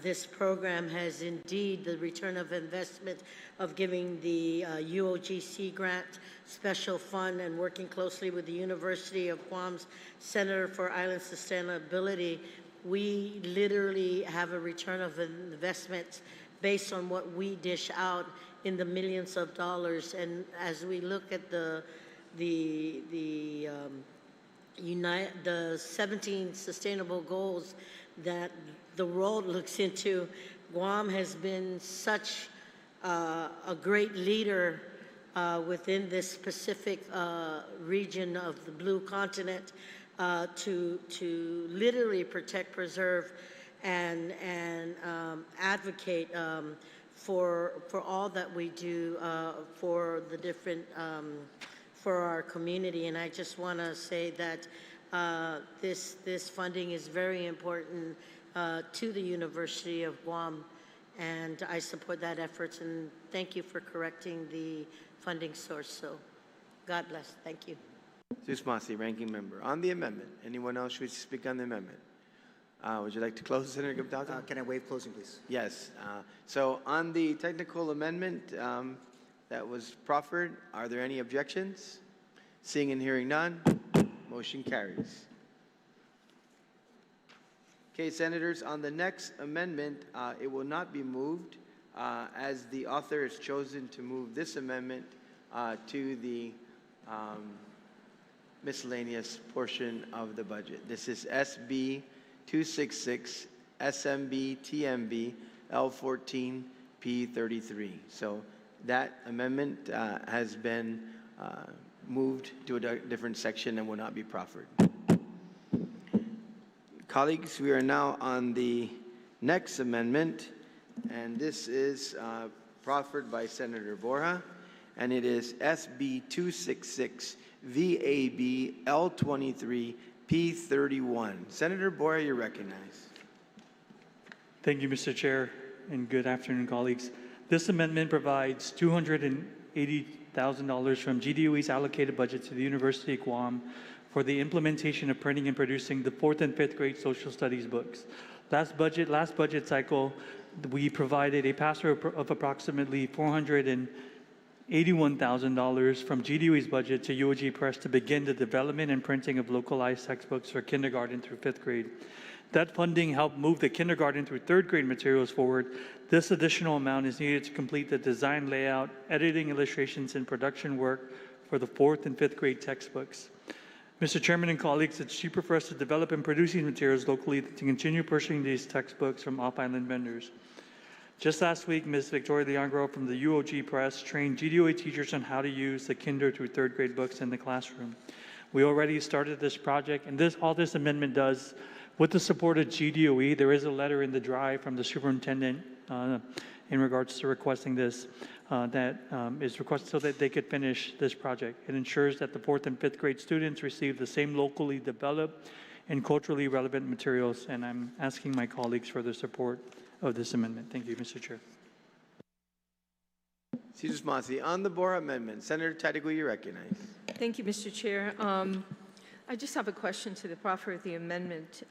this program has indeed the return of investment of giving the UOGC grant special fund and working closely with the University of Guam's Center for Island Sustainability. We literally have a return of investment based on what we dish out in the millions of dollars. And as we look at the 17 sustainable goals that the world looks into, Guam has been such a great leader within this Pacific region of the Blue Continent to literally protect, preserve, and advocate for all that we do for the different for our community. And I just want to say that this funding is very important to the University of Guam, and I support that effort. And thank you for correcting the funding source. So, God bless. Thank you. Tusmasi, Ranking Member. On the amendment, anyone else who wishes to speak on the amendment? Would you like to close, Senator Gumatauta? Can I waive closing, please? Yes. So on the technical amendment that was proffered, are there any objections? Seeing and hearing none, motion carries. Okay, Senators, on the next amendment, it will not be moved as the author has chosen to move this amendment to the miscellaneous portion of the budget. This is SB 266 SMB TMB L14 P33. So that amendment has been moved to a different section and will not be proffered. Colleagues, we are now on the next amendment, and this is proffered by Senator Borja, and it is SB 266 VAB L23 P31. Senator Borja, you're recognized. Thank you, Mr. Chair, and good afternoon, colleagues. This amendment provides $280,000 from GDOE's allocated budget to the University of Guam for the implementation of printing and producing the 4th and 5th grade social studies books. Last budget cycle, we provided a pass-through of approximately $481,000 from GDOE's budget to UOG Press to begin the development and printing of localized textbooks for kindergarten through 5th grade. That funding helped move the kindergarten through 3rd grade materials forward. This additional amount is needed to complete the design layout, editing illustrations, and production work for the 4th and 5th grade textbooks. Mr. Chairman and colleagues, it's cheaper for us to develop and produce these materials locally than to continue purchasing these textbooks from off-island vendors. Just last week, Ms. Victoria Leongro from the UOG Press trained GDOE teachers on how to use the kinder through 3rd grade books in the classroom. We already started this project, and all this amendment does, with the support of GDOE, there is a letter in the drive from the superintendent in regards to requesting this, that is requested so that they could finish this project. It ensures that the 4th and 5th grade students receive the same locally developed and culturally relevant materials, and I'm asking my colleagues for their support of this amendment. Thank you, Mr. Chair. Cesar Masi, on the Bora amendment, Senator Tadigu, you recognize. Thank you, Mr. Chair. I just have a question to the proffer of the amendment,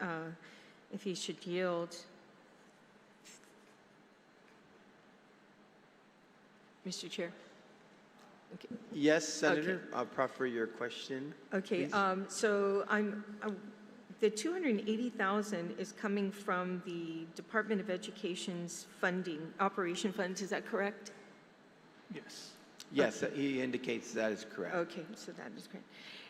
if he should yield. Mr. Chair. Okay. Yes, Senator, Okay. I'll proffer your question. Okay, so the 280,000 is coming from the Department of Education's funding, operation funds, is that correct? Yes. Yes, he indicates that is correct. Okay, so that is correct.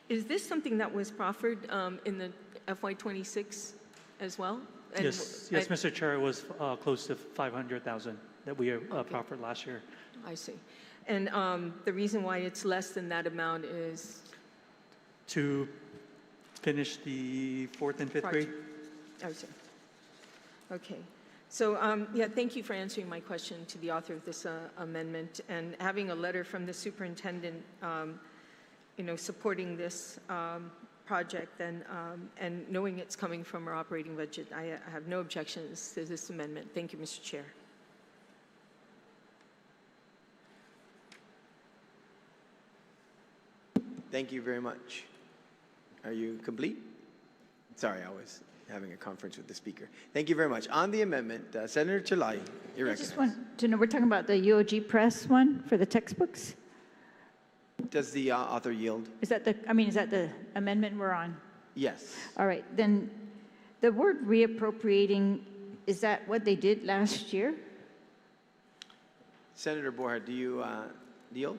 Is this something that was proffered in the FY26 as well? And Yes, Mr. Chair, it was close to 500,000 that we proffered last year. I see. And the reason why it's less than that amount is? To finish the 4th and 5th grade? I see. Okay. So, yeah, thank you for answering my question to the author of this amendment, and having a letter from the superintendent, supporting this project, and knowing it's coming from our operating budget. I have no objections to this amendment. Thank you, Mr. Chair. Thank you very much. Are you complete? Sorry, I was having a conference with the speaker. Thank you very much. On the amendment, Senator Chilai, you're recognized. I just want to know, we're talking about the UOG Press one for the textbooks? Does the author yield? Is that the amendment we're on? Yes. All right, then the word reappropriating, is that what they did last year? Senator Borja, do you yield?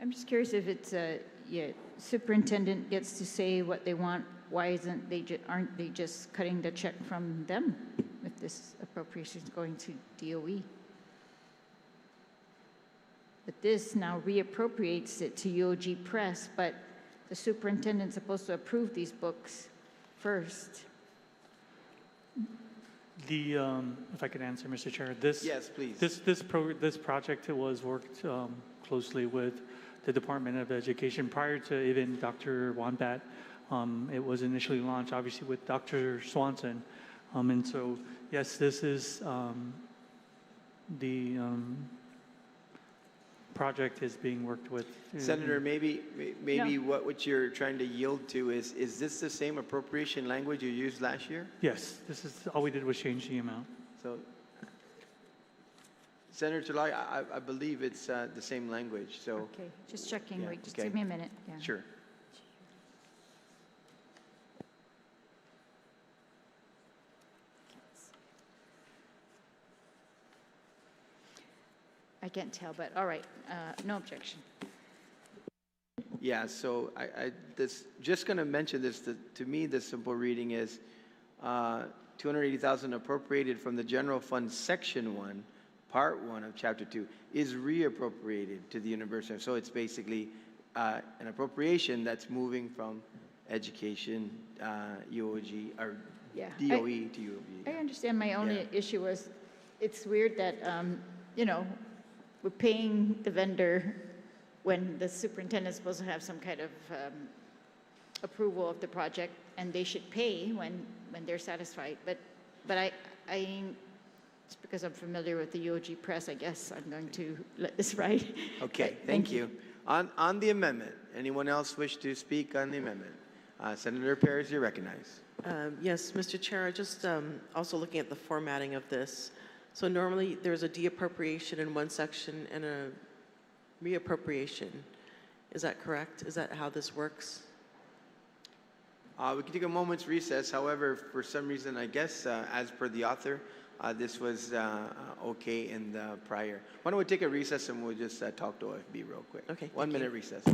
I'm just curious if it's superintendent gets to say what they want. Why aren't they just cutting the check from them if this appropriation is going to DOE? But this now reappropriates it to UOG Press, but the superintendent's supposed to approve these books first. If I could answer, Mr. Chair, yes, please. This project was worked closely with the Department of Education prior to even Dr. Wombat. It was initially launched, obviously, with Dr. Swanson, and so yes, this is the project is being worked with. Senator, maybe no. what you're trying to yield to is this the same appropriation language you used last year? Yes, this is all we did was change the amount. So, Senator Tulay, I believe it's the same language. So okay, just checking. Yeah, wait, just okay. give me a minute. Yeah. Sure. I can't tell, but all right, no objection. Yeah, so just going to mention this. To me, the simple reading is 280,000 appropriated from the general fund section 1, part 1 of chapter 2 is reappropriated to the university. So it's basically an appropriation that's moving from education, UOG, or Yeah, DOE to UOG. I understand. My only issue was, it's weird that we're paying the vendor when the superintendent's supposed to have some kind of approval of the project, and they should pay when they're satisfied. But I it's because I'm familiar with the UOG Press, I guess I'm going to let this ride. Okay, thank you. On the amendment, anyone else wish to speak on the amendment? Senator Perez, you're recognized. Yes, Mr. Chair, just also looking at the formatting of this. So normally there's a deappropriation in one section and a reappropriation. Is that correct? Is that how this works? We can take a moment's recess. However, for some reason, I guess, as per the author, this was okay in the prior. Why don't we take a recess and we'll just talk to OFB real quick. Okay. 1 minute recess.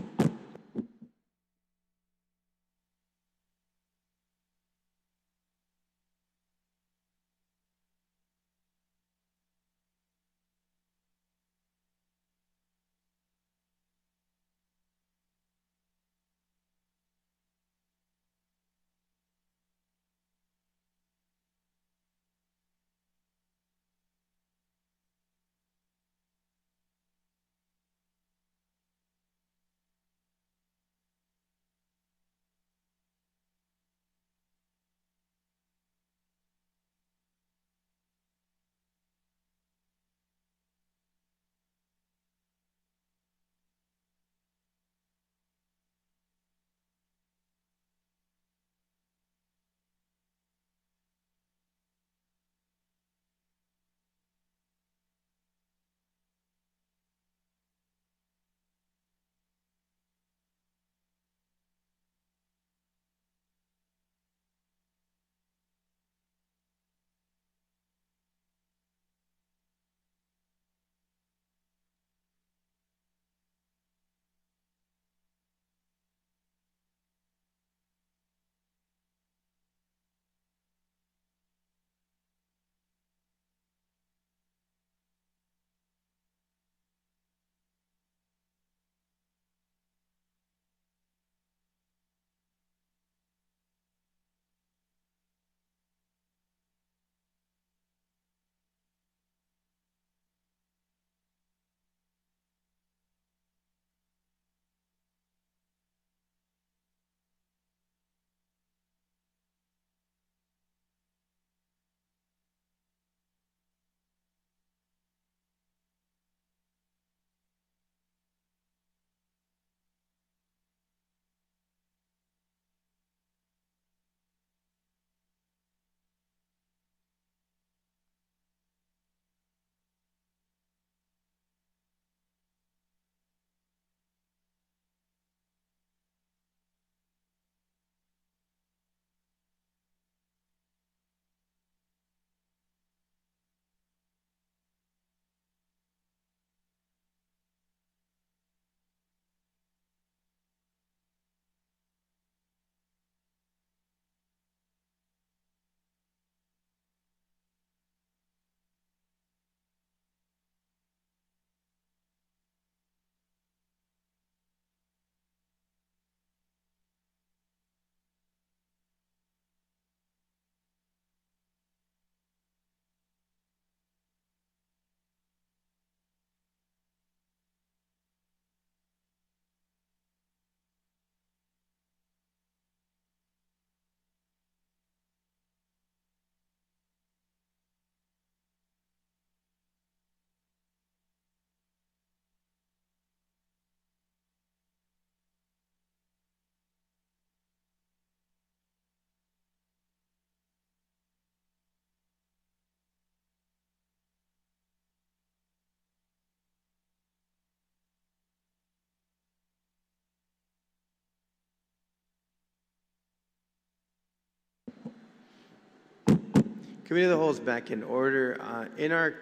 Committee of the Whole is back in order. In our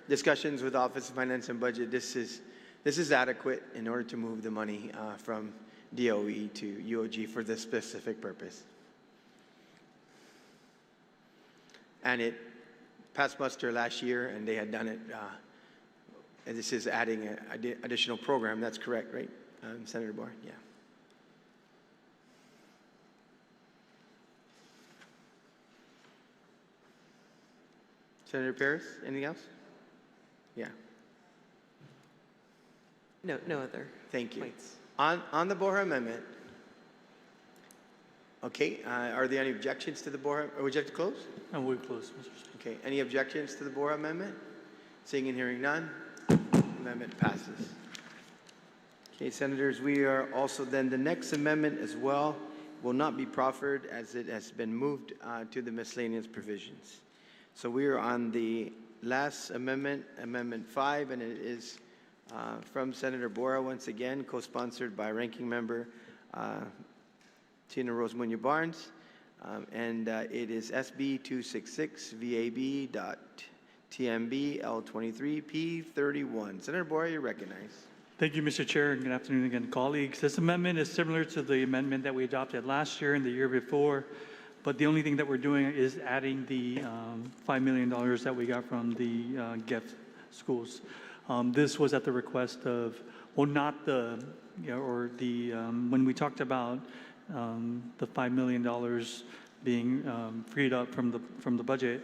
discussions with Office of Finance and Budget, this is adequate in order to move the money from DOE to UOG for this specific purpose. And it passed muster last year, and they had done it. And this is adding an additional program. That's correct, right, Senator Bohr? Yeah. Senator Paris, anything else? Yeah. No other. Thank you. Points. On the Bohr amendment, okay, are there any objections to the Bohr? Are we object to close? No, we close, Mr. Speaker. Okay, any objections to the Bohr amendment? Seeing and hearing none, amendment passes. Okay, Senators, we are also then, the next amendment as well will not be proffered as it has been moved to the miscellaneous provisions. So we are on the last amendment, Amendment 5, and it is from Senator Borah once again, co-sponsored by Ranking Member Tina Rose Munoz Barnes, and it is SB 266 VAB.TMB L23 P31. Senator Borah, you're recognized. Thank you, Mr. Chair, and good afternoon again, colleagues. This amendment is similar to the amendment that we adopted last year and the year before, but the only thing that we're doing is adding the $5 million that we got from the gift schools. This was at the request of, well, not the, or the, when we talked about the $5 million being freed up from the budget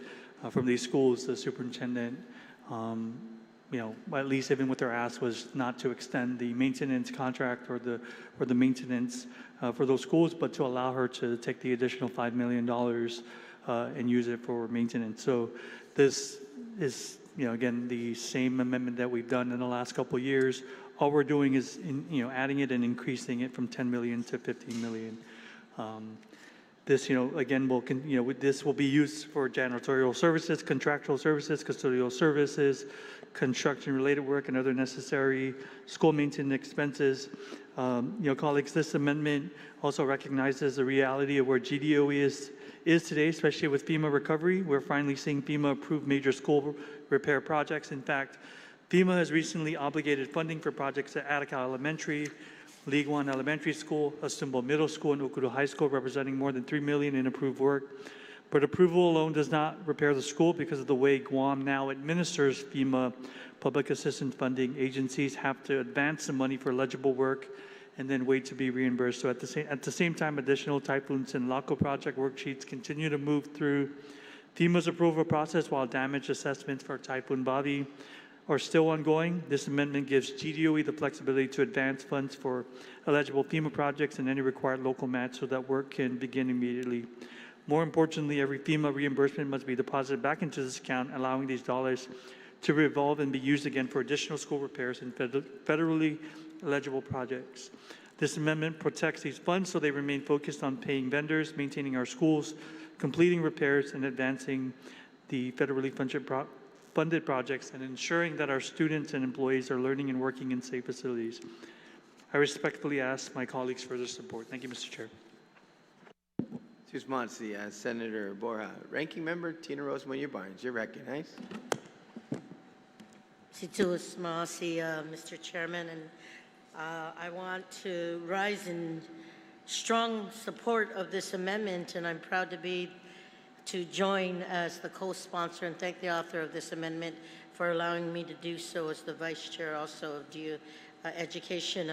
from these schools, the superintendent, at least even what their ask was not to extend the maintenance contract or the maintenance for those schools, but to allow her to take the additional $5 million and use it for maintenance. So this is, again, the same amendment that we've done in the last couple of years. All we're doing is, adding it and increasing it from 10 million to 15 million. This, again, this will be used for janitorial services, contractual services, custodial services, construction-related work, and other necessary school maintenance expenses. Colleagues, this amendment also recognizes the reality of where GDOE is today, especially with FEMA recovery. We're finally seeing FEMA approve major school repair projects. In fact, FEMA has recently obligated funding for projects at Attica Elementary, League One Elementary School, Astumbo Middle School, and Okudu High School, representing more than $3 million in approved work. But approval alone does not repair the school because of the way Guam now administers FEMA public assistance funding. Agencies have to advance the money for eligible work and then wait to be reimbursed. So at the same time, additional Typhoons and LACO project worksheets continue to move through FEMA's approval process while damage assessments for Typhoon Bobby are still ongoing. This amendment gives GDOE the flexibility to advance funds for eligible FEMA projects and any required local match so that work can begin immediately. More importantly, every FEMA reimbursement must be deposited back into this account, allowing these dollars to revolve and be used again for additional school repairs and federally eligible projects. This amendment protects these funds so they remain focused on paying vendors, maintaining our schools, completing repairs, and advancing the federally funded projects, and ensuring that our students and employees are learning and working in safe facilities. I respectfully ask my colleagues for their support. Thank you, Mr. Chair. Susmansi, Senator Borah. Ranking Member Tina Rose Munoz Barnes, you're recognized. Mr. Chairman, and I want to rise in strong support of this amendment, and I'm proud to join as the co-sponsor and thank the author of this amendment for allowing me to do so as the Vice Chair also of Education.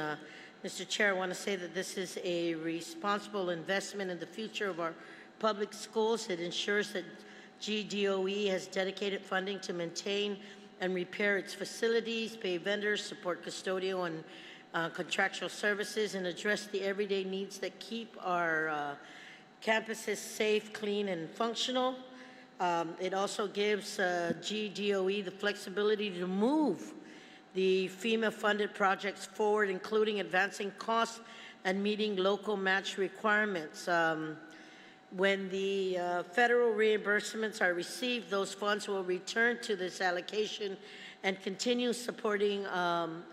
Mr. Chair, I want to say that this is a responsible investment in the future of our public schools. It ensures that GDOE has dedicated funding to maintain and repair its facilities, pay vendors, support custodial and contractual services, and address the everyday needs that keep our campuses safe, clean, and functional. It also gives GDOE the flexibility to move the FEMA-funded projects forward, including advancing costs and meeting local match requirements. When the federal reimbursements are received, those funds will return to this allocation and continue supporting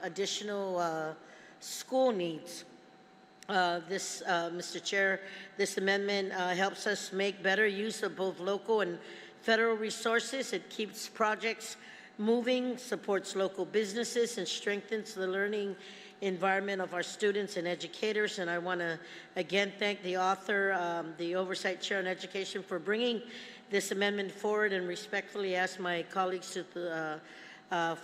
additional school needs. Mr. Chair, this amendment helps us make better use of both local and federal resources. It keeps projects moving, supports local businesses, and strengthens the learning environment of our students and educators. And I want to again thank the author, the Oversight Chair on Education, for bringing this amendment forward, and respectfully ask my colleagues to,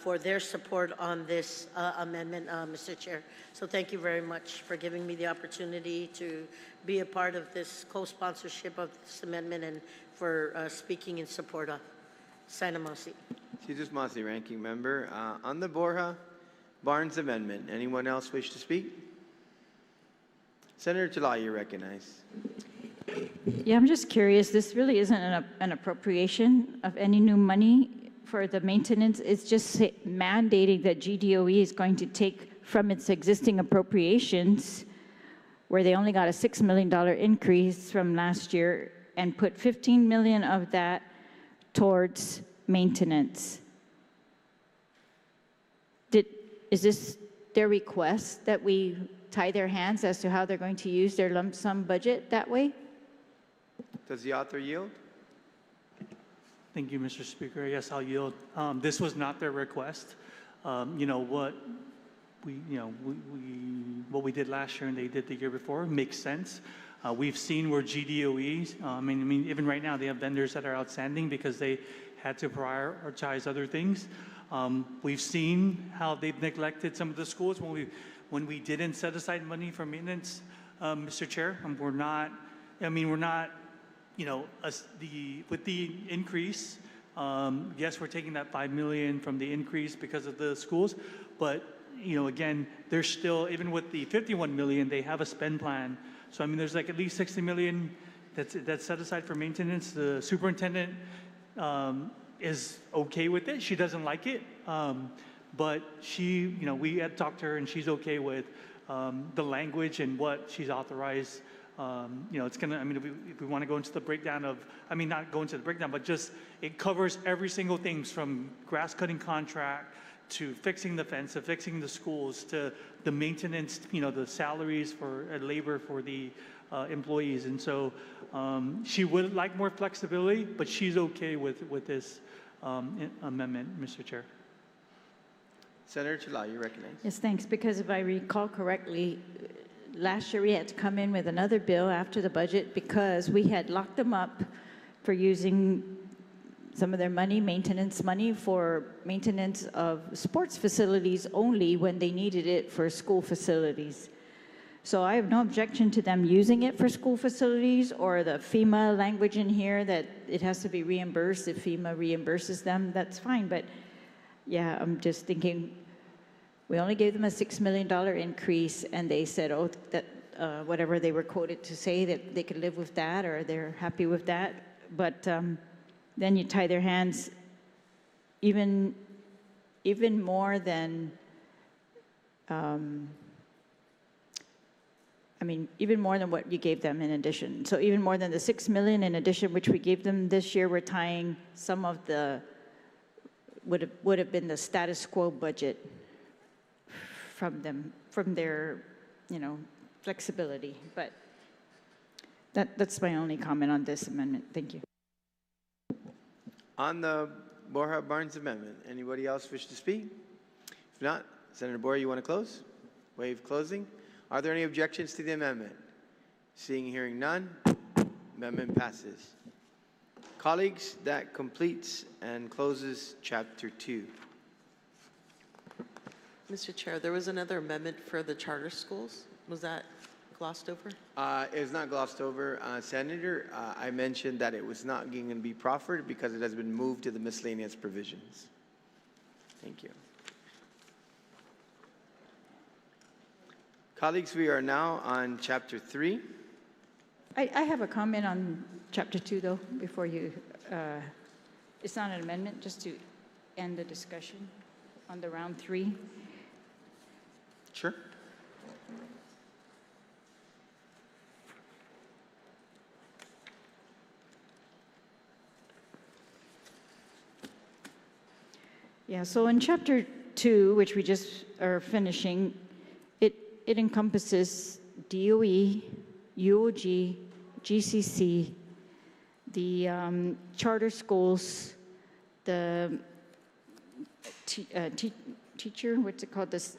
for their support on this amendment, Mr. Chair. So thank you very much for giving me the opportunity to be a part of this co-sponsorship of this amendment, and for speaking in support of Santa Mosi. Jesus Mosi, Ranking Member. On the Borja Barnes Amendment, anyone else wish to speak? Senator Talal, you're recognized. Yeah, I'm just curious. This really isn't an appropriation of any new money for the maintenance. It's just mandating that GDOE is going to take from its existing appropriations, where they only got a $6 million increase from last year, and put $15 million of that towards maintenance. Is this their request, that we tie their hands as to how they're going to use their lump sum budget that way? Does the author yield? Thank you, Mr. Speaker. Yes, I'll yield. This was not their request. You know, what we did last year and they did the year before makes sense. We've seen where GDOEs, I mean, even right now, they have vendors that are outstanding because they had to prioritize other things. We've seen how they've neglected some of the schools when we didn't set aside money for maintenance, Mr. Chair. We're not, you know, with the increase, yes, we're taking that $5 million from the increase because of the schools, but, you know, again, there's still, even with the $51 million, they have a spend plan. So, I mean, there's like at least $60 million that's set aside for maintenance. The superintendent is okay with it. She doesn't like it, but she, you know, we had talked to her and she's okay with the language and what she's authorized. You know, it's gonna, I mean, if we want to go into the breakdown of, I mean, not go into the breakdown, but just, it covers every single thing from grass cutting contract to fixing the fence, to fixing the schools, to the maintenance, you know, the salaries for labor for the employees. And so she would like more flexibility, but she's okay with this amendment, Mr. Chair. Senator Talal, you recognize. Yes, thanks. Because if I recall correctly, last year we had to come in with another bill after the budget because we had locked them up for using some of their money, maintenance money, for maintenance of sports facilities only when they needed it for school facilities. So I have no objection to them using it for school facilities, or the FEMA language in here that it has to be reimbursed. If FEMA reimburses them, that's fine. But yeah, I'm just thinking, we only gave them a $6 million increase, and they said, oh, that whatever they were quoted to say, that they could live with that, or they're happy with that. But then you tie their hands even more than, I mean, even more than what you gave them in addition. So even more than the $6 million in addition, which we gave them this year, we're tying some of the, would have been the status quo budget from them, from their, you know, flexibility. But that's my only comment on this amendment. Thank you. On the Borja Barnes Amendment, anybody else wish to speak? If not, Senator Borja, you want to close? Waive closing. Are there any objections to the amendment? Seeing and hearing none, amendment passes. Colleagues, that completes and closes Chapter 2. Mr. Chair, there was another amendment for the charter schools. Was that glossed over? It was not glossed over, Senator. I mentioned that it was not going to be proffered because it has been moved to the miscellaneous provisions. Thank you. Colleagues, we are now on Chapter 3. I have a comment on Chapter 2, though, before you, it's not an amendment, just to end the discussion on the round 3. Sure. Yeah, so in Chapter 2, which we just are finishing, it encompasses DOE, UOG, GCC, the charter schools, the teacher, what's it called, this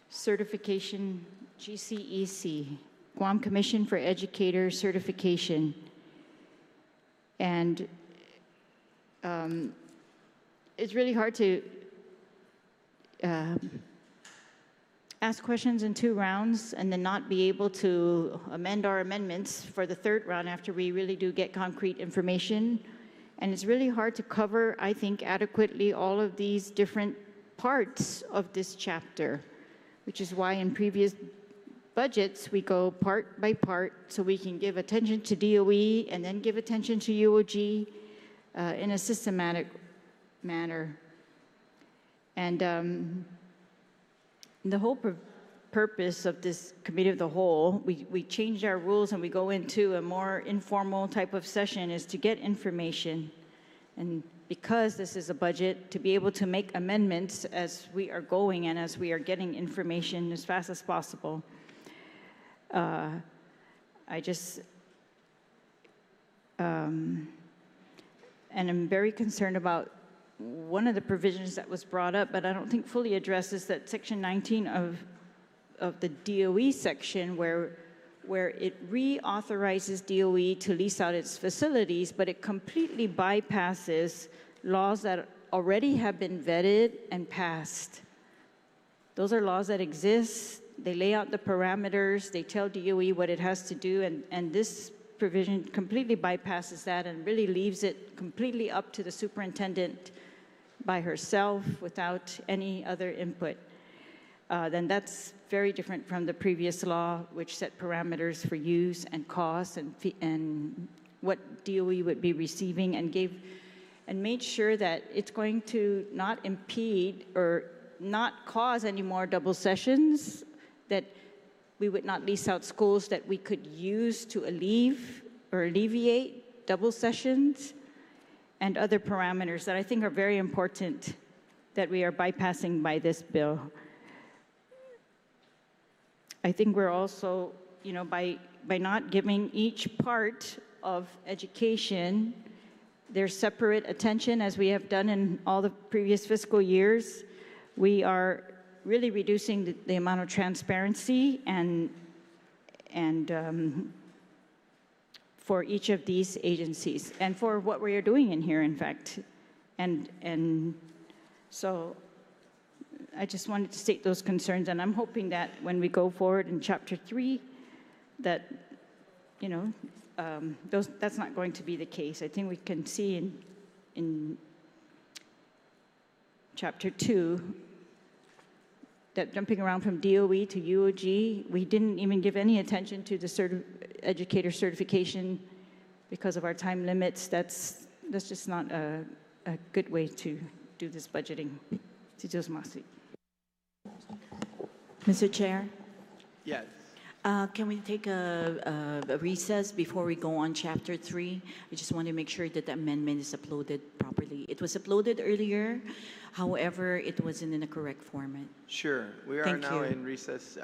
certification, GCEC, Guam Commission for Educator Certification. And it's really hard to ask questions in 2 rounds and then not be able to amend our amendments for the 3rd round after we really do get concrete information. And it's really hard to cover, I think, adequately all of these different parts of this chapter, which is why in previous budgets we go part by part so we can give attention to DOE and then give attention to UOG in a systematic manner. And the whole purpose of this committee of the whole, we changed our rules and we go into a more informal type of session, is to get information. And because this is a budget, to be able to make amendments as we are going and as we are getting information as fast as possible. And I'm very concerned about one of the provisions that was brought up, but I don't think fully addresses, that Section 19 of the DOE section where it reauthorizes DOE to lease out its facilities, but it completely bypasses laws that already have been vetted and passed. Those are laws that exist. They lay out the parameters. They tell DOE what it has to do, and this provision completely bypasses that and really leaves it completely up to the superintendent by herself without any other input. Then that's very different from the previous law, which set parameters for use and costs and what DOE would be receiving, and made sure that it's going to not impede or not cause any more double sessions, that we would not lease out schools that we could use to alleviate double sessions, and other parameters that I think are very important that we are bypassing by this bill. I think we're also, by not giving each part of education their separate attention, as we have done in all the previous fiscal years, we are really reducing the amount of transparency and for each of these agencies, and for what we are doing in here, in fact. And so I just wanted to state those concerns, and I'm hoping that when we go forward in Chapter 3, that, that's not going to be the case. I think we can see in Chapter 2 that jumping around from DOE to UOG, we didn't even give any attention to the educator certification because of our time limits. That's just not a good way to do this budgeting. Mr. Chair? Yes. Can we take a recess before we go on Chapter 3? I just want to make sure that the amendment is uploaded properly. It was uploaded earlier, however, it wasn't in the correct format. Sure. We are now in recess.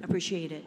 Appreciate it.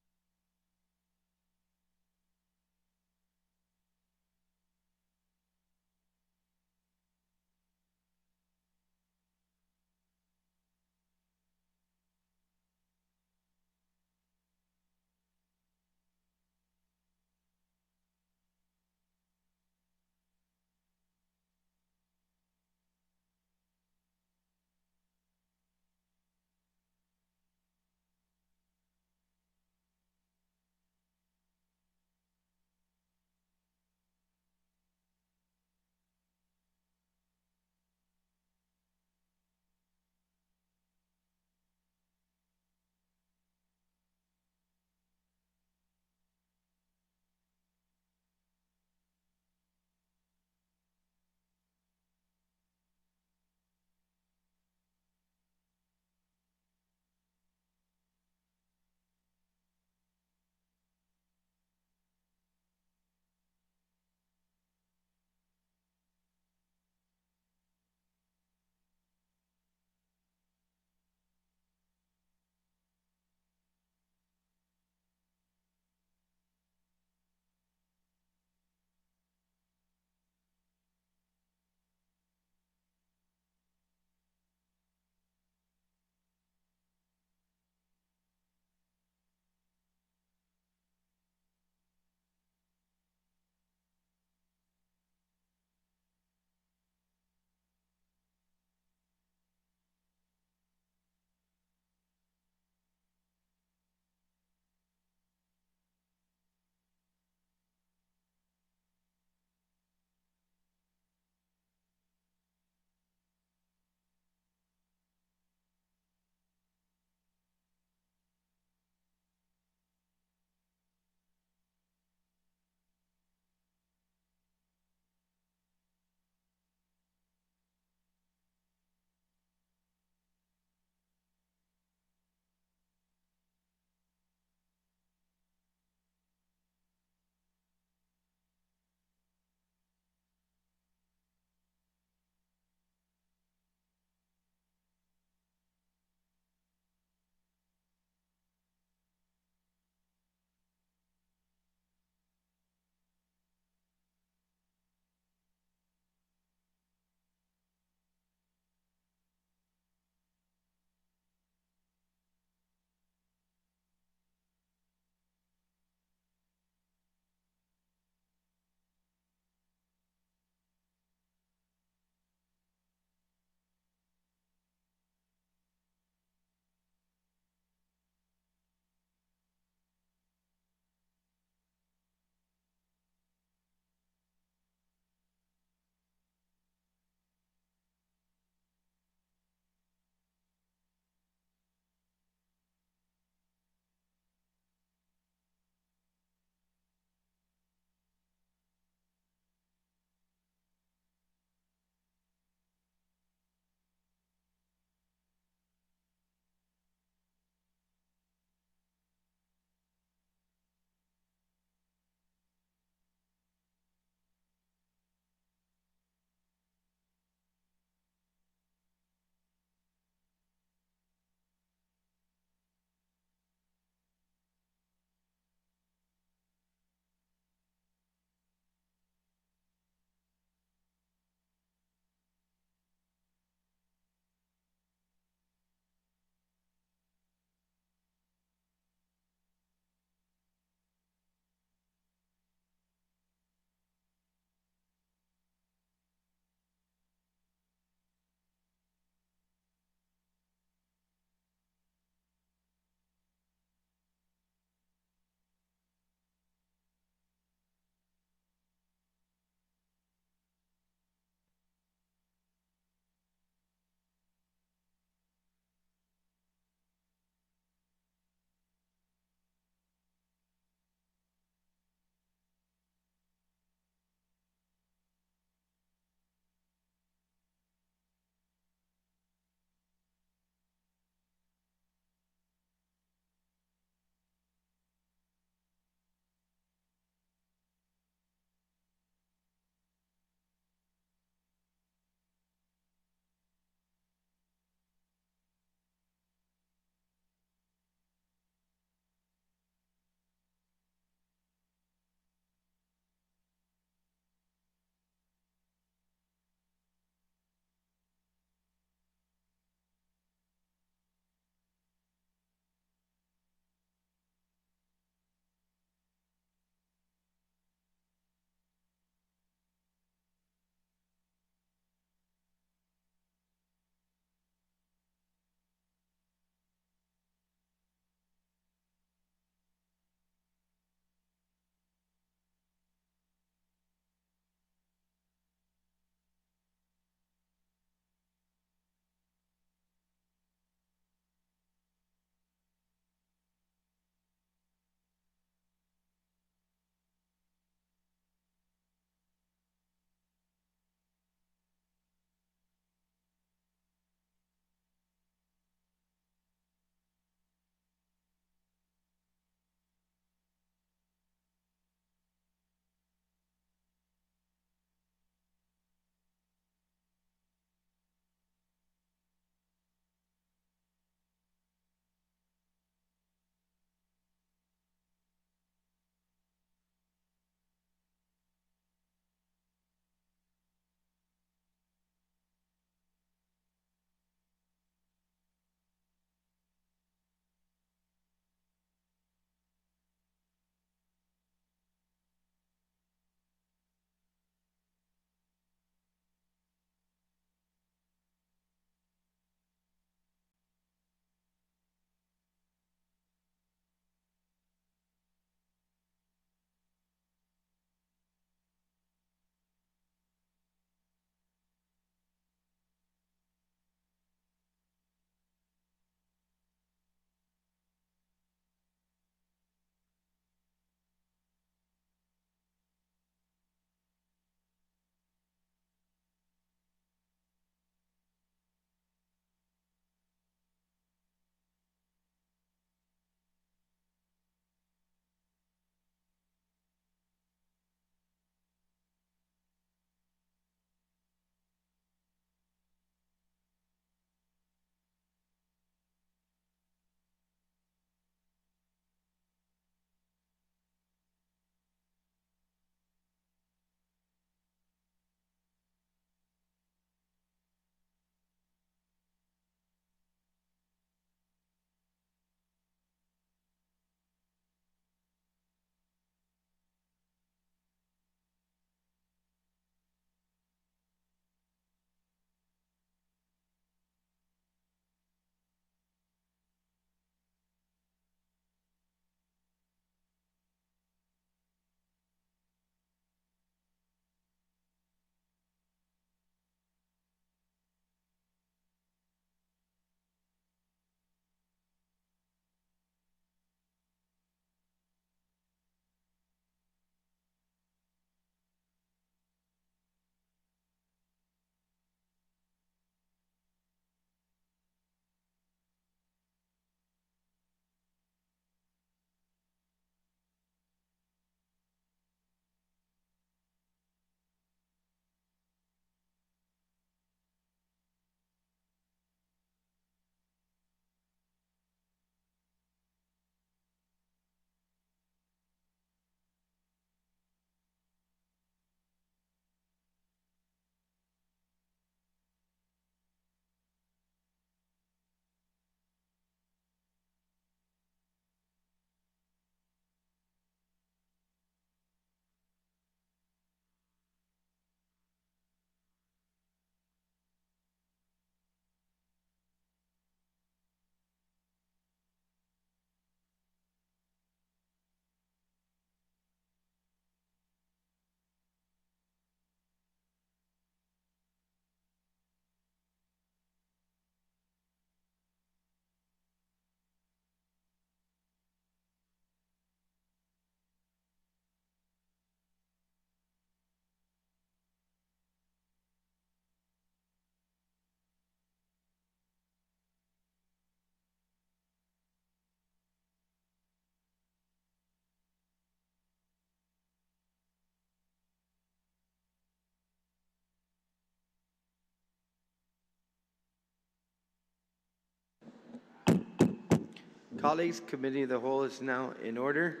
Colleagues, Committee of the Whole is now in order.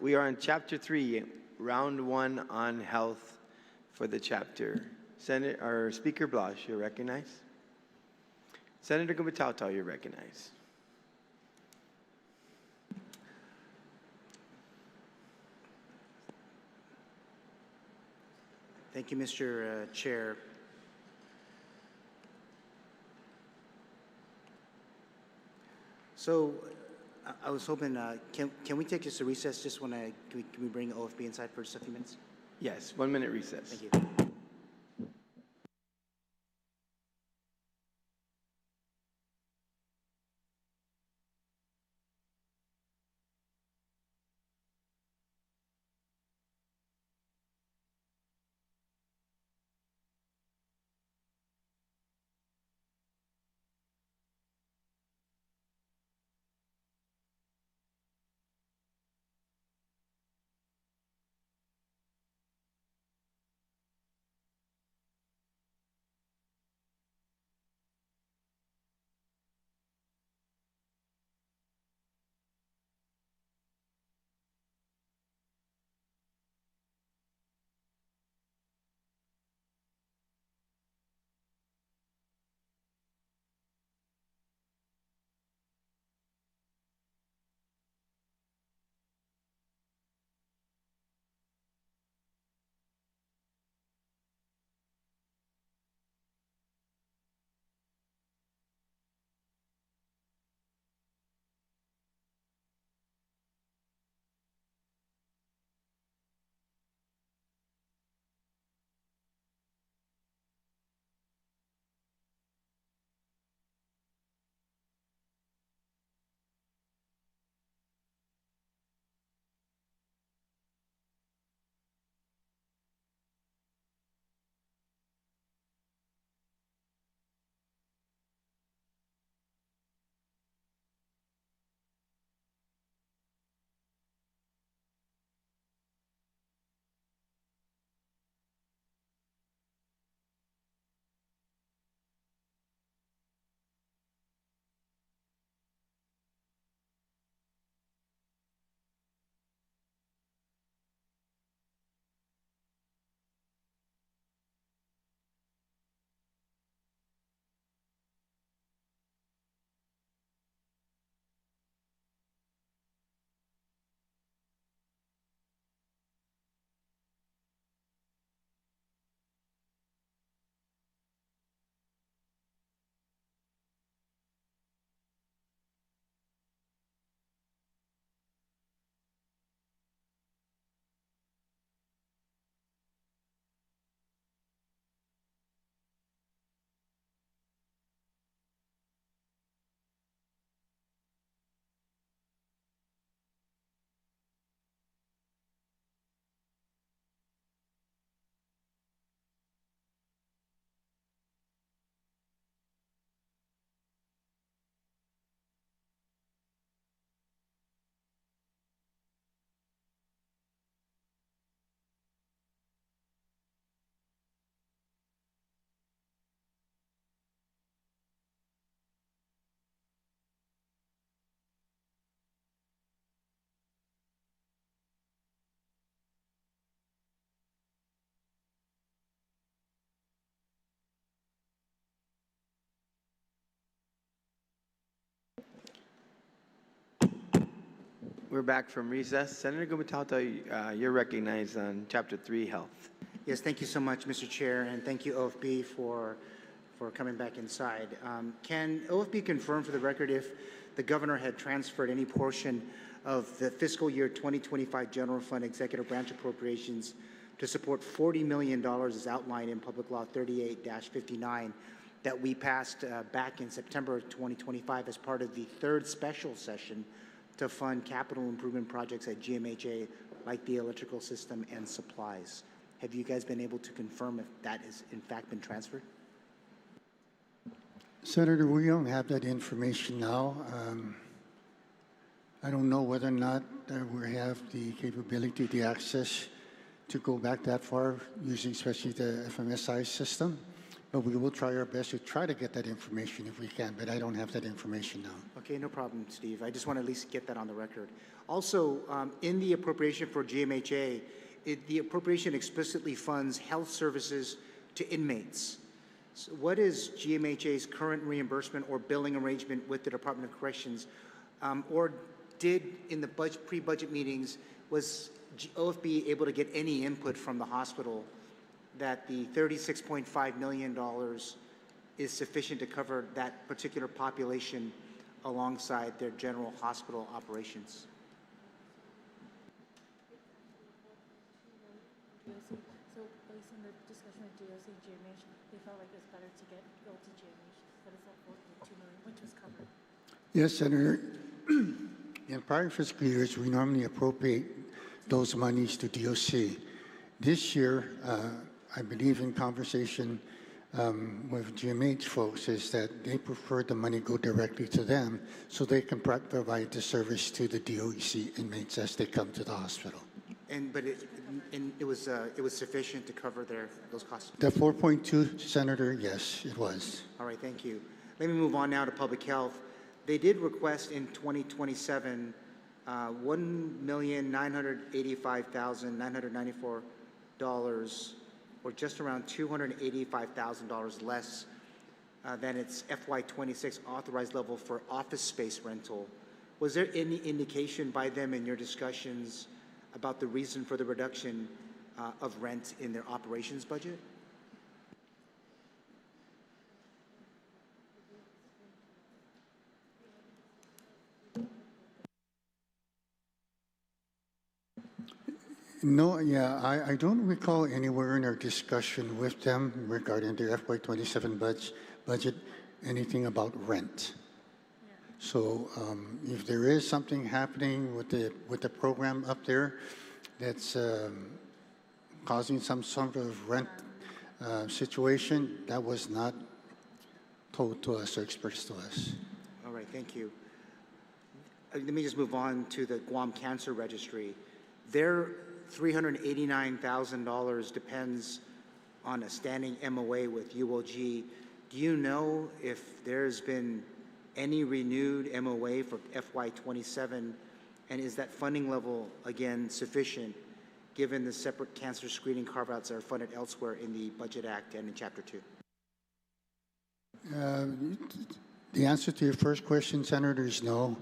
We are on Chapter 3, Round 1 on Health for the chapter. Speaker Blas, you're recognized. Senator Gumatauta, you're recognized. Thank you, Mr. Chair. So I was hoping, can we take just a recess just when can we bring OFB inside for just a few minutes? Yes, 1 minute recess. Thank you. We're back from recess. Senator Gumatauta, you're recognized on Chapter 3, Health. Yes, thank you so much, Mr. Chair, and thank you, OFB, for coming back inside. Can OFB confirm for the record if the governor had transferred any portion of the fiscal year 2025 general fund executive branch appropriations to support $40 million as outlined in Public Law 38-59 that we passed back in September of 2025 as part of the third special session to fund capital improvement projects at GMHA, like the electrical system and supplies. Have you guys been able to confirm if that has in fact been transferred? Senator, we don't have that information now. I don't know whether or not we have the capability, the access to go back that far using especially the FMSI system. But we will try our best to try to get that information if we can, but I don't have that information now. Okay, no problem, Steve. I just want to at least get that on the record. Also, in the appropriation for GMHA, the appropriation explicitly funds health services to inmates. So what is GMHA's current reimbursement or billing arrangement with the Department of Corrections? Or did, in the pre-budget meetings, was OFB able to get any input from the hospital that the $36.5 million is sufficient to cover that particular population alongside their general hospital operations? So based on the discussion with DOC and GMH, they felt like it's better to go to GMH, but it's at $4.2 million, which was covered. Yes, Senator. In prior fiscal years, we normally appropriate those monies to DOC. This year, I believe in conversation with GMH folks is that they prefer the money go directly to them so they can provide the service to the DOC inmates as they come to the hospital. But it was sufficient to cover those costs? The 4.2, Senator, yes, it was. All right, thank you. Let me move on now to public health. They did request in 2027 $1,985,994, or just around $285,000 less than its FY26 authorized level for office space rental. Was there any indication by them in your discussions about the reason for the reduction of rent in their operations budget? No, yeah, I don't recall anywhere in our discussion with them regarding their FY27 budget anything about rent. So if there is something happening with the program up there that's causing some sort of rent situation, that was not told to us or expressed to us. All right, thank you. Let me just move on to the Guam Cancer Registry. Their $389,000 depends on a standing MOA with UOG. Do you know if there's been any renewed MOA for FY27, and is that funding level, again, sufficient given the separate cancer screening carve-outs that are funded elsewhere in the Budget Act and in Chapter 2? The answer to your first question, Senator, is no.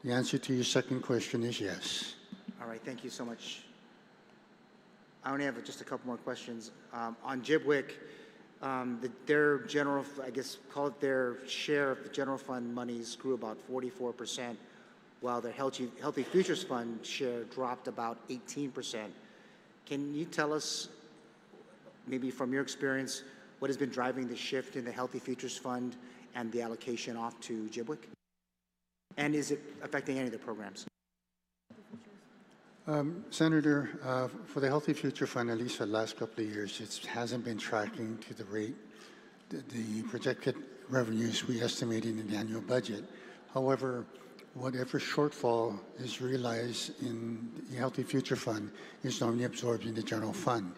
The answer to your second question is yes. All right, thank you so much. I only have just a couple more questions. On JBWIC, their general, I guess, call it their share of the general fund monies grew about 44%, while their Healthy Futures Fund share dropped about 18%. Can you tell us, maybe from your experience, what has been driving the shift in the Healthy Futures Fund and the allocation off to JBWIC? And is it affecting any of the programs? Senator, for the Healthy Future Fund, at least for the last couple of years, it hasn't been tracking to the rate, the projected revenues we estimated in the annual budget. However, whatever shortfall is realized in the Healthy Future Fund is normally absorbed in the general fund.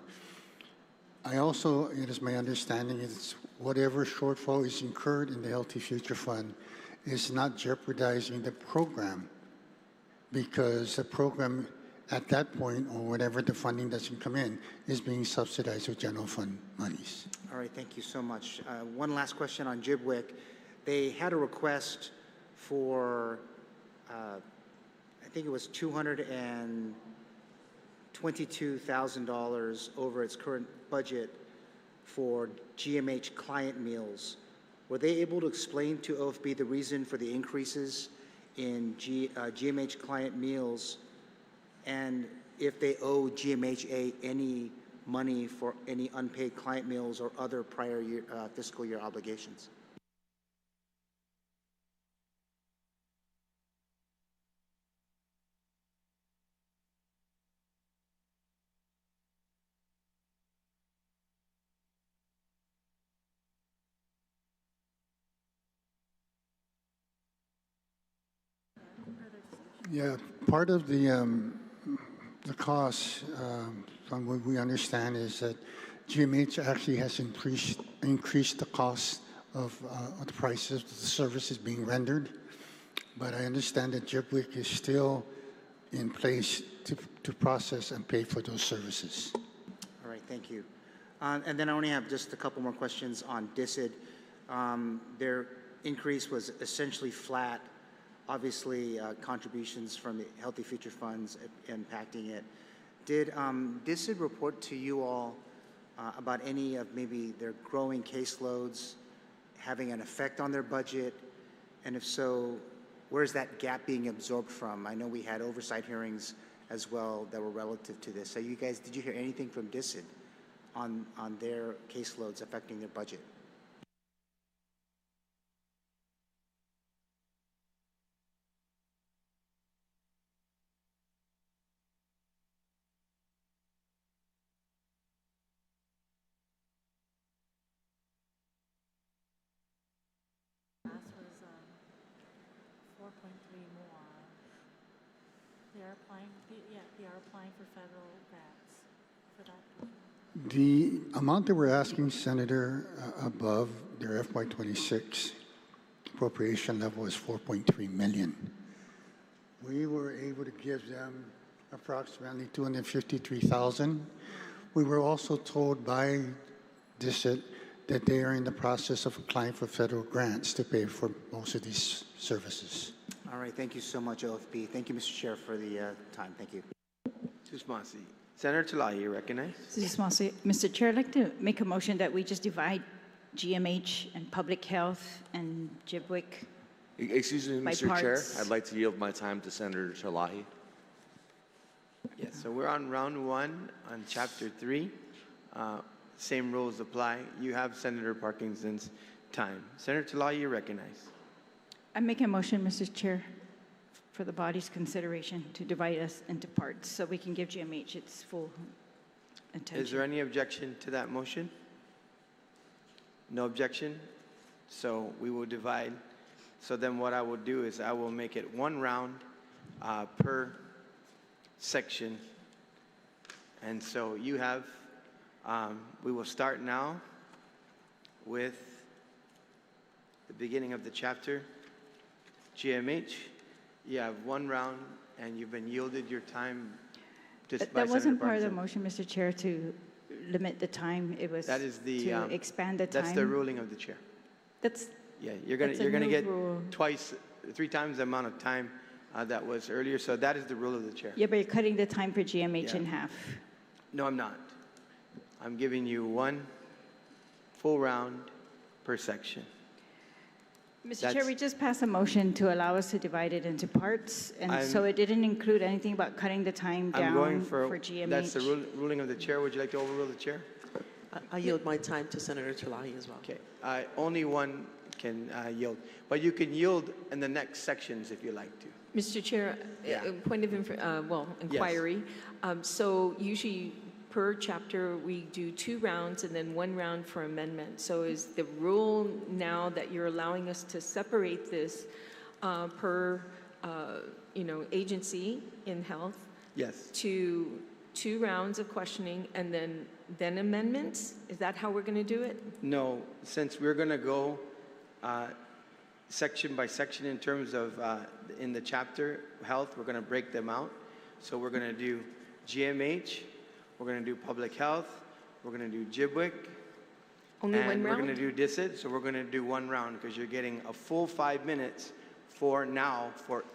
I also, it is my understanding, it's whatever shortfall is incurred in the Healthy Future Fund is not jeopardizing the program, because the program at that point, or whatever the funding doesn't come in, is being subsidized with general fund monies. All right, thank you so much. One last question on JBWIC. They had a request for, I think it was $222,000 over its current budget for GMH client meals. Were they able to explain to OFB the reason for the increases in GMH client meals, and if they owe GMHA any money for any unpaid client meals or other prior year, fiscal year obligations? Yeah, part of the cost, from what we understand, is that GMH actually has increased the cost of the prices of the services being rendered, but I understand that JIPWIC is still in place to process and pay for those services. All right, thank you. And then I only have just a couple more questions on DISID. Their increase was essentially flat. Obviously, contributions from the Healthy Future Funds impacting it. Did DISID report to you all about any of maybe their growing caseloads having an effect on their budget? And if so, where is that gap being absorbed from? I know we had oversight hearings as well that were relative to this. So you guys, did you hear anything from DISID on their caseloads affecting their budget? Last was 4.3 more. They are applying, they are applying for federal grants for that. The amount that we're asking, Senator, above their FY26 appropriation level is 4.3 million. We were able to give them approximately 253,000. We were also told by DISID that they are in the process of applying for federal grants to pay for most of these services. All right, thank you so much, OFB. Thank you, Mr. Chair, for the time. Thank you. Senator Talahi, you recognize? Mr. Chair, I'd like to make a motion that we just divide GMH and public health and JIPWIC. Excuse me, Mr. Chair, I'd like to yield my time to Senator Talahi. Yes, so we're on round one on chapter 3. Same rules apply. You have Senator Parkinson's time. Senator Talahi, you recognize. I make a motion, Mr. Chair, for the body's consideration to divide us into parts so we can give GMH its full attention. Is there any objection to that motion? No objection? So we will divide. So then what I will do is I will make it one round per section. And so you have, we will start now with the beginning of the chapter. GMH, you have one round and you've been yielded your time just by That wasn't Senator part of the Parkinson. motion, Mr. Chair, to limit the time. It was That is the, to expand the time. That's the ruling of the chair. That's Yeah, you're gonna new get rule. three times the amount of time that was earlier. So that is the rule of the chair. Yeah, but you're cutting the time for GMH Yeah. in half. No, I'm not. I'm giving you one full round per section. Mr. Chair, we just passed a motion to allow us to divide it into parts, and so I'm- it didn't include anything about cutting the time I'm down going for GMH. That's the ruling of the chair. Would you like to overrule the chair? I yield my time to Senator Talahi as well. Okay. Only one can yield, but you can yield in the next sections if you like to. Mr. Chair, Yeah. point of inquiry. So usually per chapter, we do 2 rounds and then 1 round for amendment. So is the rule now that you're allowing us to separate this per, agency in health? Yes. To 2 rounds of questioning and then amendments? Is that how we're going to do it? No, since we're going to go section by section in terms of in the chapter health, we're going to break them out. So we're going to do GMH, we're going to do public health, we're going to do JIPWIC, Only and one we're round? going to do DISID. So we're going to do 1 round because you're getting a full 5 minutes for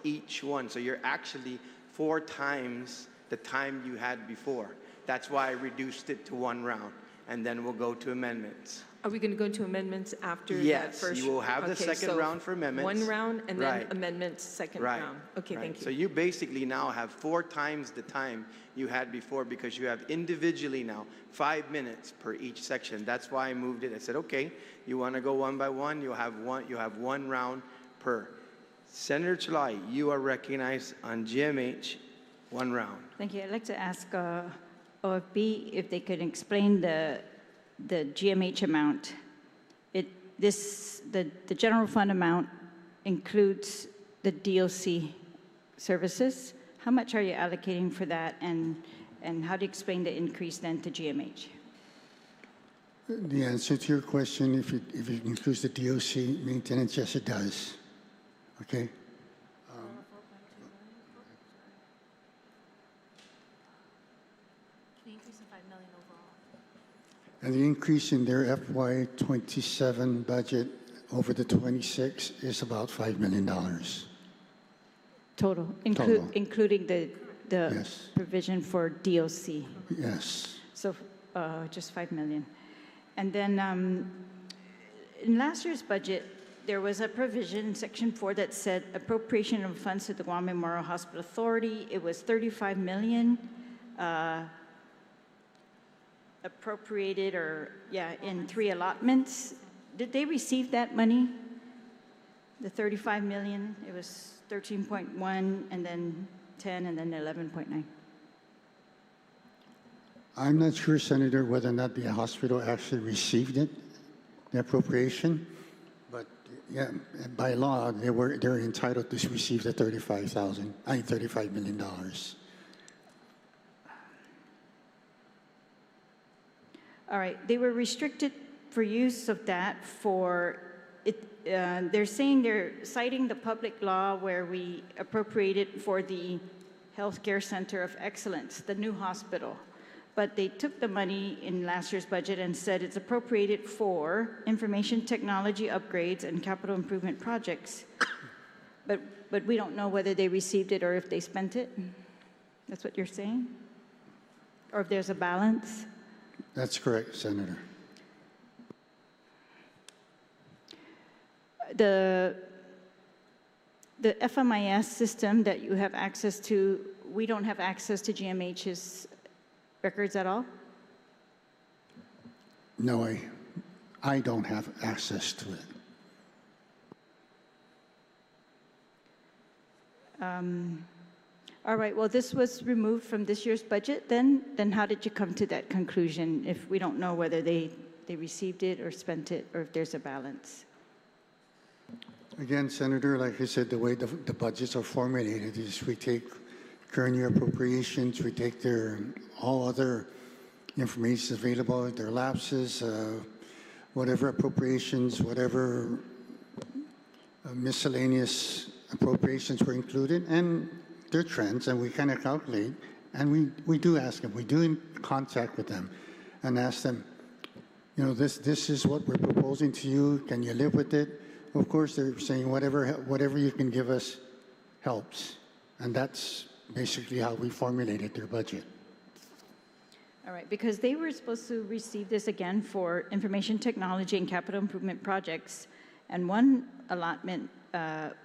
each one. So you're actually 4 times the time you had before. That's why I reduced it to 1 round, and then we'll go to amendments. Are we going to go to amendments after that Yes, first? you will have the Okay, second so round for amendments. 1 round and then Right. amendments second Right. round. Okay, right. thank you. So you basically now have 4 times the time you had before because you have individually now 5 minutes per each section. That's why I moved it. I said, okay, you want to go one by one, you have 1 round per. Senator Chalai, you are recognized on GMH, 1 round. Thank you. I'd like to ask OFB if they could explain the GMH amount. The general fund amount includes the DOC services. How much are you allocating for that, and how do you explain the increase then to GMH? The answer to your question, if it includes the DOC maintenance, yes, it does. Okay? The increase in 5 million overall. And the increase in their FY27 budget over the 26 is about $5 million. Total, Total. including the Yes. provision for DOC. Yes. So just 5 million. And then in last year's budget, there was a provision in Section 4 that said appropriation of funds to the Guam Memorial Hospital Authority. It was 35 million appropriated in 3 allotments. Did they receive that money? The 35 million, it was 13.1 and then 10 and then 11.9. I'm not sure, Senator, whether or not the hospital actually received it, the appropriation, but yeah, by law, they're entitled to receive the $35 million. All right, they were restricted for use of that for it. They're citing the public law where we appropriated for the Healthcare Center of Excellence, the new hospital. But they took the money in last year's budget and said it's appropriated for information technology upgrades and capital improvement projects. But we don't know whether they received it or if they spent it. That's what you're saying? Or if there's a balance? That's correct, Senator. The FMIS system that you have access to, we don't have access to GMH's records at all? No, I don't have access to it. All right, well, this was removed from this year's budget then? Then how did you come to that conclusion if we don't know whether they received it or spent it or if there's a balance? Again, Senator, like I said, the way the budgets are formulated is we take current year appropriations, we take all other information available, their lapses, whatever appropriations, whatever miscellaneous appropriations were included, and their trends, and we kind of calculate, and we do ask them, we do in contact with them, and ask them, you know, this is what we're proposing to you, can you live with it? Of course, they're saying whatever you can give us helps, and that's basically how we formulated their budget. All right, because they were supposed to receive this again for information technology and capital improvement projects, and one allotment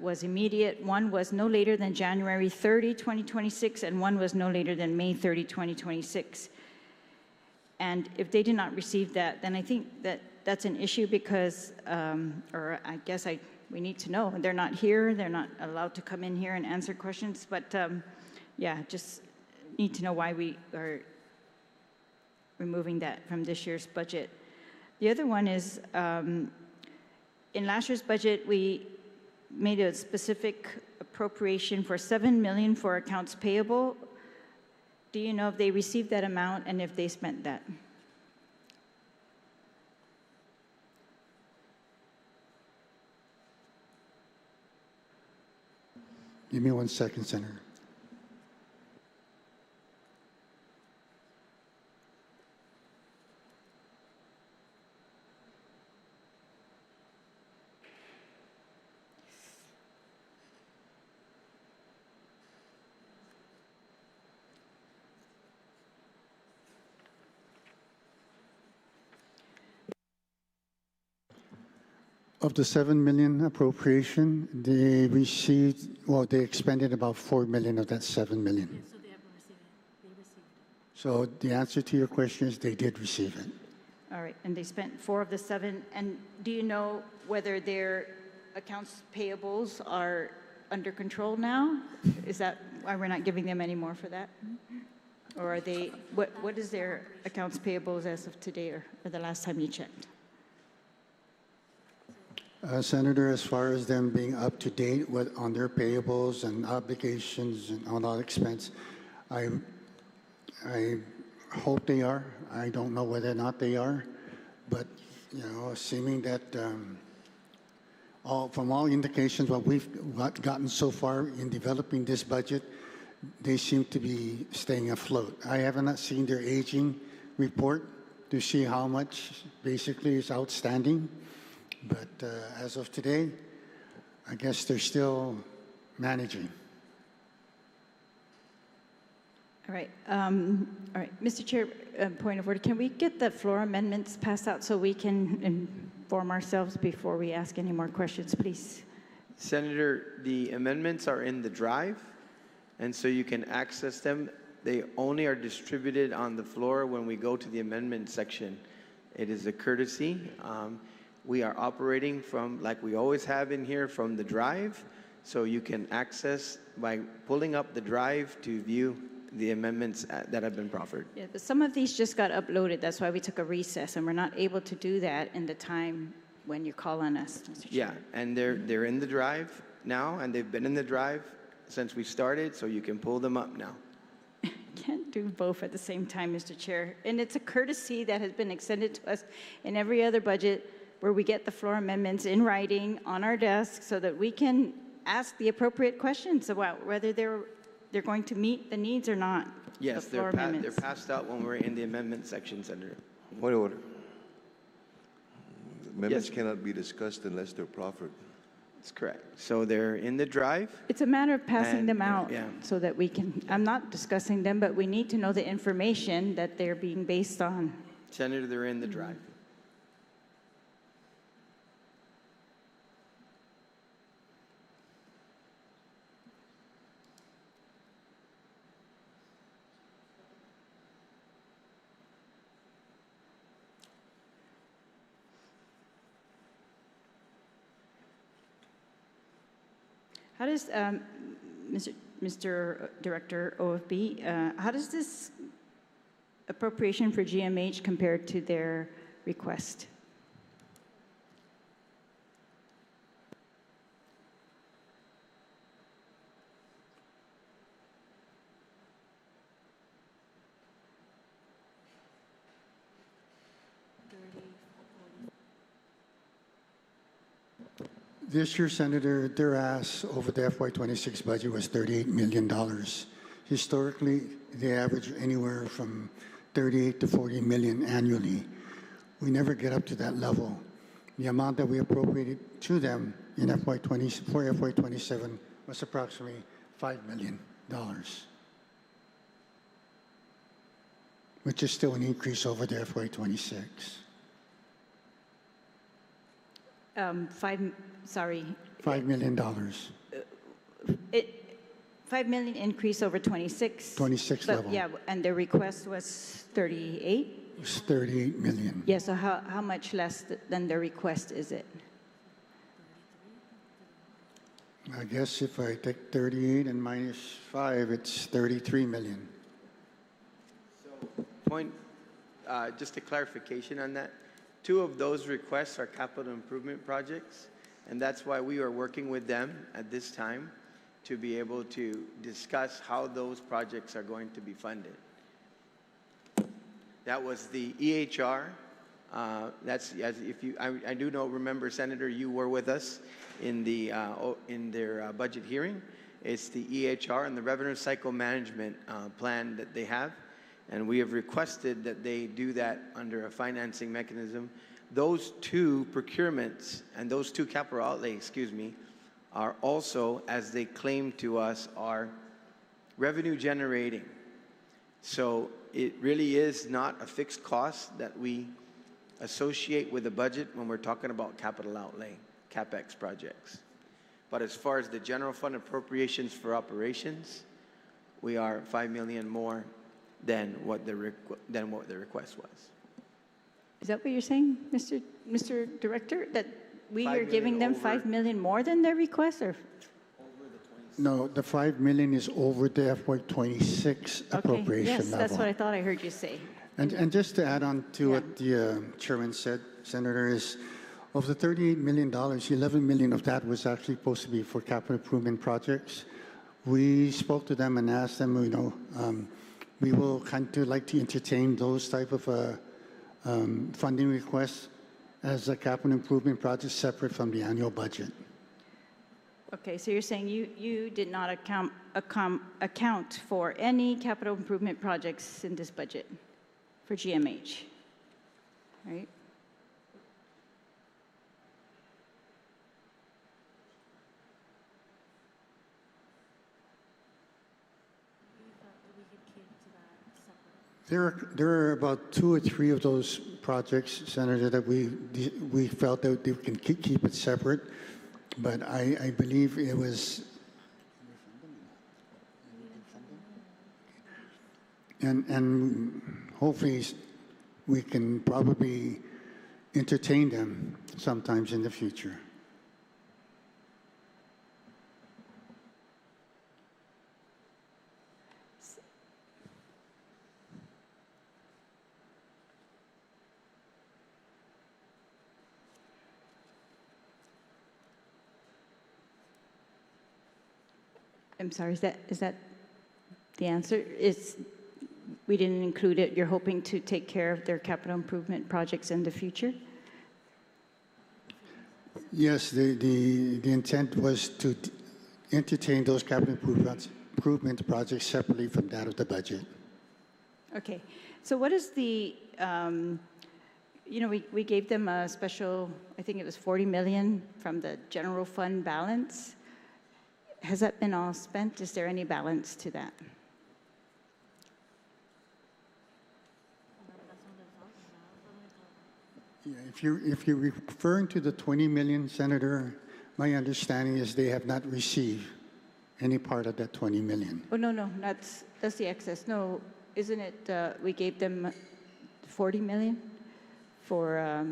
was immediate, one was no later than January 30, 2026, and one was no later than May 30, 2026. And if they did not receive that, then I think that's an issue because, or I guess we need to know. They're not here, they're not allowed to come in here and answer questions, but yeah, just need to know why we are removing that from this year's budget. The other one is, in last year's budget, we made a specific appropriation for $7 million for accounts payable. Do you know if they received that amount and if they spent that? Give me 1 second, Senator. Of the $7 million appropriation, they expended about $4 million of that $7 million. So they haven't received it. They received it. So the answer to your question is they did receive it. All right, and they spent 4 of the 7. And do you know whether their accounts payables are under control now? Is that why we're not giving them any more for that? Or are they, what is their accounts payables as of today or the last time you checked? Senator, as far as them being up to date on their payables and obligations and on all expense, I hope they are. I don't know whether or not they are, But, seeming that from all indications, what we've gotten so far in developing this budget, they seem to be staying afloat. I have not seen their aging report to see how much basically is outstanding. But as of today, I guess they're still managing. All right. Mr. Chair, point of order. Can we get the floor amendments passed out so we can inform ourselves before we ask any more questions, please? Senator, the amendments are in the drive, and so you can access them. They only are distributed on the floor when we go to the amendment section. It is a courtesy. We are operating from, like we always have in here, from the drive, so you can access by pulling up the drive to view the amendments that have been proffered. Yeah, but some of these just got uploaded. That's why we took a recess, and we're not able to do that in the time when you call on us, Mr. Chair. Yeah, and they're in the drive now, and they've been in the drive since we started, so you can pull them up now. Can't do both at the same time, Mr. Chair. And it's a courtesy that has been extended to us in every other budget where we get the floor amendments in writing on our desk so that we can ask the appropriate questions about whether they're going to meet the needs or not. Yes, the they're passed out when we're in the amendment section, Senator. Point of order. Amendments cannot be discussed unless they're proffered. That's correct. So they're in the drive. It's a matter of passing them out yeah. so that we can, I'm not discussing them, but we need to know the information that they're being based on. Senator, they're in the drive. How does, Mr. Director OFB, how does this appropriation for GMH compare to their request? This year, Senator, their ask over the FY26 budget was $38 million. Historically, they average anywhere from 38 to 40 million annually. We never get up to that level. The amount that we appropriated to them in for FY27 was approximately $5 million, which is still an increase over the FY26. $5 million. $5 million increase over 26. 26 but, level. Yeah, and the request was 38. It was 38 million. Yeah. So how much less than the request is it? I guess if I take 38 and minus 5, it's 33 million. So, just a clarification on that. 2 of those requests are capital improvement projects, and that's why we are working with them at this time to be able to discuss how those projects are going to be funded. That was the EHR. That's as if you, I do know. Remember, Senator, you were with us in their budget hearing. It's the EHR and the revenue cycle management plan that they have. And we have requested that they do that under a financing mechanism. Those 2 procurements and those 2 capital outlays, are also, as they claim to us, are revenue generating. So it really is not a fixed cost that we associate with the budget when we're talking about capital outlay, CapEx projects. But as far as the general fund appropriations for operations, we are $5 million more than what the request was. Is that what you're saying, Mr. Director? That we are giving them $5 million more than their request, or? No, the $5 million is over the FY26 appropriation yes, level. that's what I thought I heard you say. And just to add on to what the chairman said, Senator, is of the $38 million, $11 million of that was actually supposed to be for capital improvement projects. We spoke to them and asked them, we will kind of like to entertain those type of funding request as a capital improvement project separate from the annual budget. Okay, so you're saying you did not account for any capital improvement projects in this budget for GMH, right? There are about 2 or 3 of those projects, Senator, that we felt that we can keep it separate, but I believe it was, and hopefully we can probably entertain them sometimes in the future. I'm sorry, is that the answer? We didn't include it. You're hoping to take care of their capital improvement projects in the future? Yes, the intent was to entertain those capital improvement projects separately from that of the budget. Okay, so what is the, we gave them a special, I think it was 40 million from the general fund balance. Has that been all spent? Is there any balance to that? Yeah, if you're referring to the 20 million, Senator, my understanding is they have not received any part of that 20 million. Oh, no, that's the excess. No, isn't it, we gave them 40 million for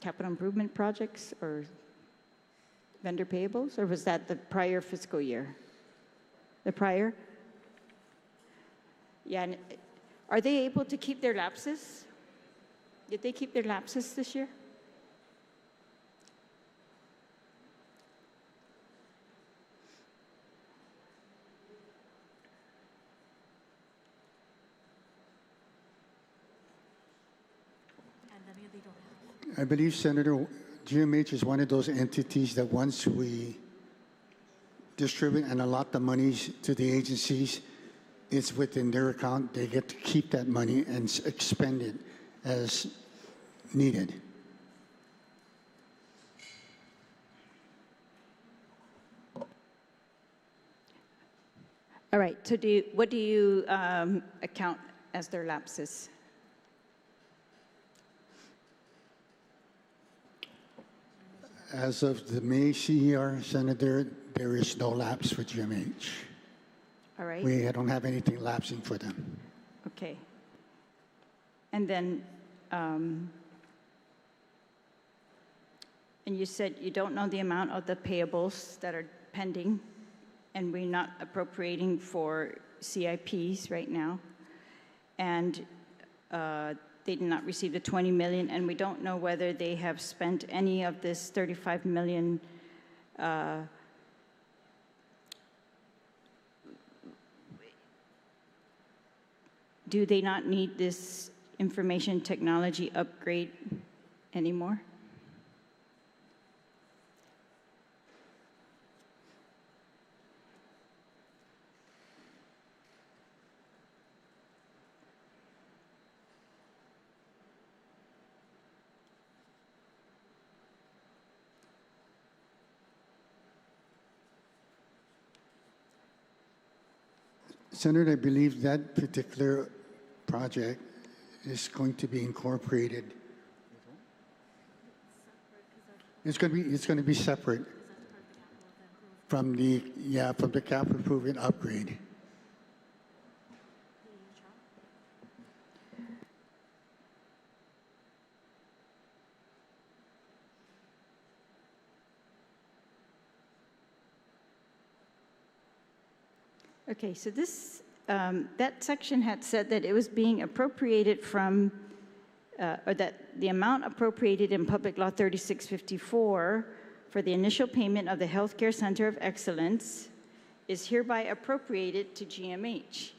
capital improvement projects or vendor payables, or was that the prior fiscal year? The prior? Yeah, and are they able to keep their lapses? Did they keep their lapses this year? I believe, Senator, GMH is one of those entities that once we distribute and allot the monies to the agencies, it's within their account. They get to keep that money and expend it as needed. All right, so what do you account as their lapses? As of the May CER, Senator, there is no lapse for GMH. All right. We don't have anything lapsing for them. Okay. And then, and you said you don't know the amount of the payables that are pending, and we're not appropriating for CIPs right now. And they did not receive the 20 million, and we don't know whether they have spent any of this 35 million do they not need this information technology upgrade anymore? Senator, I believe that particular project is going to be incorporated. It's going to be separate from the capital improvement upgrade. Okay, so this, that section had said that it was being appropriated from, or that the amount appropriated in Public Law 3654 for the initial payment of the Healthcare Center of Excellence is hereby appropriated to GMH.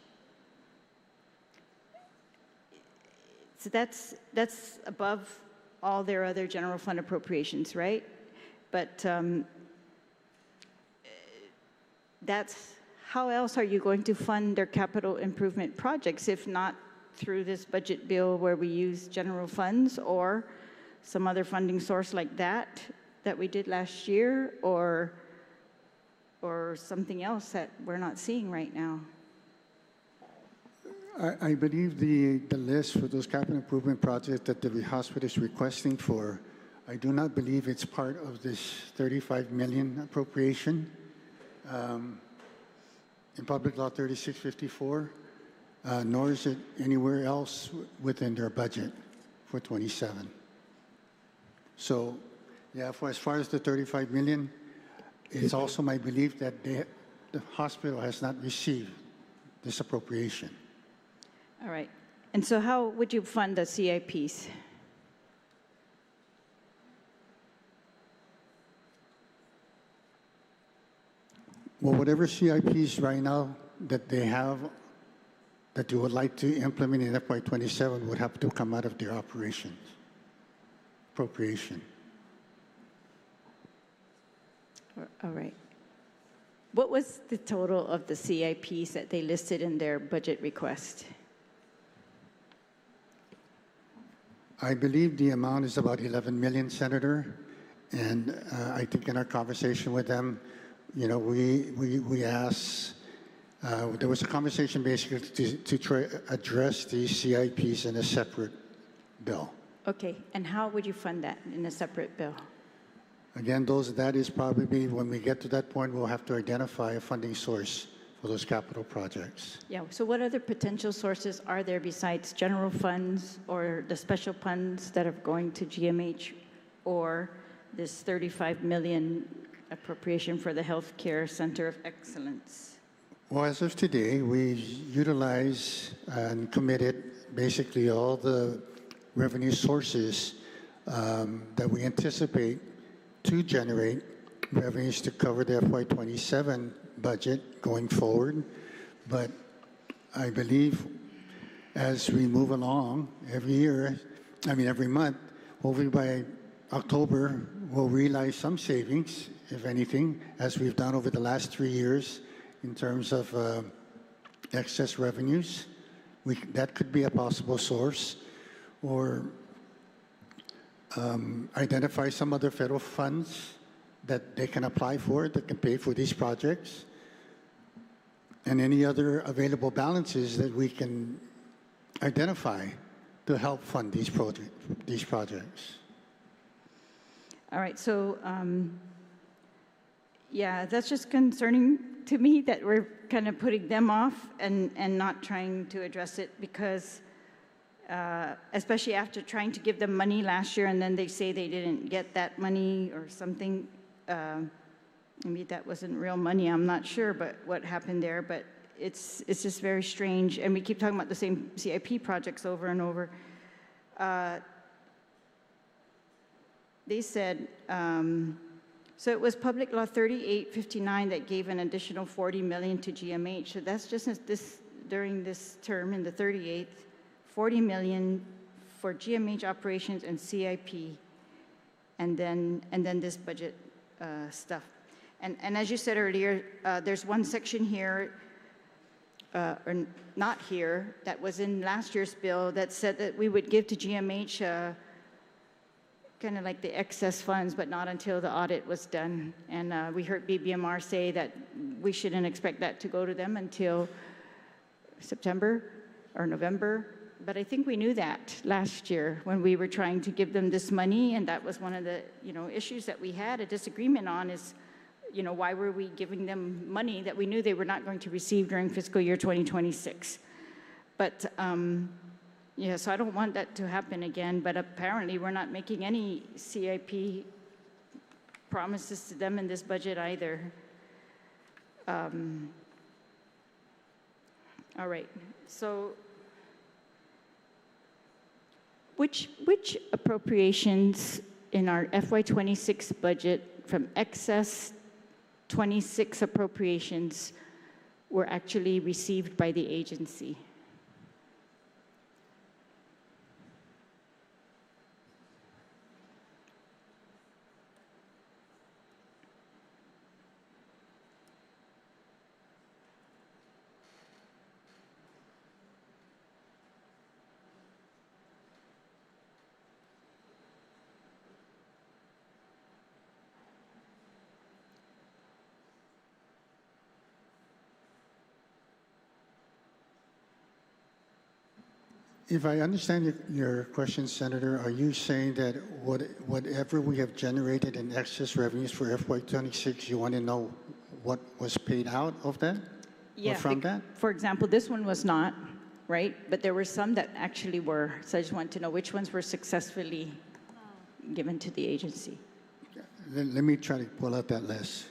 So that's above all their other general fund appropriations, right? But that's, how else are you going to fund their capital improvement projects if not through this budget bill where we use general funds or some other funding source like that we did last year, or something else that we're not seeing right now? I believe the list for those capital improvement projects that the hospital is requesting for, I do not believe it's part of this 35 million appropriation in Public Law 3654, nor is it anywhere else within their budget for 27. So, yeah, as far as the 35 million, it's also my belief that the hospital has not received this appropriation. All right. And so how would you fund the CIPs? Well, whatever CIPs right now that they have that you would like to implement in FY27 would have to come out of their operations appropriation. All right. What was the total of the CIPs that they listed in their budget request? I believe the amount is about 11 million, Senator. And I think in our conversation with them, you know, we asked, there was a conversation basically to try address these CIPs in a separate bill. Okay, and how would you fund that in a separate bill? Again, that is probably, when we get to that point, we'll have to identify a funding source for those capital projects. Yeah, so what other potential sources are there besides general funds or the special funds that are going to GMH or this 35 million appropriation for the Healthcare Center of Excellence? Well, as of today, we utilize and committed basically all the revenue sources that we anticipate to generate revenues to cover the FY27 budget going forward. But I believe as we move along every month, hopefully by October, we'll realize some savings, if anything, as we've done over the last 3 years in terms of excess revenues. That could be a possible source. Or identify some other federal funds that they can apply for, that can pay for these projects, and any other available balances that we can identify to help fund these projects. All right, so yeah, that's just concerning to me that we're kind of putting them off and not trying to address it, because especially after trying to give them money last year and then they say they didn't get that money or something. Maybe that wasn't real money, I'm not sure, but what happened there. But it's just very strange. And we keep talking about the same CIP projects over and over. They said, so it was Public Law 3859 that gave an additional 40 million to GMH. So that's just during this term in the 38th. 40 million for GMH operations and CIP, and then this budget stuff. And as you said earlier, there's one section here, or not here, that was in last year's bill that said that we would give to GMH kind of like the excess funds, but not until the audit was done. And we heard BBMR say that we shouldn't expect that to go to them until September or November. But I think we knew that last year when we were trying to give them this money, and that was one of the issues that we had a disagreement on is, why were we giving them money that we knew they were not going to receive during fiscal year 2026? But yeah, so I don't want that to happen again, but apparently we're not making any CIP promises to them in this budget either. All right, so which appropriations in our FY26 budget from excess 26 appropriations were actually received by the agency? If I understand your question, Senator, are you saying that whatever we have generated in excess revenues for FY26, you want to know what was paid out of that? Or from that? For example, this one was not, right? But there were some that actually were. So I just want to know which ones were successfully given to the agency. Let me try to pull out that list.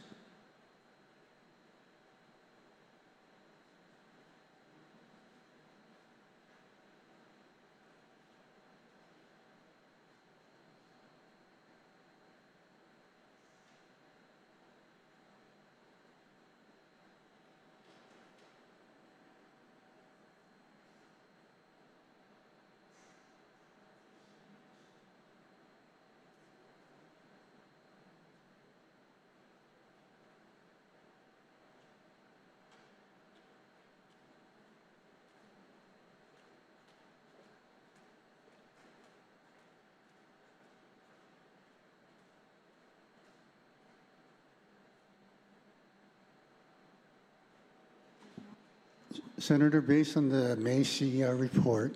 Senator, based on the May CER report,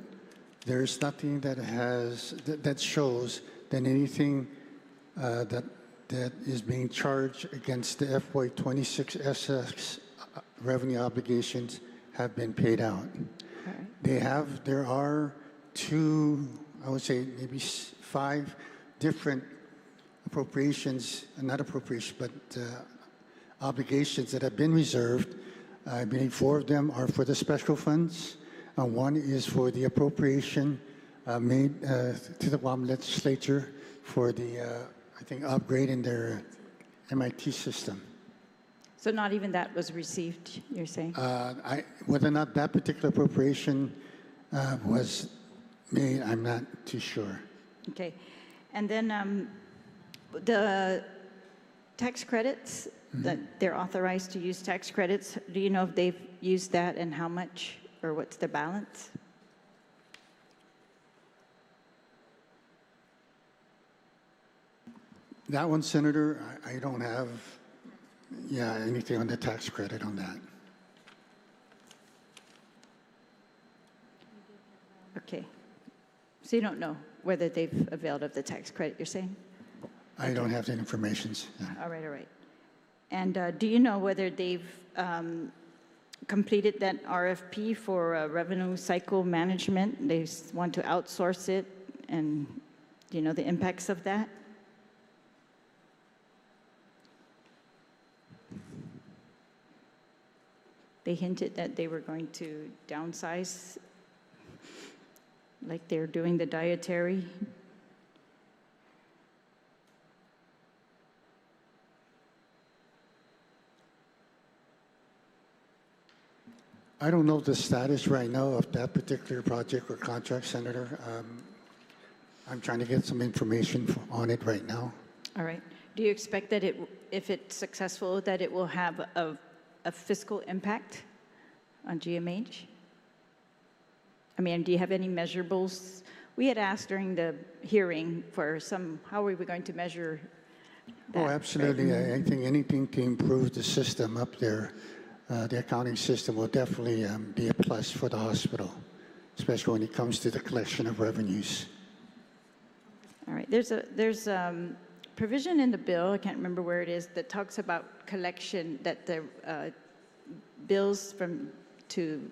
there's nothing that shows that anything that is being charged against the FY26 SS revenue obligations have been paid out. There are two, I would say maybe 5 different appropriations, not appropriations, but obligations that have been reserved. I believe 4 of them are for the special funds. 1 is for the appropriation made to the Guam Legislature for the, I think, upgrade in their MIT system. So not even that was received, you're saying? Whether or not that particular appropriation was made, I'm not too sure. Okay. And then the tax credits, that they're authorized to use tax credits. Do you know if they've used that and how much, or what's the balance? That one, Senator, I don't have, anything on the tax credit on that. Okay. So you don't know whether they've availed of the tax credit, you're saying? I don't have the information. All right, all right. And do you know whether they've completed that RFP for revenue cycle management? They want to outsource it, and do you know the impacts of that? They hinted that they were going to downsize, like they're doing the dietary. I don't know the status right now of that particular project or contract, Senator. I'm trying to get some information on it right now. All right. Do you expect that if it's successful, that it will have a fiscal impact on GMH? I mean, do you have any measurables? We had asked during the hearing for how are we going to measure that? Oh, absolutely. Right? I think anything to improve the system up there, the accounting system, will definitely be a plus for the hospital, especially when it comes to the collection of revenues. All right. There's provision in the bill, I can't remember where it is, that talks about collection, that the bills to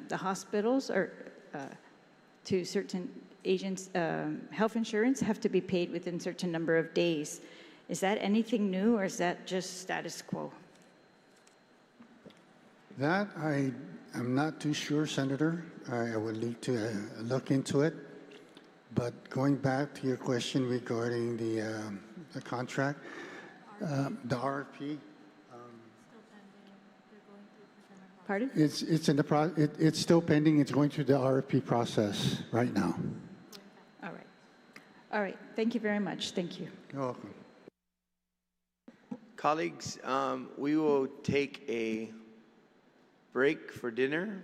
the hospitals or to certain agents, health insurance, have to be paid within a certain number of days. Is that anything new, or is that just status quo? That I'm not too sure, Senator. I would need to look into it. But going back to your question regarding the contract, the RFP. Pardon? It's still pending. It's going through the RFP process right now. All right. All right. Thank you very much. Thank you. You're welcome. Colleagues, we will take a break for dinner.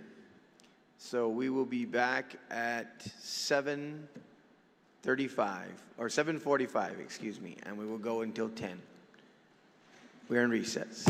So we will be back at 7:35 or 7:45, excuse me, and we will go until 10. We're in recess.